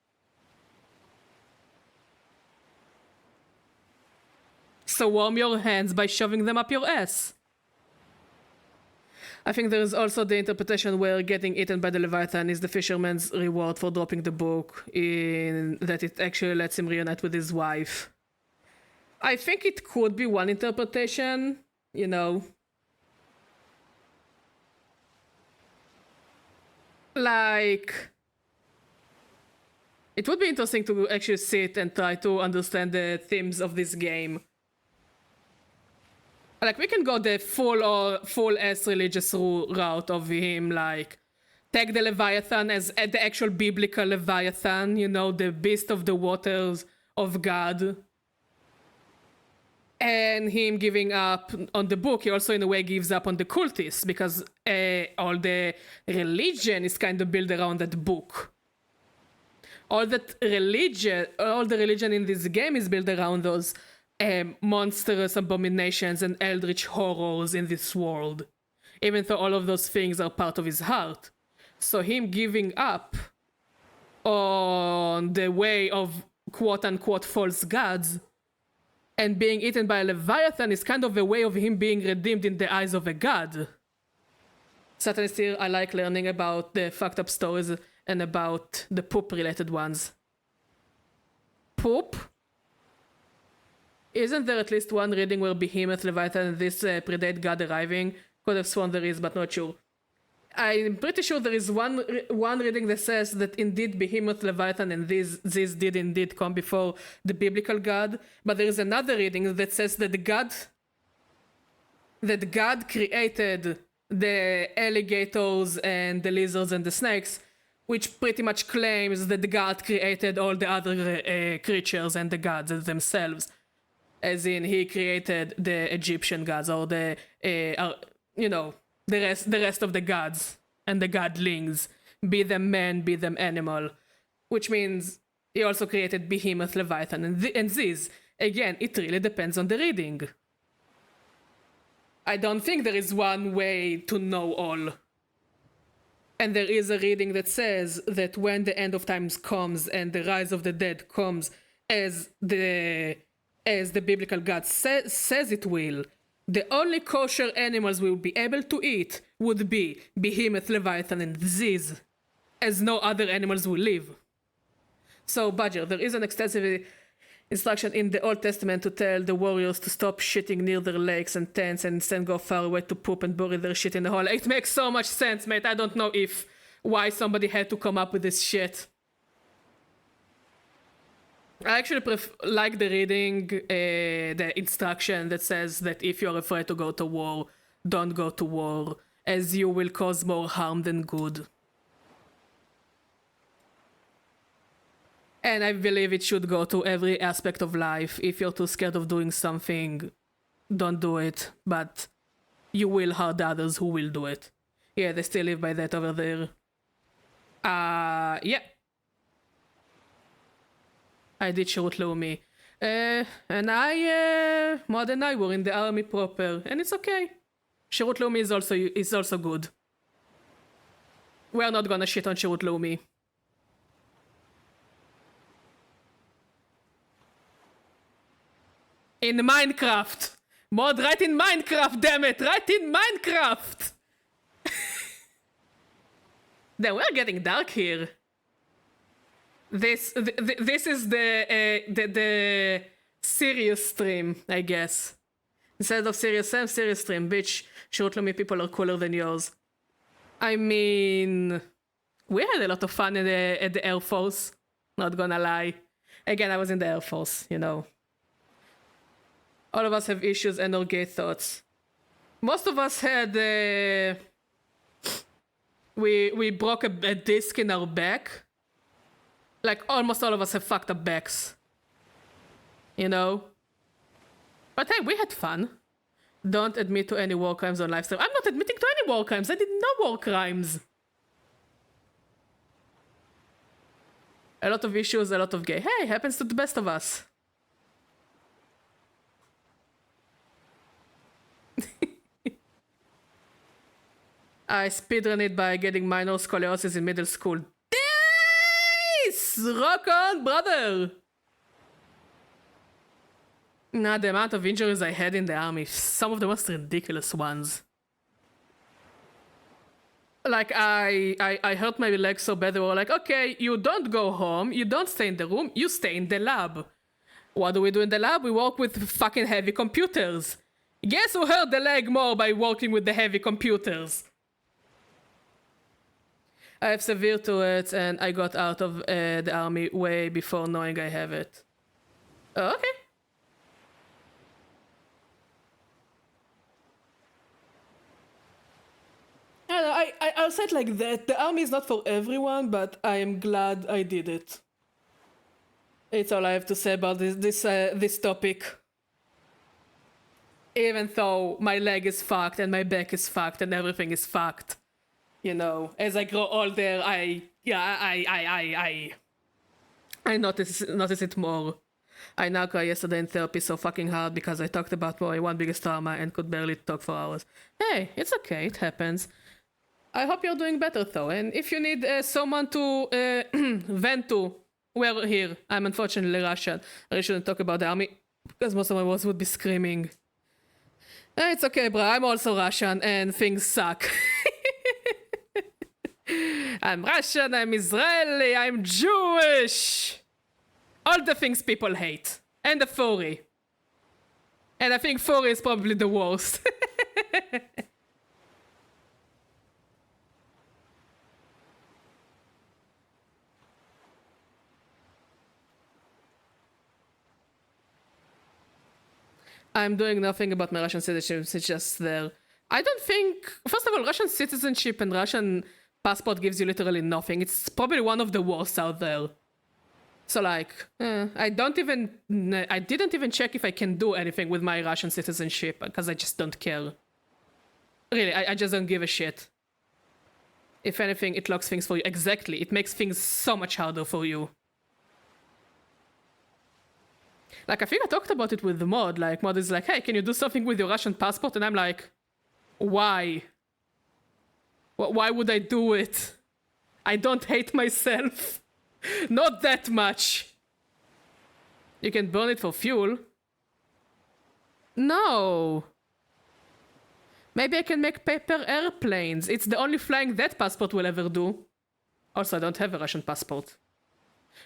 So warm your hands by shoving them up your ass. I think there is also the interpretation where getting eaten by the Leviathan is the fisherman's reward for dropping the book, in that it actually lets him reunite with his wife. I think it could be one interpretation. You know, like, it would be interesting to actually sit and try to understand the themes of this game. Like, we can go the full-ass religious route of him, like, take the Leviathan as the actual biblical Leviathan, you know, the beast of the waters of God. And him giving up on the book, he also in a way gives up on the cultists, because all the religion is kind of built around that book. All the religion in this game is built around those monstrous abominations and eldritch horrors in this world. Even though all of those things are part of his heart. So him giving up on the way of quote-unquote false gods and being eaten by a Leviathan is kind of a way of him being redeemed in the eyes of a god. Satanist here, I like learning about the fucked up stories and about the poop-related ones. Poop? Isn't there at least one reading where Behemoth, Leviathan, and this predate God arriving? Could have sworn there is, but not sure. I'm pretty sure there is one reading that says that indeed Behemoth, Leviathan, and these did indeed come before the biblical God. But there is another reading that says that God created the alligators and the lizards and the snakes, which pretty much claims that God created all the other creatures and the gods themselves. As in, he created the Egyptian gods, or the rest of the gods and the godlings, be them man, be them animal, which means he also created Behemoth, Leviathan, and these. Again, it really depends on the reading. I don't think there is one way to know all. And there is a reading that says that when the end of times comes and the rise of the dead comes as the biblical God says it will, the only kosher animals we will be able to eat would be Behemoth, Leviathan, and these, as no other animals will live. So, Badger, there is an extensive instruction in the Old Testament to tell the warriors to stop shitting near their lakes and tents and instead go far away to poop and bury their shit in the hole. It makes so much sense, mate. I don't know why somebody had to come up with this shit. I actually like the reading, the instruction that says that if you're afraid to go to war, don't go to war, as you will cause more harm than good. And I believe it should go to every aspect of life. If you're too scared of doing something, don't do it, but you will hurt others who will do it. Yeah, they still live by that over there. Yeah. I did Shirut Leumi. And more than I were in the army proper, and it's okay. Shirut Leumi is also good. We're not gonna shit on Shirut Leumi. In Minecraft! Mod, right in Minecraft, damn it! Right in Minecraft! Then we're getting dark here. This is the serious stream, I guess. Instead of serious Sam, serious stream. Bitch, Shirut Leumi people are cooler than yours. I mean, we had a lot of fun at the Air Force. Not gonna lie. Again, I was in the Air Force, you know. All of us have issues and or gay thoughts. Most of us had we broke a disc in our back. Like, almost all of us have fucked up backs. You know? But hey, we had fun. Don't admit to any war crimes on livestream. I'm not admitting to any war crimes. I did no war crimes. A lot of issues, a lot of gay. Hey, happens to the best of us. I speedrun it by getting minor scoliosis in middle school. Rock on, brother! Nah, the amount of injuries I had in the army, some of the most ridiculous ones. Like, I hurt my leg so bad, they were like, okay, you don't go home, you don't stay in the room, you stay in the lab. What do we do in the lab? We work with fucking heavy computers. Guess who hurt the leg more by working with the heavy computers? I have severe Tourette's and I got out of the army way before knowing I have it. Oh, okay. I don't know, I'll say it like that. The army is not for everyone, but I am glad I did it. It's all I have to say about this topic. Even though my leg is fucked and my back is fucked and everything is fucked. You know, as I grow older, I notice it more. I now cry yesterday in therapy so fucking hard because I talked about my one biggest trauma and could barely talk for hours. Hey, it's okay, it happens. I hope you're doing better though, and if you need someone to vent to, we're here. I'm unfortunately Russian. I shouldn't talk about the army because most of my words would be screaming. It's okay, bro. I'm also Russian and things suck. I'm Russian, I'm Israeli, I'm Jewish. All the things people hate. And the furry. And I think furry is probably the worst. I'm doing nothing about my Russian citizenship, it's just there. I don't think, first of all, Russian citizenship and Russian passport gives you literally nothing. It's probably one of the worst out there. So like, I didn't even check if I can do anything with my Russian citizenship because I just don't care. Really, I just don't give a shit. If anything, it locks things for you. Exactly, it makes things so much harder for you. Like, I think I talked about it with the mod. Like, mod is like, hey, can you do something with your Russian passport? And I'm like, why? Why would I do it? I don't hate myself. Not that much. You can burn it for fuel. No. Maybe I can make paper airplanes. It's the only flying that passport will ever do. Also, I don't have a Russian passport.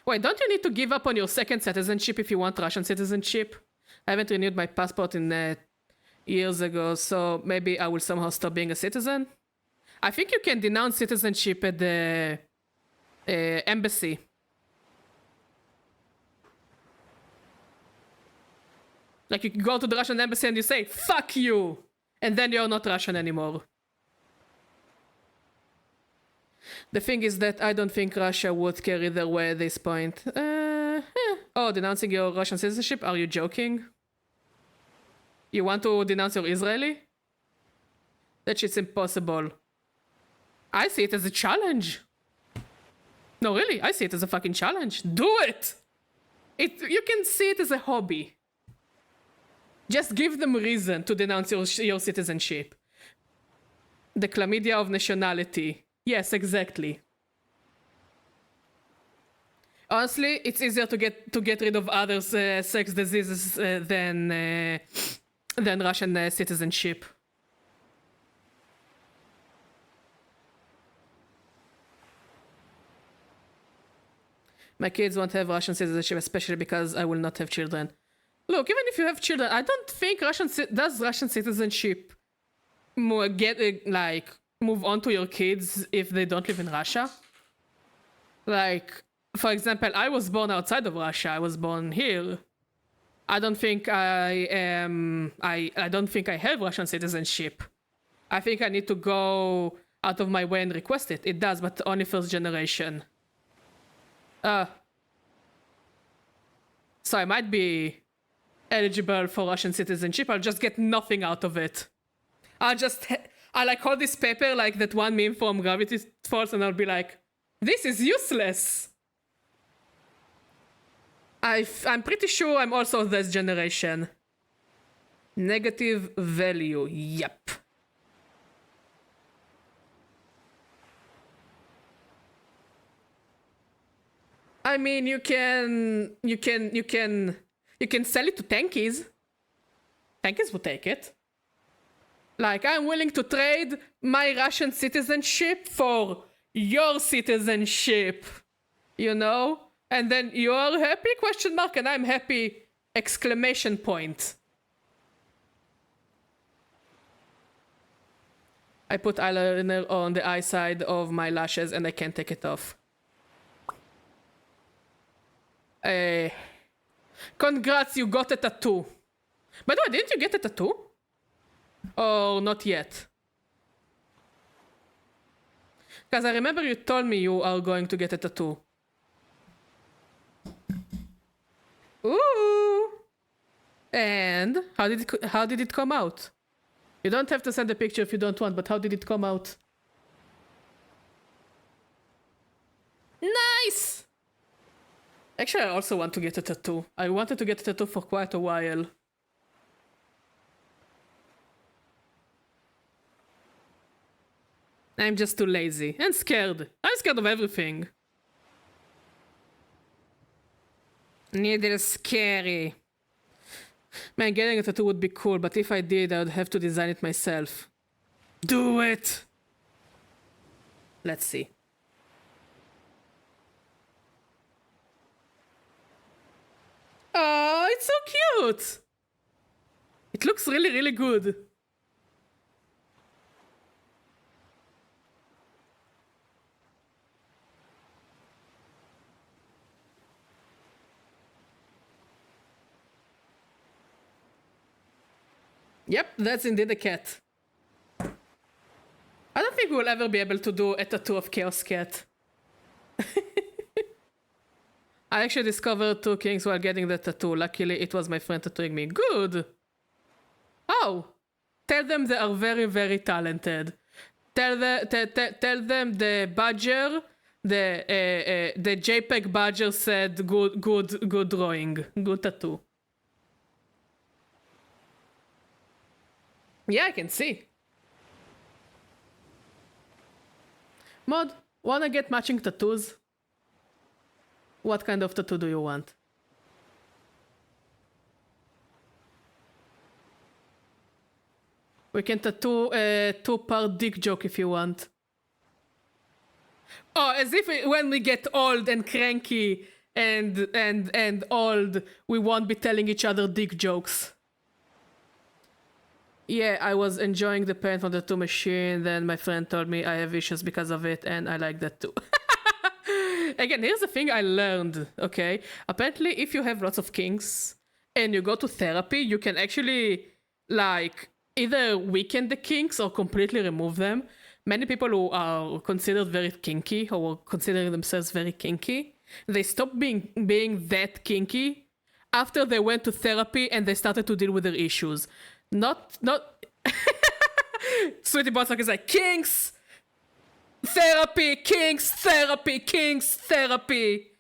Wait, don't you need to give up on your second citizenship if you want Russian citizenship? I haven't renewed my passport in years ago, so maybe I will somehow stop being a citizen? I think you can denounce citizenship at the embassy. Like, you can go to the Russian embassy and you say, fuck you! And then you're not Russian anymore. The thing is that I don't think Russia would carry their way at this point. Oh, denouncing your Russian citizenship? Are you joking? You want to denounce your Israeli? That shit's impossible. I see it as a challenge. No, really, I see it as a fucking challenge. Do it! You can see it as a hobby. Just give them reason to denounce your citizenship. The chlamydia of nationality. Yes, exactly. Honestly, it's easier to get rid of other sex diseases than Russian citizenship. My kids won't have Russian citizenship, especially because I will not have children. Look, even if you have children, I don't think Russian citizenship move on to your kids if they don't live in Russia. Like, for example, I was born outside of Russia. I was born here. I don't think I don't think I have Russian citizenship. I think I need to go out of my way and request it. It does, but only first generation. So I might be eligible for Russian citizenship. I'll just get nothing out of it. I like hold this paper like that one meme from Gravity Falls and I'll be like, this is useless. I'm pretty sure I'm also this generation. Negative value, yep. I mean, you can sell it to tankies. Tankies will take it. Like, I'm willing to trade my Russian citizenship for your citizenship, you know? And then you're happy, question mark, and I'm happy, exclamation point. I put eyeliner on the eye side of my lashes and I can't take it off. Congrats, you got a tattoo. By the way, didn't you get a tattoo? Oh, not yet. Because I remember you told me you are going to get a tattoo. Ooh! And how did it come out? You don't have to send a picture if you don't want, but how did it come out? Nice! Actually, I also want to get a tattoo. I wanted to get a tattoo for quite a while. I'm just too lazy and scared. I'm scared of everything. Needle scary. Man, getting a tattoo would be cool, but if I did, I would have to design it myself. Do it! Let's see. it's so cute. It looks really, really good. Yep, that's indeed a cat. I don't think we'll ever be able to do a tattoo of Chaos Cat. I actually discovered 2 kings while getting the tattoo. Luckily, it was my friend tattooing me. Good! Oh! Tell them they are very, very talented. Tell them the badger, the JPEG badger said good drawing, good tattoo. Yeah, I can see. Mod, wanna get matching tattoos? What kind of tattoo do you want? We can tattoo a 2-part dick joke if you want. Oh, as if when we get old and cranky and old, we won't be telling each other dick jokes. Yeah, I was enjoying the paint from the tattoo machine, then my friend told me I have issues because of it, and I like that too. Again, here's the thing I learned, okay? Apparently, if you have lots of kinks and you go to therapy, you can actually, like, either weaken the kinks or completely remove them. Many people who are considered very kinky, or considering themselves very kinky, they stop being that kinky after they went to therapy and they started to deal with their issues. Not Sweetie Boss is like, kinks! Therapy, kinks, therapy, kinks, therapy,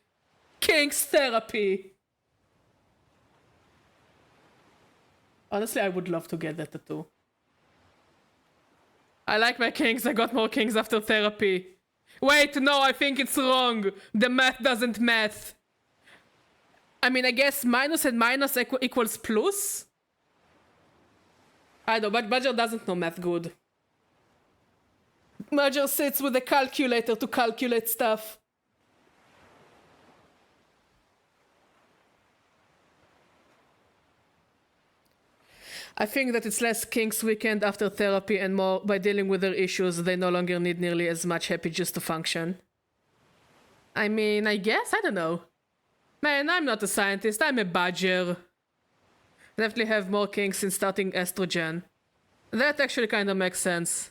kinks, therapy. Honestly, I would love to get that tattoo. I like my kinks, I got more kinks after therapy. Wait, no, I think it's wrong. The math doesn't math. I mean, I guess minus and minus equals plus? I know, but Badger doesn't know math good. Badger sits with a calculator to calculate stuff. I think that it's less kinks weekend after therapy and more by dealing with their issues, they no longer need nearly as much happy juice to function. I mean, I guess? I don't know. Man, I'm not a scientist, I'm a badger. Definitely have more kinks since starting estrogen. That actually kind of makes sense.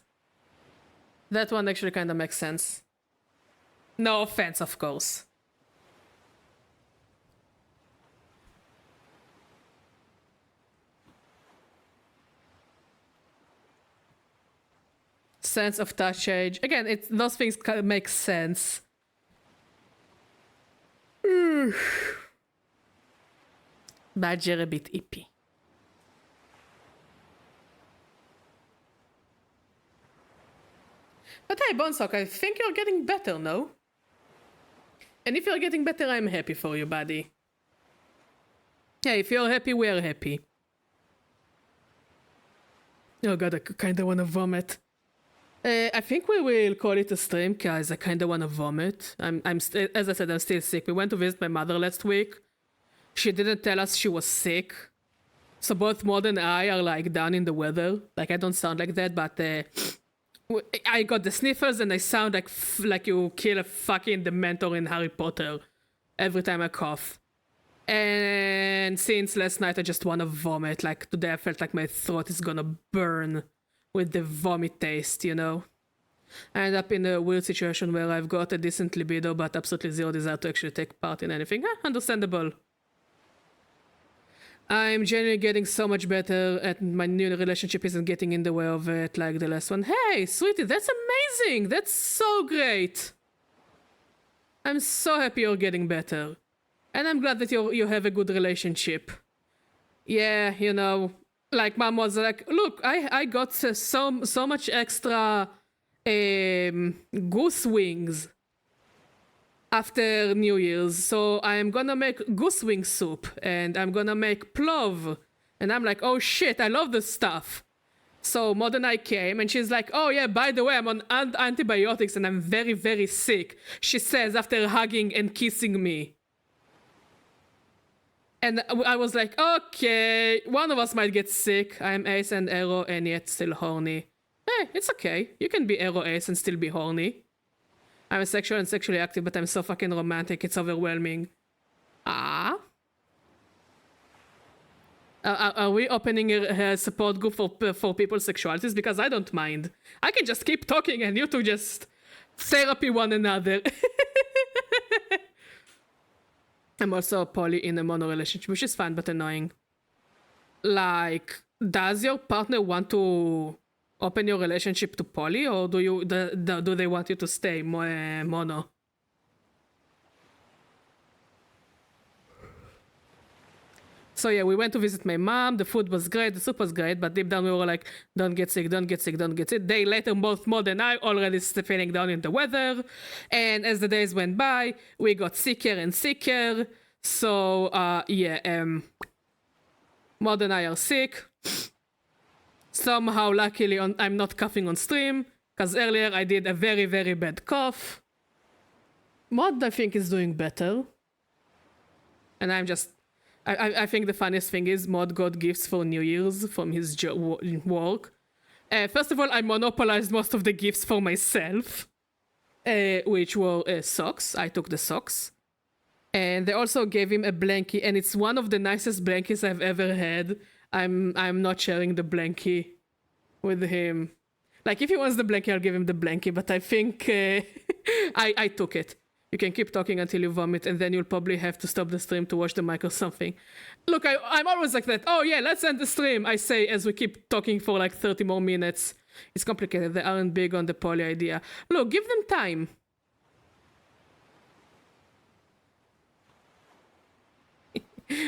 That one actually kind of makes sense. No offense, of course. Sense of touch age. Again, those things make sense. Badger a bit ippy. But hey, Bonesock, I think you're getting better, no? And if you're getting better, I'm happy for you, buddy. Yeah, if you're happy, we're happy. Oh god, I kinda wanna vomit. I think we will call it a stream, guys. I kinda wanna vomit. As I said, I'm still sick. We went to visit my mother last week. She didn't tell us she was sick. So both Maud and I are like down in the weather. Like, I don't sound like that, but I got the sniffles and I sound like you kill a fucking Dementor in Harry Potter every time I cough. And since last night I just wanna vomit. Like, today I felt like my throat is gonna burn with the vomit taste, you know? I end up in a weird situation where I've got a decent libido but absolutely zero desire to actually take part in anything. Understandable. I'm genuinely getting so much better at my new relationship isn't getting in the way of it like the last one. Hey, sweetie, that's amazing! That's so great! I'm so happy you're getting better. And I'm glad that you have a good relationship. Yeah, you know, like Mom was like, look, I got so much extra goose wings after New Year's, so I'm gonna make goose wing soup and I'm gonna make plov. And I'm like, oh shit, I love this stuff. So Maud and I came and she's like, oh yeah, by the way, I'm on antibiotics and I'm very, very sick, she says after hugging and kissing me. And I was like, okay, one of us might get sick. I'm ace and arrow and yet still horny. Hey, it's okay. You can be arrow ace and still be horny. I'm asexual and sexually active, but I'm so fucking romantic. It's overwhelming. Ah. Are we opening a support group for people's sexualities? Because I don't mind. I can just keep talking and you two just therapy one another. I'm also poly in a mono relationship, which is fun but annoying. Like, does your partner want to open your relationship to poly, or do they want you to stay mono? So yeah, we went to visit my mom. The food was great, the soup was great, but deep down we were like, don't get sick, don't get sick, don't get sick. Day later, both Maud and I already feeling down in the weather. And as the days went by, we got sicker and sicker. So Maud and I are sick. Somehow, luckily, I'm not coughing on stream, because earlier I did a very, very bad cough. Maud, I think, is doing better. And I'm just... I think the funniest thing is Maud got gifts for New Year's from his work. First of all, I monopolized most of the gifts for myself, which were socks. I took the socks. And they also gave him a blankie, and it's one of the nicest blankies I've ever had. I'm not sharing the blankie with him. Like, if he wants the blankie, I'll give him the blankie, but I think I took it. You can keep talking until you vomit, and then you'll probably have to stop the stream to wash the mic or something. Look, I'm always like that. Oh yeah, let's end the stream, I say as we keep talking for like 30 more minutes. It's complicated. They aren't big on the poly idea. Look, give them time.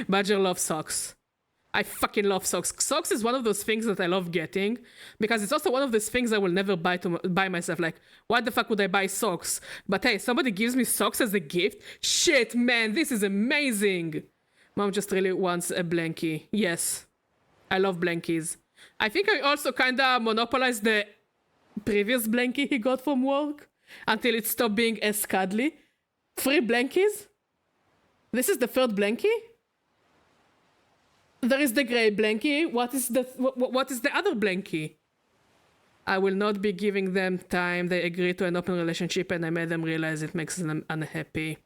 Badger loves socks. I fucking love socks. Socks is one of those things that I love getting, because it's also one of those things I will never buy myself. Like, why the fuck would I buy socks? But hey, somebody gives me socks as a gift? Shit, man, this is amazing. Mom just really wants a blankie. Yes, I love blankies. I think I also kinda monopolized the previous blankie he got from work until it stopped being as cuddly. 3 blankies? This is the 3rd blankie? There is the gray blankie. What is the other blankie? I will not be giving them time. They agreed to an open relationship and I made them realize it makes them unhappy.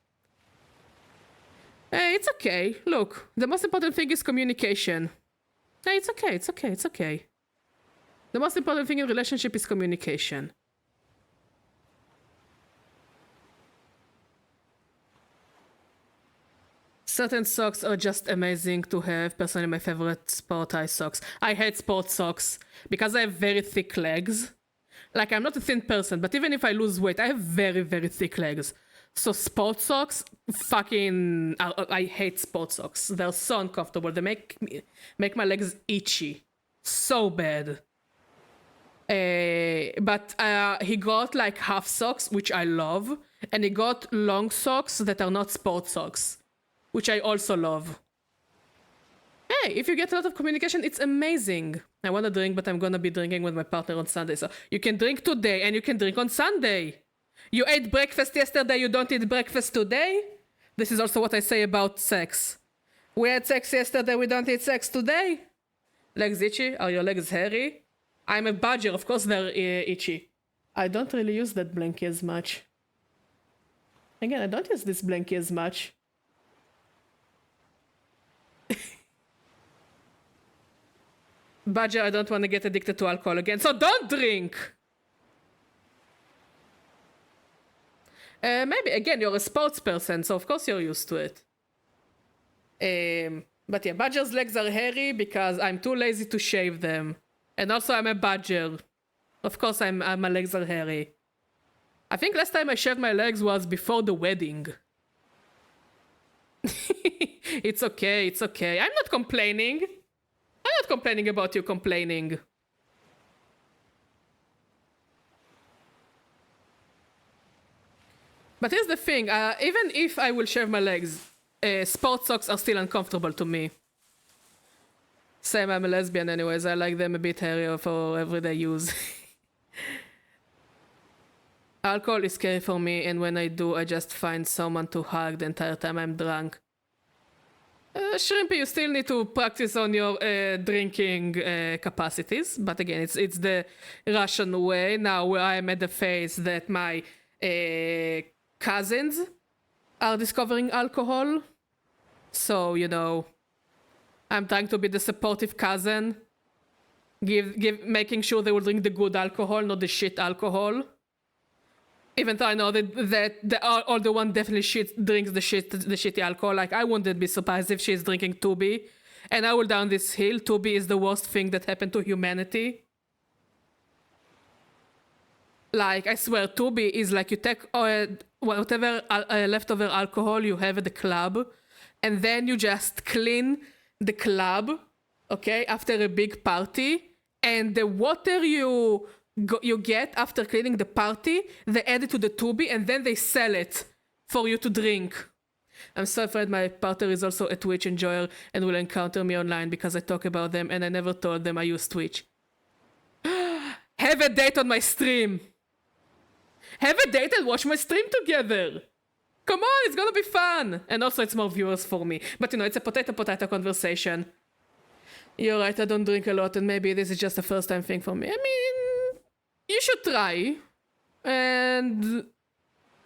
Hey, it's okay. Look, the most important thing is communication. Hey, it's okay, it's okay, it's okay. The most important thing in a relationship is communication. Certain socks are just amazing to have. Personally, my favorite sport eye socks. I hate sport socks because I have very thick legs. Like, I'm not a thin person, but even if I lose weight, I have very, very thick legs. So sport socks, fucking... I hate sport socks. They're so uncomfortable. They make my legs itchy. So bad. But he got like half socks, which I love. And he got long socks that are not sport socks, which I also love. Hey, if you get a lot of communication, it's amazing. I want to drink, but I'm gonna be drinking with my partner on Sunday. So you can drink today and you can drink on Sunday. You ate breakfast yesterday, you don't eat breakfast today? This is also what I say about sex. We had sex yesterday, we don't eat sex today? Legs itchy? Are your legs hairy? I'm a badger, of course they're itchy. I don't really use that blankie as much. Again, I don't use this blankie as much. Badger, I don't want to get addicted to alcohol again, so don't drink! Maybe, again, you're a sports person, so of course you're used to it. But yeah, Badger's legs are hairy because I'm too lazy to shave them. And also I'm a Badger. Of course my legs are hairy. I think last time I shaved my legs was before the wedding. It's okay, it's okay. I'm not complaining. I'm not complaining about you complaining. But here's the thing, even if I will shave my legs, sport socks are still uncomfortable to me. Same, I'm a lesbian anyways, I like them a bit hairier for everyday use. Alcohol is scary for me, and when I do, I just find someone to hug the entire time I'm drunk. Shrimpy, you still need to practice on your drinking capacities, but again, it's the Russian way. Now, where I am at the phase that my cousins are discovering alcohol, so you know, I'm trying to be the supportive cousin, making sure they will drink the good alcohol, not the shit alcohol. Even though I know that the older one definitely drinks the shitty alcohol. Like, I wouldn't be surprised if she's drinking Tubi. And I will down this hill. Tubi is the worst thing that happened to humanity. Like, I swear, Tubi is like you take whatever leftover alcohol you have at the club, and then you just clean the club, okay, after a big party, and the water you get after cleaning the party, they add it to the Tubi, and then they sell it for you to drink. I'm so afraid my partner is also a Twitch enjoyer and will encounter me online because I talk about them and I never told them I use Twitch. Have a date on my stream! Have a date and watch my stream together! Come on, it's gonna be fun! And also it's more viewers for me. But you know, it's a potato-potato conversation. You're right, I don't drink a lot and maybe this is just a first time thing for me. I mean, you should try, and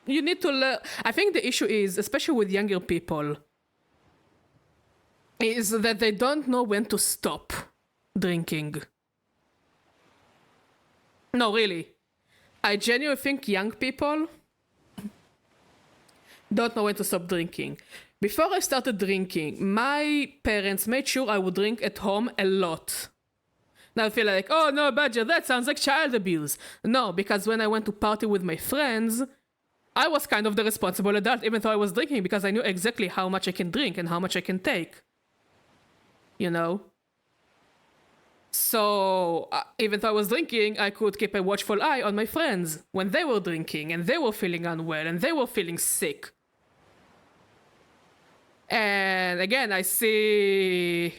you need to learn. I think the issue is, especially with younger people, is that they don't know when to stop drinking. No, really. I genuinely think young people don't know when to stop drinking. Before I started drinking, my parents made sure I would drink at home a lot. Now I feel like, oh no, Badger, that sounds like child abuse. No, because when I went to party with my friends, I was kind of the responsible adult, even though I was drinking, because I knew exactly how much I can drink and how much I can take. You know? So, even though I was drinking, I could keep a watchful eye on my friends when they were drinking, and they were feeling unwell, and they were feeling sick. And again, I see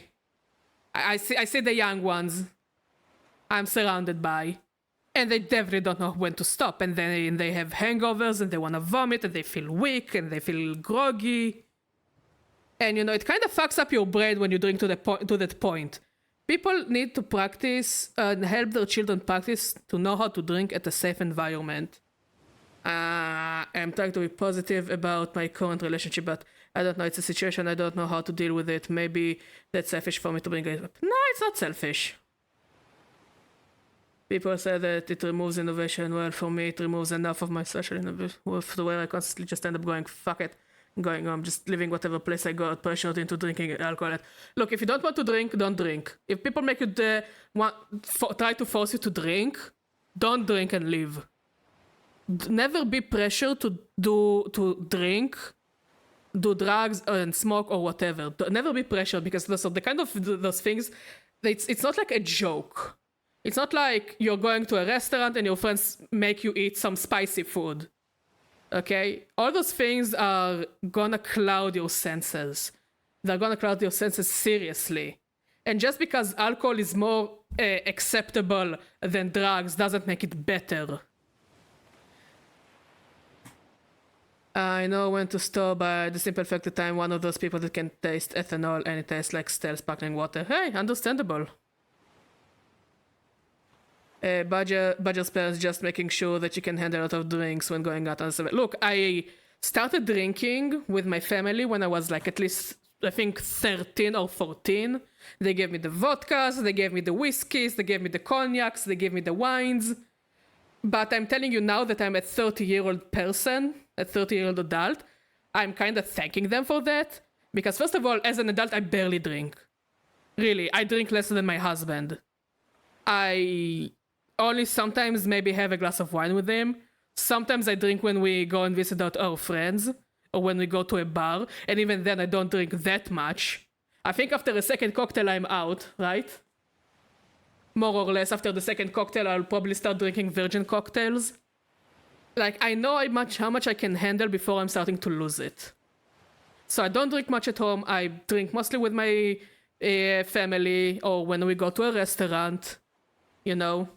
the young ones I'm surrounded by, and they definitely don't know when to stop, and then they have hangovers, and they want to vomit, and they feel weak, and they feel groggy. And you know, it kind of fucks up your brain when you drink to that point. People need to practice and help their children practice to know how to drink at a safe environment. I'm trying to be positive about my current relationship, but I don't know, it's a situation, I don't know how to deal with it. Maybe that's selfish for me to bring it up. No, it's not selfish. People say that it removes innovation. Well, for me, it removes enough of my social innovation, to where I constantly just end up going, fuck it, going home, just living whatever place I got, pressured into drinking alcohol. Look, if you don't want to drink, don't drink. If people make you try to force you to drink, don't drink and leave. Never be pressured to drink, do drugs and smoke or whatever. Never be pressured, because those are the kind of those things. It's not like a joke. It's not like you're going to a restaurant and your friends make you eat some spicy food. Okay? All those things are gonna cloud your senses. They're gonna cloud your senses seriously. And just because alcohol is more acceptable than drugs doesn't make it better. I know when to stop by the simple fact that I'm one of those people that can taste ethanol and it tastes like stale sparkling water. Hey, understandable. Badger's parents just making sure that you can handle a lot of drinks when going out on the. Look, I started drinking with my family when I was like at least, I think, 13 or 14. They gave me the vodkas, they gave me the whiskeys, they gave me the cognacs, they gave me the wines. But I'm telling you now that I'm a 30-year-old person, a 30-year-old adult, I'm kind of thanking them for that. Because first of all, as an adult, I barely drink. Really, I drink less than my husband. I only sometimes maybe have a glass of wine with him. Sometimes I drink when we go and visit out our friends, or when we go to a bar, and even then I don't drink that much. I think after a second cocktail I'm out, right? More or less, after the second cocktail I'll probably start drinking virgin cocktails. Like, I know how much I can handle before I'm starting to lose it. So I don't drink much at home. I drink mostly with my family, or when we go to a restaurant, you know.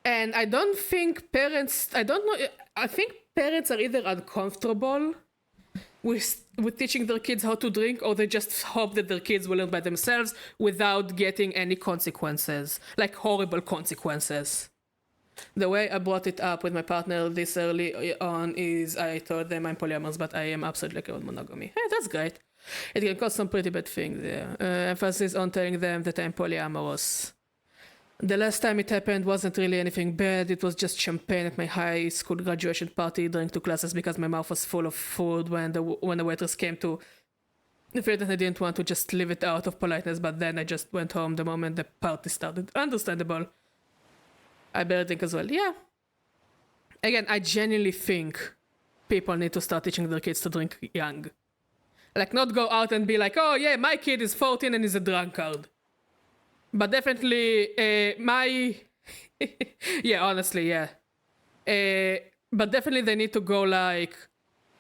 And I don't think parents, I don't know, I think parents are either uncomfortable with teaching their kids how to drink, or they just hope that their kids will learn by themselves without getting any consequences, like horrible consequences. The way I brought it up with my partner this early on is I told them I'm polyamorous, but I am absolutely okay with monogamy. Hey, that's great. It can cause some pretty bad things there. Emphasis on telling them that I'm polyamorous. The last time it happened wasn't really anything bad. It was just champagne at my high school graduation party during 2 classes because my mouth was full of food when the waitress came to feel that I didn't want to just leave it out of politeness, but then I just went home the moment the party started. Understandable. I better drink as well. Yeah. Again, I genuinely think people need to start teaching their kids to drink young. Like, not go out and be like, oh yeah, my kid is 14 and is a drunkard. But definitely, yeah, honestly, yeah. But definitely they need to go like,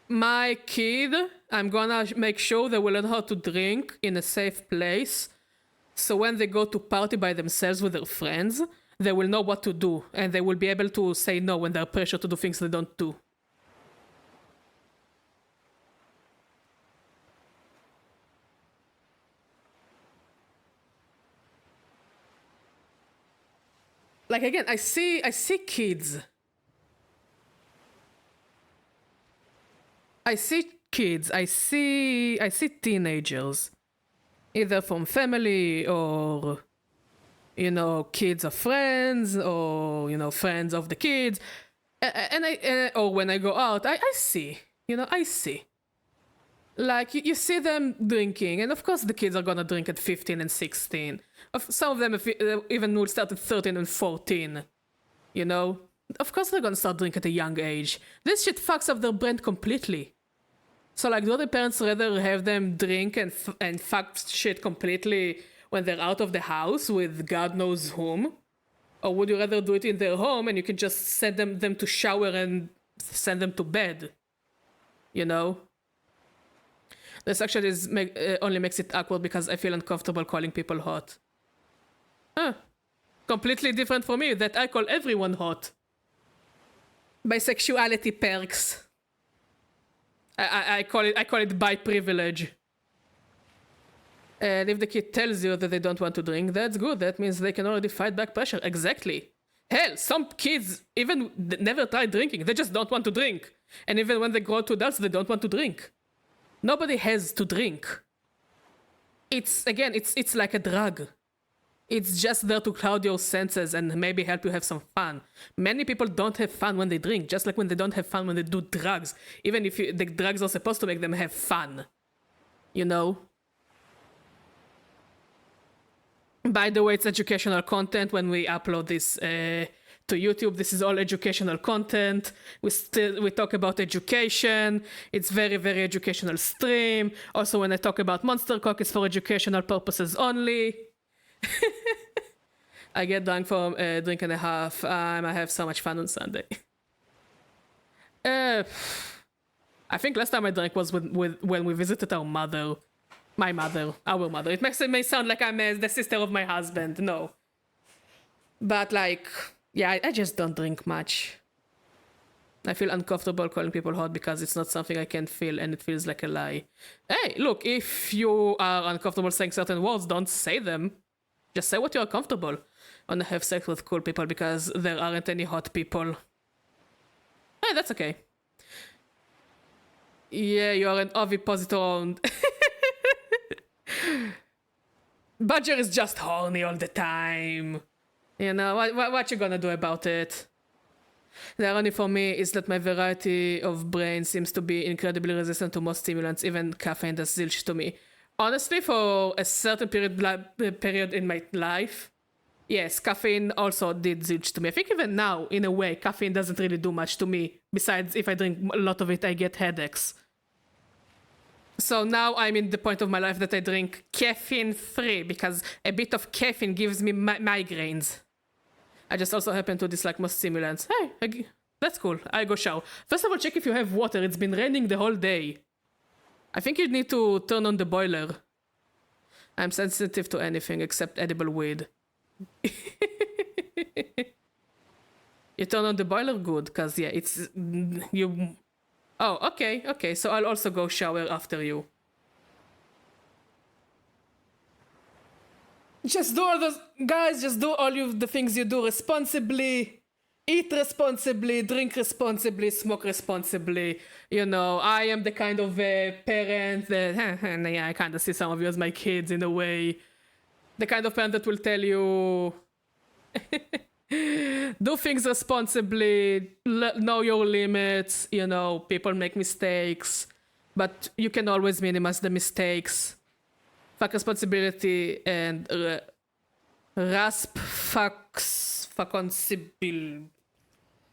my kid, I'm gonna make sure they will learn how to drink in a safe place. So when they go to party by themselves with their friends, they will know what to do. And they will be able to say no when they're pressured to do things they don't do. Like, again, I see kids. I see teenagers, either from family or, you know, kids of friends or, you know, friends of the kids. Or when I go out, I see. Like, you see them drinking, and of course the kids are gonna drink at 15 and 16. Some of them even will start at 13 and 14, you know? Of course they're gonna start drinking at a young age. This shit fucks up their brain completely. So, like, do the parents rather have them drink and fuck shit completely when they're out of the house with God knows whom? Or would you rather do it in their home and you can just send them to shower and send them to bed? You know? This actually only makes it awkward because I feel uncomfortable calling people hot. Huh. Completely different from me, that I call everyone hot. Bisexuality perks. I call it bi privilege. And if the kid tells you that they don't want to drink, that's good. That means they can already fight back pressure. Exactly. Hell, some kids even never try drinking. They just don't want to drink. And even when they grow to adults, they don't want to drink. Nobody has to drink. It's like a drug. It's just there to cloud your senses and maybe help you have some fun. Many people don't have fun when they drink, just like when they don't have fun when they do drugs. Even if the drugs are supposed to make them have fun. You know? By the way, it's educational content when we upload this to YouTube. This is all educational content. We talk about education. It's very, very educational stream. Also, when I talk about Monster Cock, it's for educational purposes only. I get drunk for a drink and a half. I have so much fun on Sunday. I think last time I drank was when we visited our mother. My mother, our mother. It may sound like I'm the sister of my husband. No. But like, yeah, I just don't drink much. I feel uncomfortable calling people hot because it's not something I can feel and it feels like a lie. Hey, look, if you are uncomfortable saying certain words, don't say them. Just say what you're comfortable. I want to have sex with cool people because there aren't any hot people. Hey, that's okay. Yeah, you are an ovipositor. Badger is just horny all the time. You know, what you gonna do about it? The irony for me is that my variety of brain seems to be incredibly resistant to most stimulants, even caffeine does zilch to me. Honestly, for a certain period in my life, yes, caffeine also did zilch to me. I think even now, in a way, caffeine doesn't really do much to me. Besides, if I drink a lot of it, I get headaches. So now I'm in the point of my life that I drink caffeine-free because a bit of caffeine gives me migraines. I just also happen to dislike most stimulants. Hey, that's cool. I go shower. First of all, check if you have water. It's been raining the whole day. I think you need to turn on the boiler. I'm sensitive to anything except edible weed. You turn on the boiler? Good, because yeah, it's... you Oh, okay, so I'll also go shower after you. Just do all those, guys, just do all the things you do responsibly. Eat responsibly, drink responsibly, smoke responsibly. You know, I am the kind of parent that, yeah, I kind of see some of you as my kids in a way. The kind of parent that will tell you, do things responsibly, know your limits. You know, people make mistakes, but you can always minimize the mistakes. Fuck responsibility and rasp fucks fuckonsibil.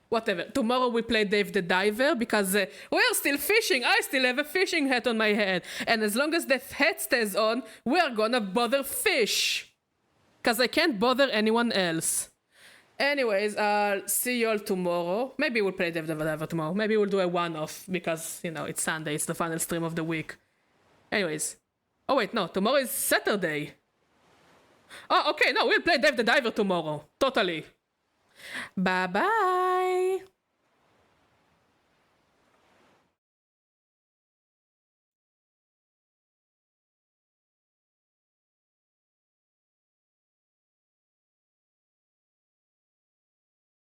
Whatever. Tomorrow we play Dave the Diver because we're still fishing. I still have a fishing hat on my head. And as long as the hat stays on, we're gonna bother fish. Because I can't bother anyone else. Anyways, I'll see you all tomorrow. Maybe we'll play Dave the Diver tomorrow. Maybe we'll do a one-off because, you know, it's Sunday. It's the final stream of the week. Anyways. Oh wait, no. Tomorrow is Saturday. Oh, okay. No, we'll play Dave the Diver tomorrow. Totally. Bye-bye.